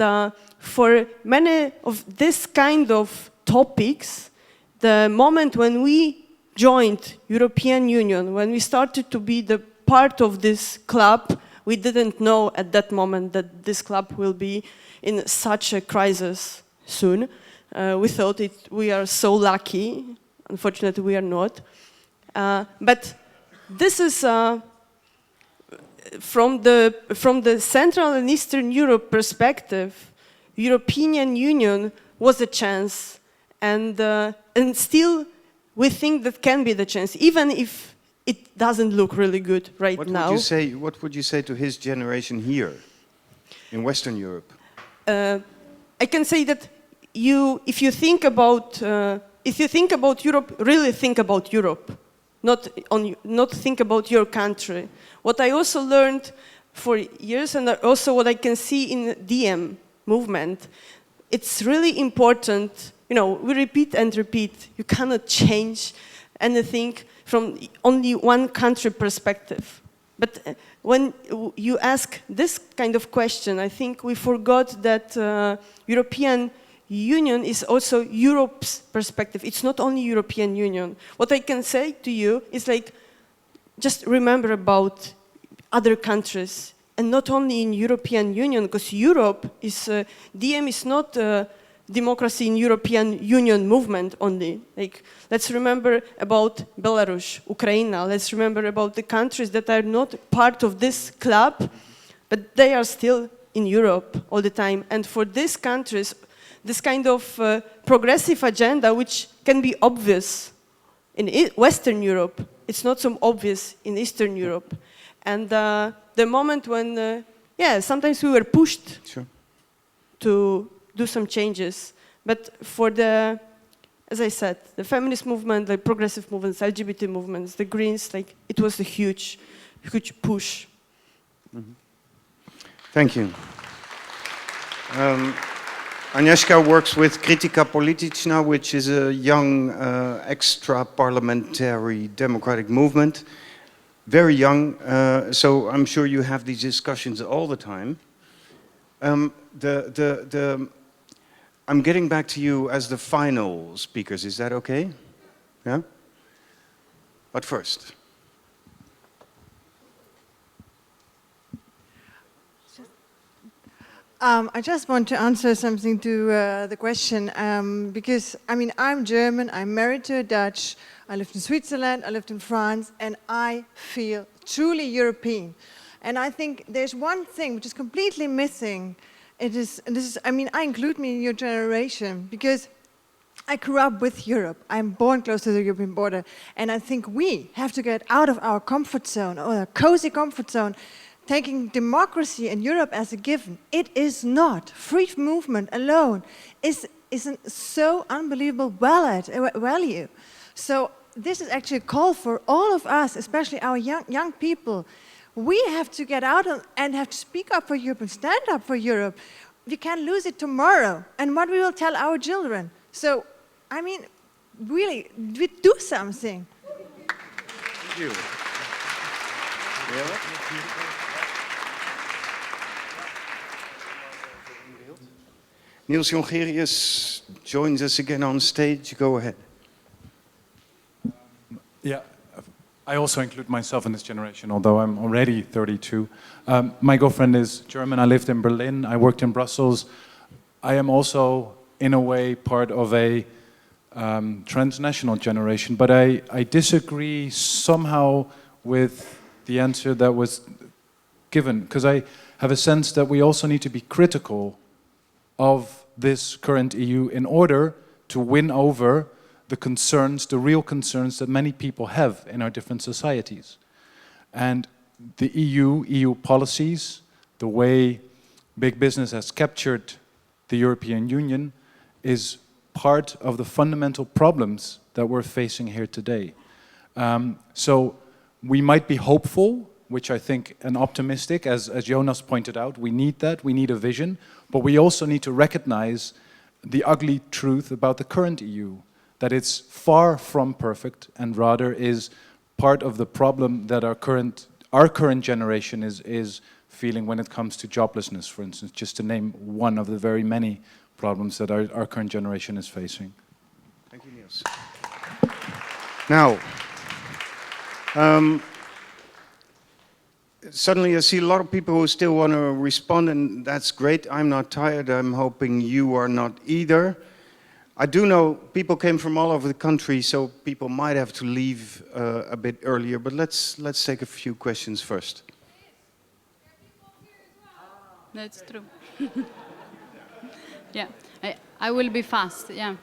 for many of this kind of topics, the moment when we joined European Union, when we started to be the part of this club, we didn't know at that moment that this club will be in such a crisis soon. We thought we are so lucky. Unfortunately, we are not. But this is from the Central and Eastern Europe perspective, European Union was a chance. And still, we think that can be the chance, even if it doesn't look really good now. What would you say to his generation here, in Western Europe? I can say that if you think about Europe, really think about Europe, not think about your country. What I also learned for years, and also what I can see in the DM movement, it's really important. We repeat and repeat. You cannot change anything from only one country perspective. But when you ask this kind of question, I think we forgot that European Union is also Europe's perspective. It's not only European Union. What I can say to you is like, just remember about other countries, and not only in European Union, because Europe is, DM is not democracy in European Union movement only. Like, let's remember about Belarus, Ukraine. Let's remember about the countries that are not part of this club, but they are still in Europe all the time. And for these countries, this kind of progressive agenda, which can be obvious in Western Europe, it's not so obvious in Eastern Europe. And the moment when, sometimes we were pushed to do some changes. But for the, as I said, the feminist movement, the progressive movements, LGBT movements, the Greens, like, it was a huge, huge push. Mm-hmm. Thank you. Agnieszka works with Kritika Polityczna, which is a young extra-parliamentary democratic movement. Very young, so I'm sure you have these discussions all the time. I'm getting back to you as the final speakers. Is that okay? Yeah? But first. I just want to answer something to the question, because, I mean, I'm German, I'm married to a Dutch, I lived in Switzerland, I lived in France, and I feel truly European. And I think there's one thing which is completely missing. It is, and this is, I mean, I include me in your generation, because I grew up with Europe. I'm born close to the European border, and I think we have to get out of our comfort zone, or a cozy comfort zone, taking democracy in Europe as a given. It is not. Free movement alone is so unbelievable value. So this is actually a call for all of us, especially our young people. We have to get out and have to speak up for Europe and stand up for Europe. We can lose it tomorrow. And what we will tell our children. So, I mean, really, we do something. Thank you. Niels Jongerius joins us again on stage. Go ahead. Yeah, I also include myself in this generation, although I'm already 32. My girlfriend is German. I lived in Berlin. I worked in Brussels. I am also, in a way, part of a transnational generation, but I disagree somehow with the answer that was given, because I have a sense that we also need to be critical of this current EU in order to win over the concerns, the real concerns that many people have in our different societies. And the EU policies, the way big business has captured the European Union is part of the fundamental problems that we're facing here today. So we might be hopeful, which I think, and optimistic, as Jonas pointed out. We need that, we need a vision, but we also need to recognize the ugly truth about the current EU, that it's far from perfect and rather is part of the problem that our current generation is feeling when it comes to joblessness, for instance, just to name one of the very many problems that our current generation is facing. Thank you, Niels. Now, suddenly I see a lot of people who still want to respond, and that's great. I'm not tired. I'm hoping you are not either. I do know people came from all over the country, so people might have to leave a bit earlier, but let's take a few questions first. That's true. Yeah, I will be fast, yeah.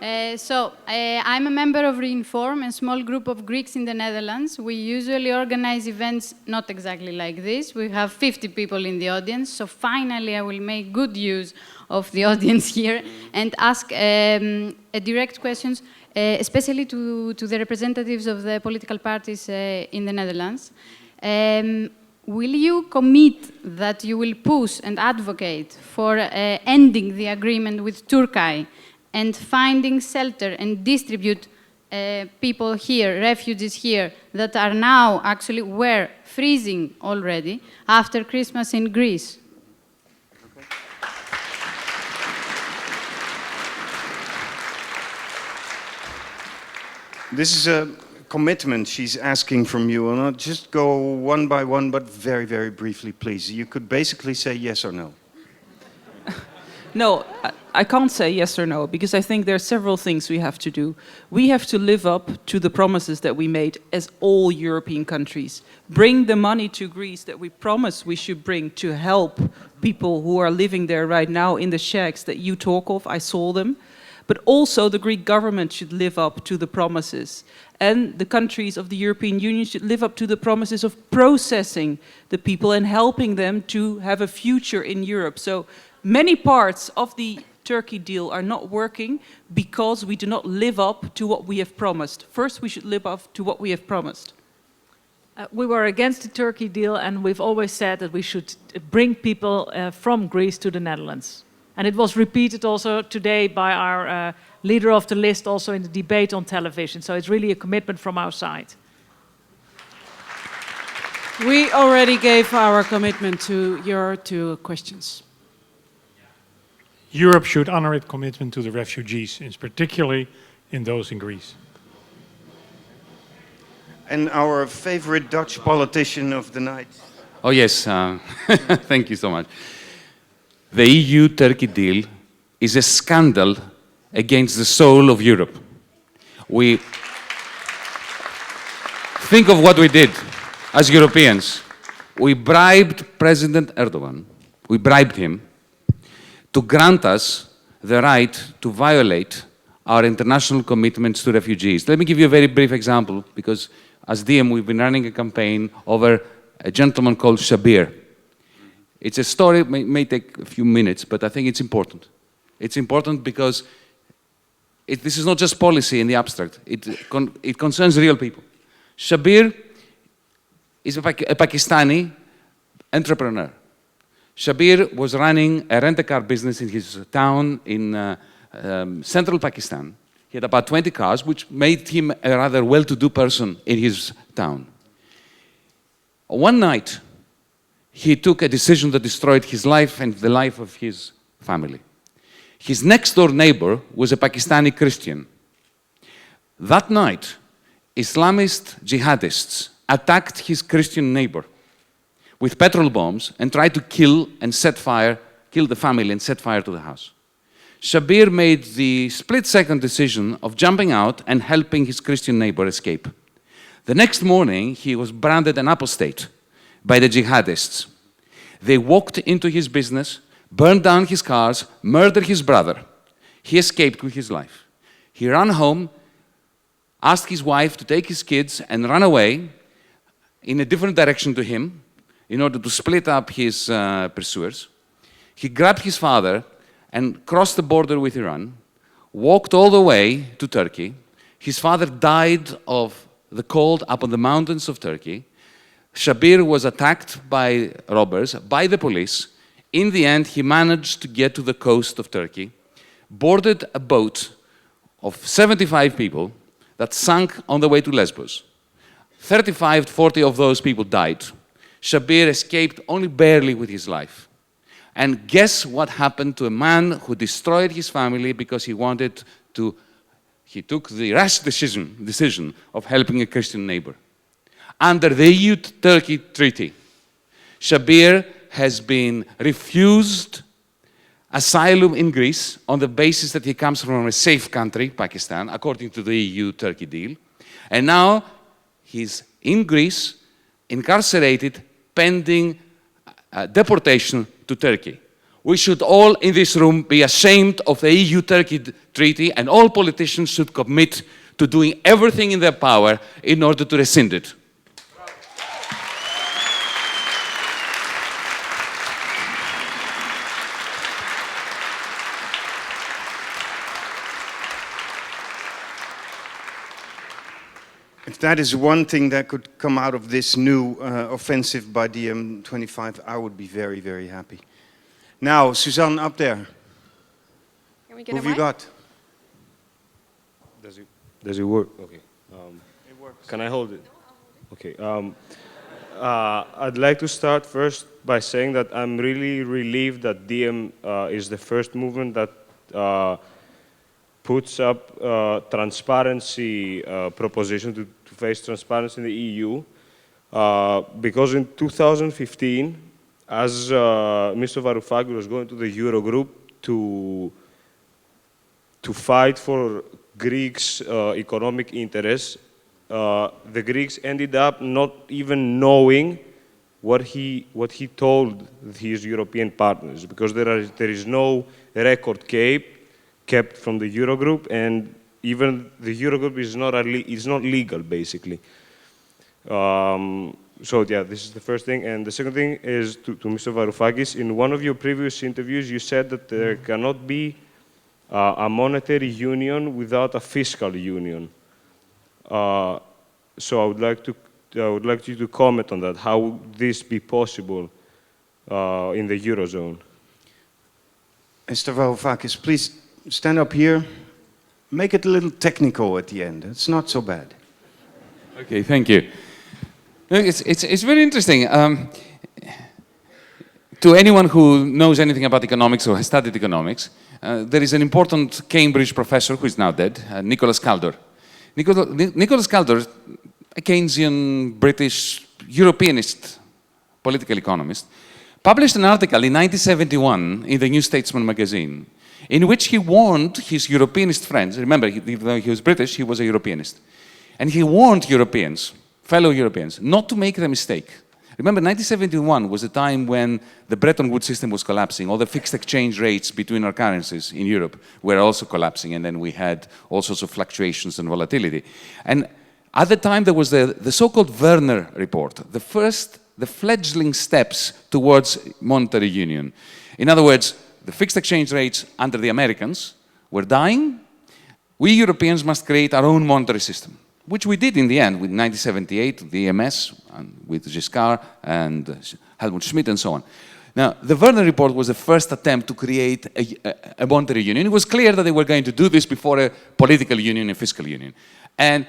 I'm a member of Reinform, a small group of Greeks in the Netherlands. We usually organize events not exactly like this. We have 50 people in the audience, so finally I will make good use of the audience here and ask direct questions, especially to the representatives of the political parties in the Netherlands. Will you commit that you will push and advocate for ending the agreement with Turkey and finding shelter and distribute people here, refugees here, that are now actually were freezing already after Christmas in Greece? Okay. This is a commitment she's asking from you, and I'll just go one by one, but very, very briefly, please. You could basically say yes or no. No, I can't say yes or no, because I think there are several things we have to do. We have to live up to the promises that we made as all European countries. Bring the money to Greece that we promised we should bring to help people who are living there right now in the shacks that you talk of. I saw them. But also the Greek government should live up to the promises. And the countries of the European Union should live up to the promises of processing the people and helping them to have a future in Europe. So many parts of the Turkey deal are not working because we do not live up to what we have promised. First, we should live up to what we have promised. We were against the Turkey deal, and we've always said that we should bring people from Greece to the Netherlands. And it was repeated also today by our leader of the list, also in the debate on television. So it's really a commitment from our side. We already gave our commitment to your two questions. Europe should honor its commitment to the refugees, particularly in those in Greece. And our favorite Dutch politician of the night. Oh yes, thank you so much. The EU-Turkey deal is a scandal against the soul of Europe. We think of what we did as Europeans. We bribed President Erdogan, we bribed him to grant us the right to violate our international commitments to refugees. Let me give you a very brief example, because as DM we've been running a campaign over a gentleman called Shabir. It's a story, may take a few minutes, but I think it's important. It's important because this is not just policy in the abstract. It concerns real people. Shabir is a Pakistani entrepreneur. Shabir was running a rent-a-car business in his town in central Pakistan. He had about 20 cars, which made him a rather well-to-do person in his town. One night, he took a decision that destroyed his life and the life of his family. His next-door neighbor was a Pakistani Christian. That night, Islamist jihadists attacked his Christian neighbor with petrol bombs and tried to kill the family and set fire to the house. Shabir made the split-second decision of jumping out and helping his Christian neighbor escape. The next morning, he was branded an apostate by the jihadists. They walked into his business, burned down his cars, murdered his brother. He escaped with his life. He ran home, asked his wife to take his kids and run away in a different direction to him in order to split up his pursuers. He grabbed his father and crossed the border with Iran, walked all the way to Turkey. His father died of the cold up on the mountains of Turkey. Shabir was attacked by robbers, by the police. In the end, he managed to get to the coast of Turkey, boarded a boat of 75 people that sank on the way to Lesbos. 35 to 40 of those people died. Shabir escaped only barely with his life. And guess what happened to a man who destroyed his family because he took the rash decision of helping a Christian neighbor. Under the EU-Turkey treaty, Shabir has been refused asylum in Greece on the basis that he comes from a safe country, Pakistan, according to the EU-Turkey deal. And now he's in Greece, incarcerated, pending deportation to Turkey. We should all in this room be ashamed of the EU-Turkey treaty, and all politicians should commit to doing everything in their power in order to rescind it. If that is one thing that could come out of this new offensive by DiEM25, I would be very, very happy. Now, Suzanne, up there. Can we get Who have you got? Does it work? Okay. It works. Can I hold it? Okay. I'd like to start first by saying that I'm really relieved that DiEM is the first movement that puts up transparency proposition to face transparency in the EU, because in 2015, as Mr. Varoufakis was going to the Eurogroup to fight for Greeks' economic interests, the Greeks ended up not even knowing what he told his European partners, because there is no record kept from the Eurogroup, and even the Eurogroup is not legal, basically. So yeah, this is the first thing. And the second thing is to Mr. Varoufakis. In one of your previous interviews, you said that there cannot be a monetary union without a fiscal union. So I would like you to comment on that. How would this be possible in the Eurozone? Mr. Varoufakis, please stand up here. Make it a little technical at the end. It's not so bad. Okay, thank you. It's very interesting. to anyone who knows anything about economics or has studied economics, there is an important Cambridge professor who is now dead, Nicholas Kaldor. Nicholas Kaldor, a Keynesian, British, Europeanist political economist, published an article in 1971 in the New Statesman magazine in which he warned his Europeanist friends, remember, even though he was British, he was a Europeanist, and he warned Europeans, fellow Europeans, not to make the mistake. Remember, 1971 was a time when the Bretton Woods system was collapsing. All the fixed exchange rates between our currencies in Europe were also collapsing, and then we had all sorts of fluctuations and volatility. And at the time, there was the so-called Werner report, the fledgling steps towards monetary union. In other words, the fixed exchange rates under the Americans were dying. We Europeans must create our own monetary system, which we did in the end with 1978, the EMS, and with Giscard and Helmut Schmidt and so on. Now, the Werner report was the first attempt to create a monetary union. It was clear that they were going to do this before a political union and fiscal union. And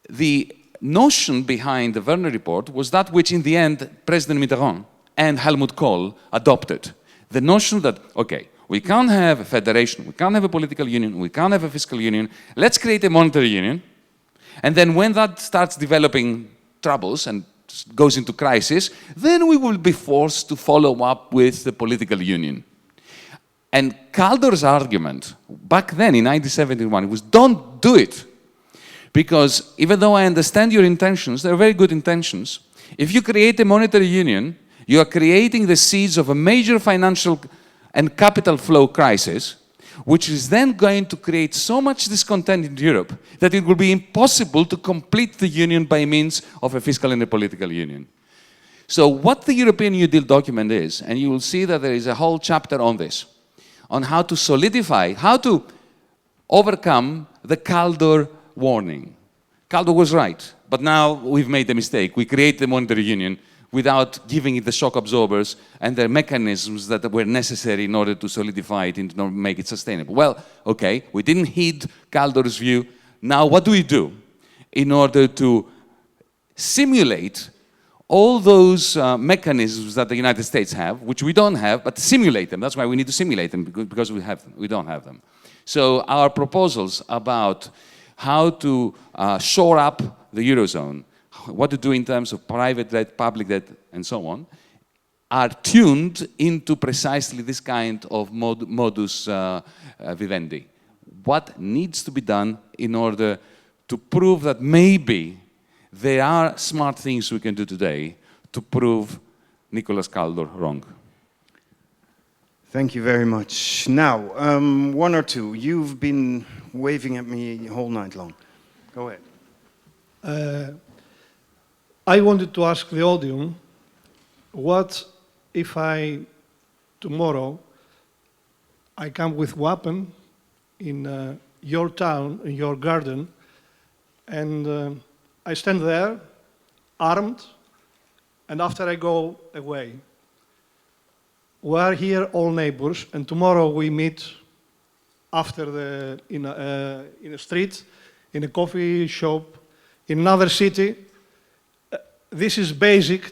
the notion behind the Werner report was that which in the end President Mitterrand and Helmut Kohl adopted. The notion that, okay, we can't have a federation, we can't have a political union, we can't have a fiscal union, let's create a monetary union. And then when that starts developing troubles and goes into crisis, then we will be forced to follow up with the political union. And Kaldor's argument back then in 1971 was, don't do it. Because even though I understand your intentions, they're very good intentions, if you create a monetary union, you are creating the seeds of a major financial and capital flow crisis, which is then going to create so much discontent in Europe that it will be impossible to complete the union by means of a fiscal and a political union. So what the European New Deal document is, and you will see that there is a whole chapter on this, on how to solidify, how to overcome the Kaldor warning. Kaldor was right, but now we've made the mistake. We create the monetary union without giving it the shock absorbers and the mechanisms that were necessary in order to solidify it and to make it sustainable. Well, okay, we didn't heed Kaldor's view. Now what do we do in order to simulate all those mechanisms that the United States have, which we don't have, but simulate them. That's why we need to simulate them, because we don't have them. So our proposals about how to shore up the Eurozone, what to do in terms of private debt, public debt, and so on, are tuned into precisely this kind of modus vivendi. What needs to be done in order to prove that maybe there are smart things we can do today to prove Nicholas Kaldor wrong? Thank you very much. Now, one or two. You've been waving at me the whole night long. Go ahead. I wanted to ask the audience, what if tomorrow, I come with weapon in your town, in your garden, and I stand there, armed, and after I go away. We are here all neighbors, and tomorrow we meet after in a street, in a coffee shop, in another city. This is basic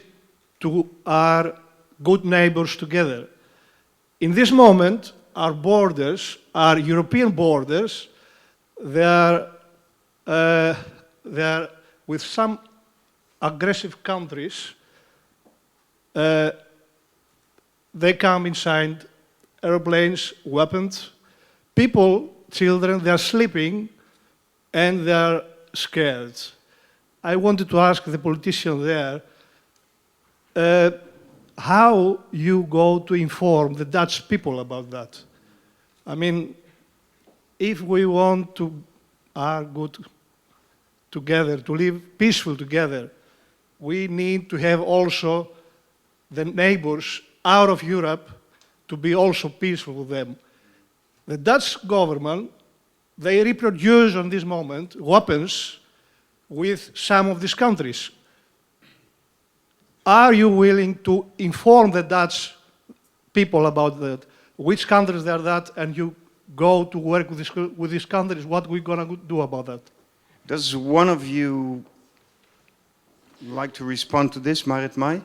to our good neighbors together. In this moment, our borders, our European borders, they are with some aggressive countries. They come inside airplanes, weapons. People, children, they are sleeping and they are scared. I wanted to ask the politician there, how you go to inform the Dutch people about that? I mean, if we want to are good together, to live peaceful together, we need to have also the neighbors out of Europe to be also peaceful with them. The Dutch government, they reproduce on this moment weapons with some of these countries. Are you willing to inform the Dutch people about that? Which countries are that, and you go to work with these countries? What we're gonna do about that? Does one of you like to respond to this, Marit Maij?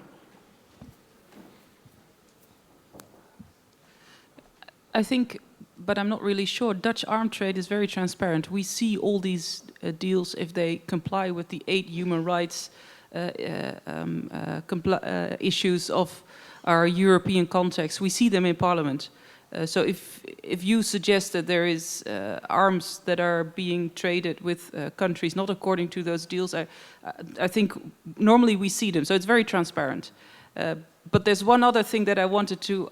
I think, but I'm not really sure, Dutch arm trade is very transparent. We see all these deals if they comply with the 8 human rights issues of our European context. We see them in Parliament. So if you suggest that there is arms that are being traded with countries not according to those deals, I think normally we see them. So it's very transparent. But there's one other thing that I wanted to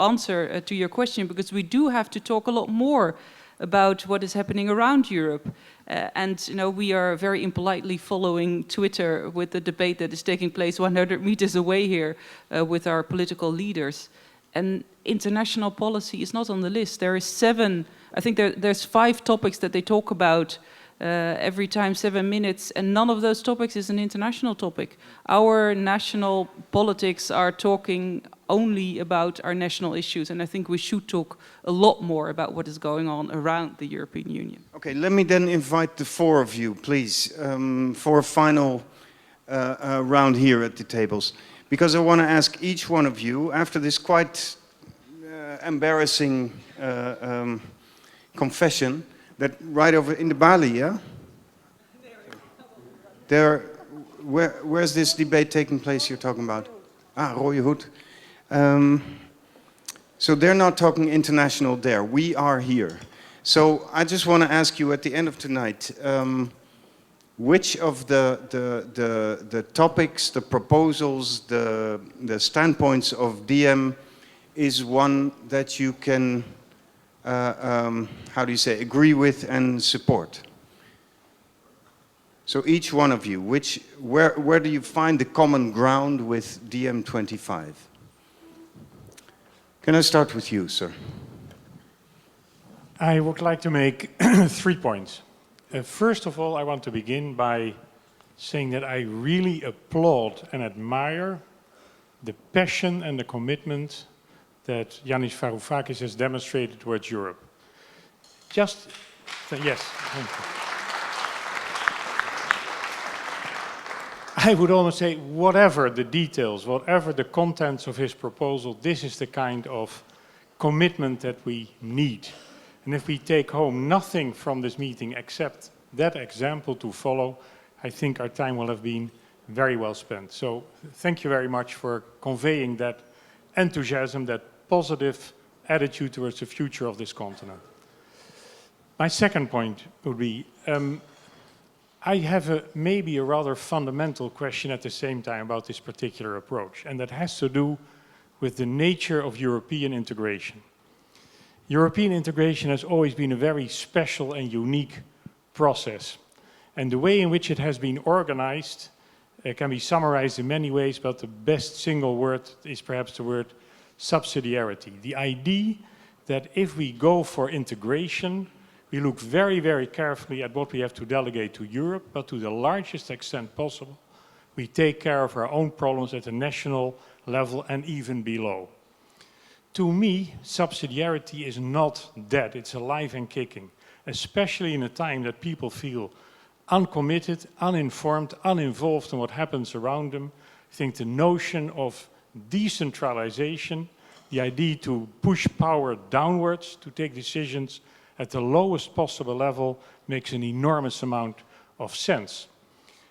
answer to your question, because we do have to talk a lot more about what is happening around Europe. And you know, we are very impolitely following Twitter with the debate that is taking place 100 meters away here with our political leaders. And international policy is not on the list. There is 7, I think there's 5 topics that they talk about every time, 7 minutes, and none of those topics is an international topic. Our national politics are talking only about our national issues, and I think we should talk a lot more about what is going on around the European Union. Okay, let me then invite the 4 of you, please, for a final round here at the tables. Because I want to ask each one of you, after this quite embarrassing confession, that right over in the Bali, yeah? There, where's this debate taking place you're talking about? Ah, Rode Hoed. So they're not talking international there. We are here. So I just want to ask you at the end of tonight, which of the topics, the proposals, the standpoints of DM is one that you can, how do you say, agree with and support? So each one of you, where do you find the common ground with DM25? Can I start with you, sir? I would like to make 3 points. First of all, I want to begin by saying that I really applaud and admire the passion and the commitment that Yanis Varoufakis has demonstrated towards Europe. Yes, thank you. I would almost say, whatever the details, whatever the contents of his proposal, this is the kind of commitment that we need. And if we take home nothing from this meeting except that example to follow, I think our time will have been very well spent. So thank you very much for conveying that enthusiasm, that positive attitude towards the future of this continent. My second point would be, I have maybe a rather fundamental question at the same time about this particular approach, and that has to do with the nature of European integration. European integration has always been a very special and unique process. And the way in which it has been organized can be summarized in many ways, but the best single word is perhaps the word subsidiarity. The idea that if we go for integration, we look very, very carefully at what we have to delegate to Europe, but to the largest extent possible, we take care of our own problems at the national level and even below. To me, subsidiarity is not dead, it's alive and kicking, especially in a time that people feel uncommitted, uninformed, uninvolved in what happens around them. I think the notion of decentralization, the idea to push power downwards, to take decisions at the lowest possible level, makes an enormous amount of sense.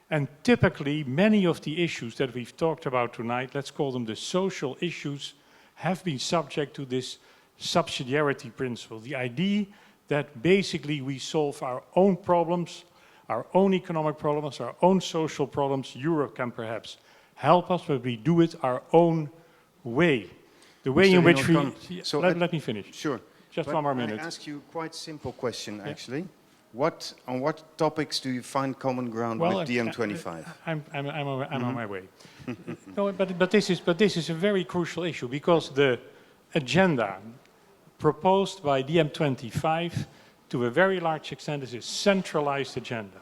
And typically, many of the issues that we've talked about tonight, let's call them the social issues, have been subject to this subsidiarity principle. The idea that basically we solve our own problems, our own economic problems, our own social problems. Europe can perhaps help us, but we do it our own way. The way in which we... So let me finish. Sure. Just one more minute. I ask you quite simple question, actually. On what topics do you find common ground with DM25? I'm on my way. No, but this is a very crucial issue, because the agenda proposed by DM25 to a very large extent is a centralized agenda.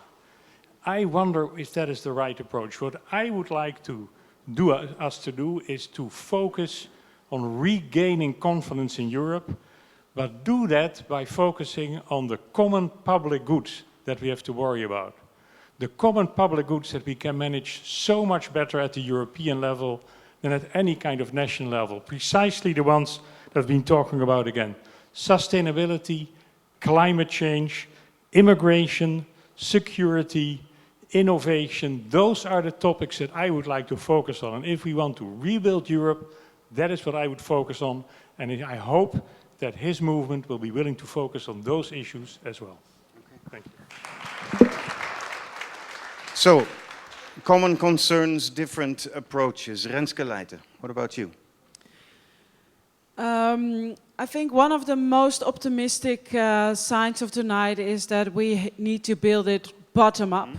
I wonder if that is the right approach. What I would like to do is to focus on regaining confidence in Europe, but do that by focusing on the common public goods that we have to worry about. The common public goods that we can manage so much better at the European level than at any kind of national level. Precisely the ones that we've been talking about again. Sustainability, climate change, immigration, security, innovation, those are the topics that I would like to focus on. And if we want to rebuild Europe, that is what I would focus on. And I hope that his movement will be willing to focus on those issues as well. Okay. Thank you. So, common concerns, different approaches. Renske Leijten, what about you? I think one of the most optimistic signs of tonight is that we need to build it bottom up.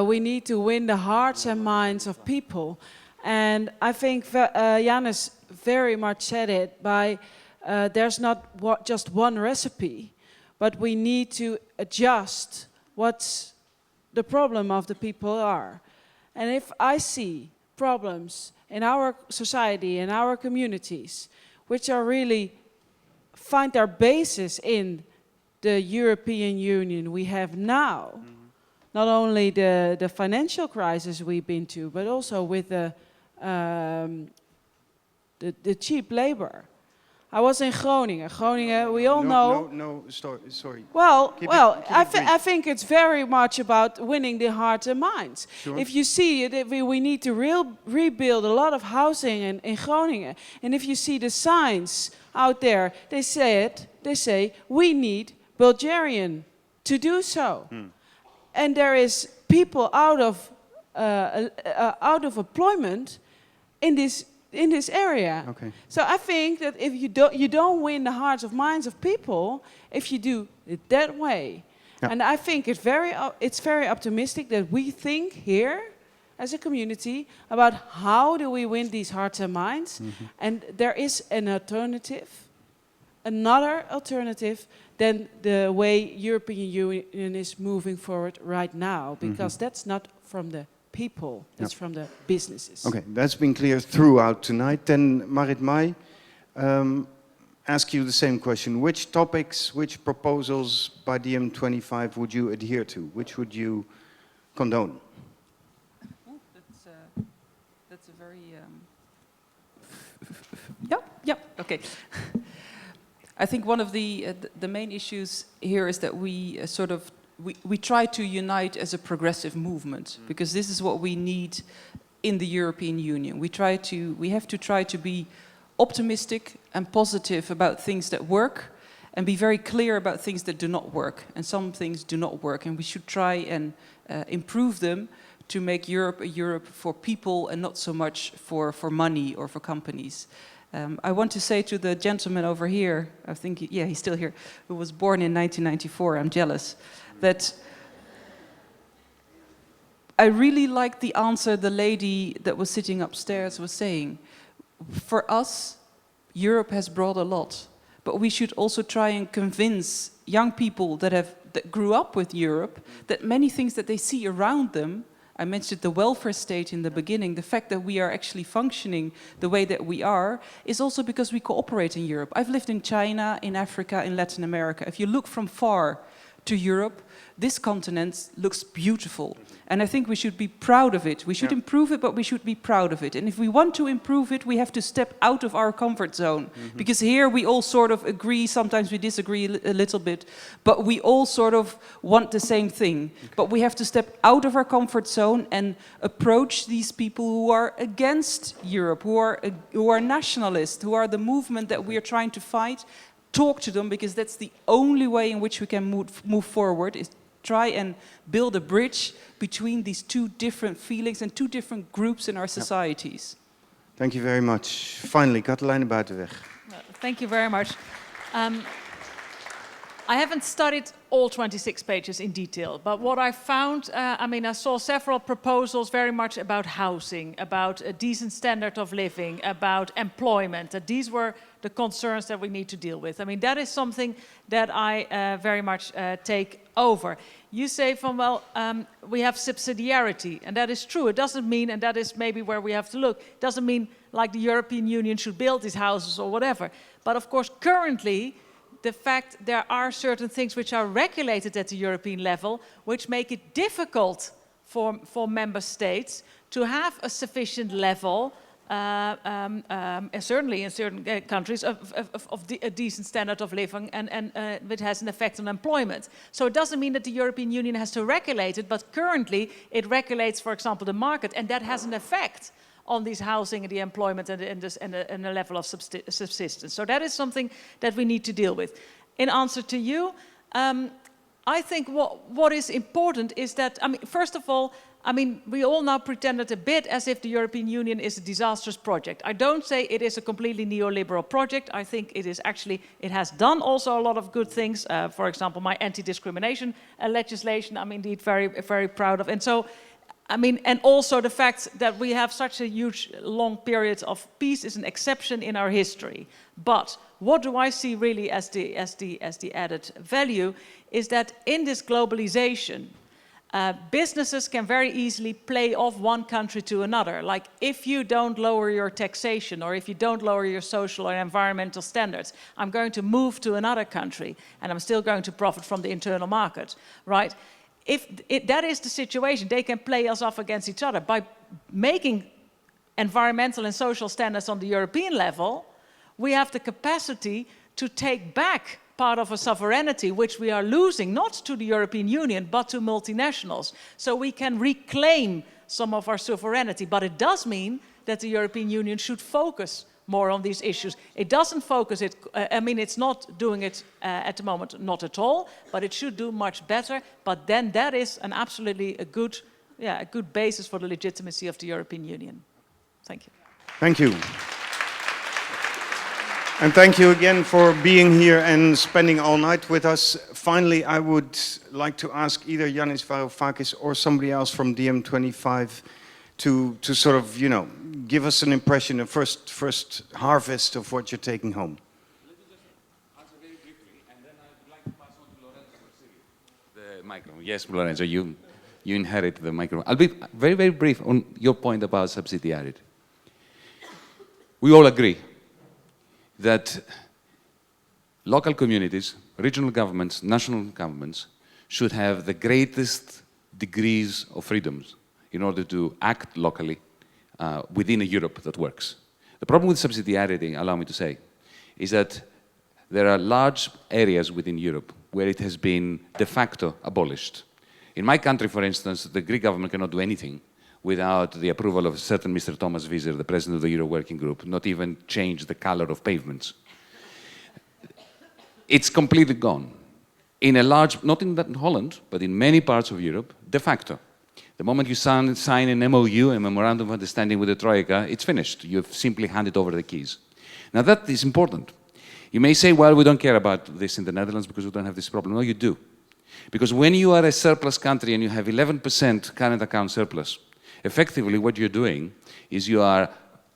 We need to win the hearts and minds of people. And I think Yanis very much said it by there's not just one recipe, but we need to adjust what the problem of the people are. And if I see problems in our society, in our communities, which are really find their basis in the European Union we have now, not only the financial crisis we've been to, but also with the cheap labor. I was in Groningen. Groningen, we all know. No, sorry. Well, I think it's very much about winning the hearts and minds. Sure. If you see it, we need to rebuild a lot of housing in Groningen. And if you see the signs out there, they say we need Bulgarian to do so. And there is people out of employment in this area. Okay. So I think that if you don't win the hearts of minds of people if you do it that way. Yeah. And I think it's very optimistic that we think here as a community about how do we win these hearts and minds. And there is another alternative than the way European Union is moving forward right now, because that's not from the people, it's from the businesses. Okay, that's been clear throughout tonight. Then Marit Maij, ask you the same question. Which topics, which proposals by DiEM25 would you adhere to? Which would you condone? That's a very... okay. I think one of the main issues here is that we we try to unite as a progressive movement, because this is what we need in the European Union. We have to try to be optimistic and positive about things that work, and be very clear about things that do not work. And some things do not work, and we should try and improve them to make Europe a Europe for people and not so much for money or for companies. I want to say to the gentleman over here, I think, he's still here, who was born in 1994, I'm jealous, that I really liked the answer the lady that was sitting upstairs was saying. For us, Europe has brought a lot, but we should also try and convince young people that grew up with Europe that many things that they see around them, I mentioned the welfare state in the beginning, the fact that we are actually functioning the way that we are is also because we cooperate in Europe. I've lived in China, in Africa, in Latin America. If you look from far to Europe, this continent looks beautiful. And I think we should be proud of it. We should improve it, but we should be proud of it. And if we want to improve it, we have to step out of our comfort zone. Because here we all sort of agree, sometimes we disagree a little bit, but we all sort of want the same thing. But we have to step out of our comfort zone and approach these people who are against Europe, who are nationalists, who are the movement that we are trying to fight. Talk to them, because that's the only way in which we can move forward, is try and build a bridge between these two different feelings and two different groups in our societies. Thank you very much. Finally, Kathalijne Buitenweg. Thank you very much. I haven't studied all 26 pages in detail, but what I found, I saw several proposals very much about housing, about a decent standard of living, about employment, that these were the concerns that we need to deal with. I mean, that is something that I very much take over. You say we have subsidiarity, and that is true. It doesn't mean, and that is maybe where we have to look, it doesn't mean like the European Union should build these houses or whatever. But of course, currently, the fact there are certain things which are regulated at the European level, which make it difficult for member states to have a sufficient level certainly in certain countries, a decent standard of living, and it has an effect on employment. So it doesn't mean that the European Union has to regulate it, but currently it regulates, for example, the market, and that has an effect on these housing and the employment and the level of subsistence. So that is something that we need to deal with. In answer to you, I think what is important is that, I mean, first of all, I mean, we all now pretended a bit as if the European Union is a disastrous project. I don't say it is a completely neoliberal project. I think it is actually, it has done also a lot of good things. For example, my anti-discrimination legislation, I'm indeed very, very proud of. And so, I mean, and also the fact that we have such a huge, long period of peace is an exception in our history. But what do I see really as the added value is that in this globalization, businesses can very easily play off one country to another. Like if you don't lower your taxation or if you don't lower your social or environmental standards, I'm going to move to another country and I'm still going to profit from the internal market, right? If that is the situation, they can play us off against each other. By making environmental and social standards on the European level, we have the capacity to take back part of a sovereignty which we are losing, not to the European Union, but to multinationals. So we can reclaim some of our sovereignty, but it does mean that the European Union should focus more on these issues. It doesn't focus it, I mean, it's not doing it at the moment, not at all, but it should do much better. But then that is an absolutely a good basis for the legitimacy of the European Union. Thank you. Thank you. And thank you again for being here and spending all night with us. Finally, I would like to ask either Yanis Varoufakis or somebody else from DiEM25 to sort of, you know, give us an impression, a first harvest of what you're taking home. Let me just answer very briefly, and then I would like to pass on to Lorenzo the microphone. Yes, Lorenzo, you inherit the microphone. I'll be very, very brief on your point about subsidiarity. We all agree that local communities, regional governments, national governments should have the greatest degrees of freedoms in order to act locally within a Europe that works. The problem with subsidiarity, allow me to say, is that there are large areas within Europe where it has been de facto abolished. In my country, for instance, the Greek government cannot do anything without the approval of a certain Mr. Thomas Wieser, the president of the Euro Working Group, not even change the color of pavements. It's completely gone. In a large, not in Holland, but in many parts of Europe, de facto. The moment you sign an MOU, a Memorandum of Understanding with the Troika, it's finished. You've simply handed over the keys. Now that is important. You may say, well, we don't care about this in the Netherlands because we don't have this problem. No, you do. Because when you are a surplus country and you have 11% current account surplus, effectively what you're doing is you are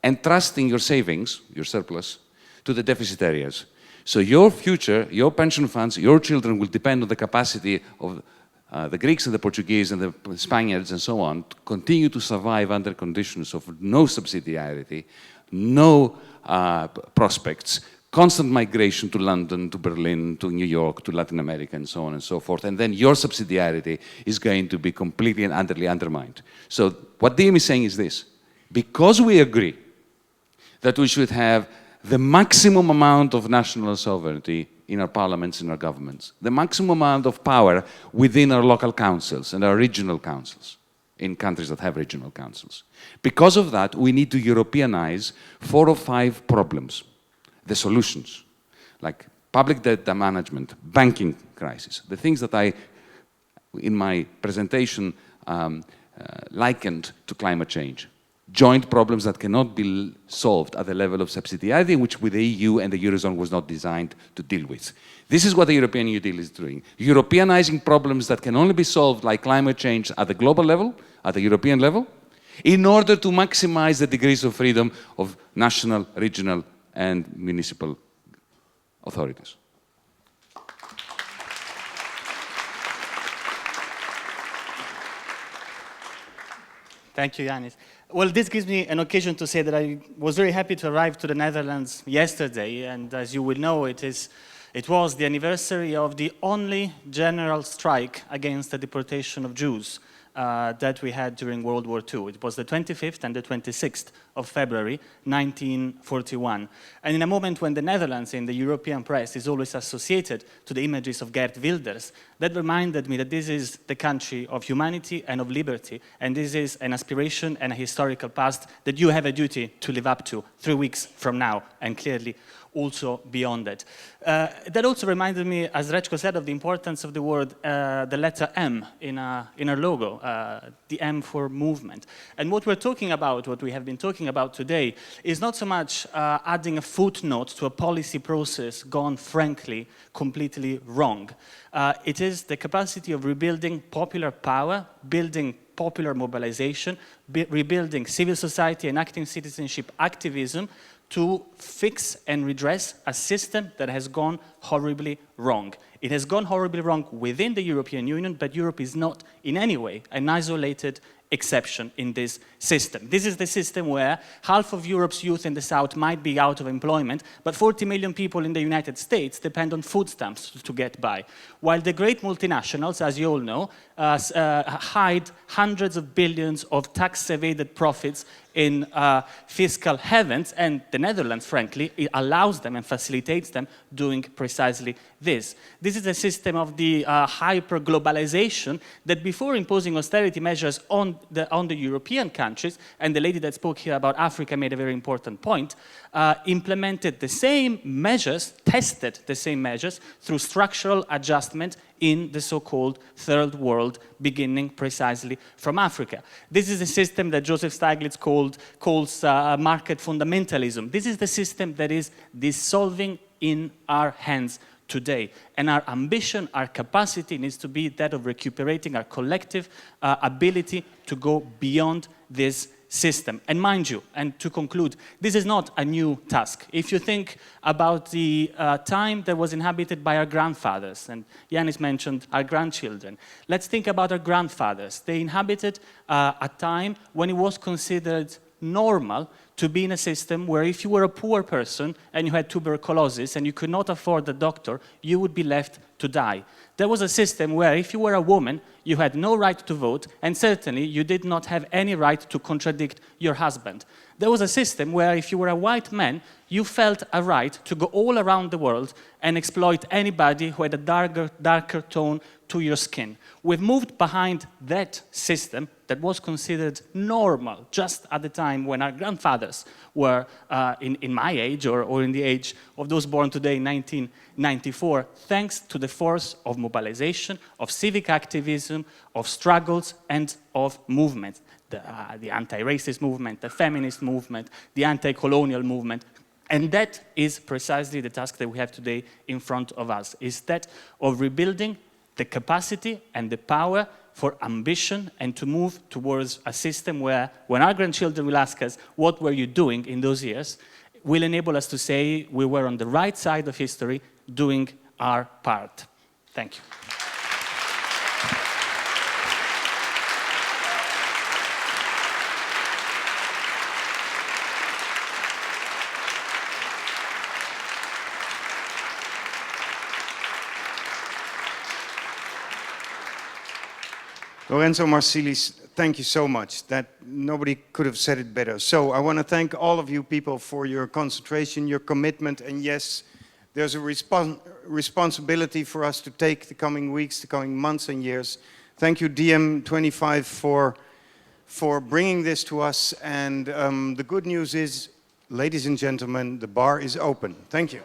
entrusting your savings, your surplus, to the deficit areas. So your future, your pension funds, your children will depend on the capacity of the Greeks and the Portuguese and the Spaniards and so on to continue to survive under conditions of no subsidiarity, no prospects, constant migration to London, to Berlin, to New York, to Latin America, and so on and so forth. And then your subsidiarity is going to be completely and utterly undermined. So what DiEM is saying is this. Because we agree that we should have the maximum amount of national sovereignty in our parliaments and our governments, the maximum amount of power within our local councils and our regional councils in countries that have regional councils. Because of that, we need to Europeanize 4 or 5 problems. The solutions, like public debt management, banking crisis, the things that I, in my presentation, likened to climate change. Joint problems that cannot be solved at the level of subsidiarity, which with the EU and the Eurozone was not designed to deal with. This is what the European New Deal is doing. Europeanizing problems that can only be solved like climate change at the global level, at the European level, in order to maximize the degrees of freedom of national, regional, and municipal authorities. Thank you, Yanis. Well, this gives me an occasion to say that I was very happy to arrive to the Netherlands yesterday, and as you will know, it was the anniversary of the only general strike against the deportation of Jews that we had during World War II. It was the 25th and the 26th of February 1941. And in a moment when the Netherlands in the European press is always associated to the images of Geert Wilders, that reminded me that this is the country of humanity and of liberty, and this is an aspiration and a historical past that you have a duty to live up to 3 weeks from now, and clearly also beyond that. That also reminded me, as Rečko said, of the importance of the word, the letter M in our logo, the M for movement. And what we're talking about, what we have been talking about today, is not so much adding a footnote to a policy process gone, frankly, completely wrong. It is the capacity of rebuilding popular power, building popular mobilization, rebuilding civil society and active citizenship activism to fix and redress a system that has gone horribly wrong. It has gone horribly wrong within the European Union, but Europe is not in any way an isolated exception in this system. This is the system where half of Europe's youth in the south might be out of employment, but 40 million people in the United States depend on food stamps to get by. While the great multinationals, as you all know, hide hundreds of billions of tax-evaded profits in fiscal heavens, and the Netherlands, frankly, it allows them and facilitates them doing precisely this. This is a system of the hyper-globalization that before imposing austerity measures on the European countries, and the lady that spoke here about Africa made a very important point, implemented the same measures, tested the same measures through structural adjustment in the so-called third world, beginning precisely from Africa. This is a system that Joseph Stiglitz calls market fundamentalism. This is the system that is dissolving in our hands today. And our ambition, our capacity needs to be that of recuperating our collective ability to go beyond this system. And mind you, and to conclude, this is not a new task. If you think about the time that was inhabited by our grandfathers, and Yanis mentioned our grandchildren, let's think about our grandfathers. They inhabited a time when it was considered normal to be in a system where if you were a poor person and you had tuberculosis and you could not afford a doctor, you would be left to die. There was a system where if you were a woman, you had no right to vote, and certainly you did not have any right to contradict your husband. There was a system where if you were a white man, you felt a right to go all around the world and exploit anybody who had a darker tone to your skin. We've moved behind that system that was considered normal just at the time when our grandfathers were in my age or in the age of those born today in 1994, thanks to the force of mobilization, of civic activism, of struggles and of movements. The anti-racist movement, the feminist movement, the anti-colonial movement. And that is precisely the task that we have today in front of us, is that of rebuilding the capacity and the power for ambition and to move towards a system where, when our grandchildren will ask us, what were you doing in those years, will enable us to say we were on the right side of history doing our part. Thank you. Lorenzo Marsilis, thank you so much. That nobody could have said it better. So I want to thank all of you people for your concentration, your commitment, and yes, there's a responsibility for us to take the coming weeks, the coming months and years. Thank you, DM25, for bringing this to us. And the good news is, ladies and gentlemen, the bar is open. Thank you.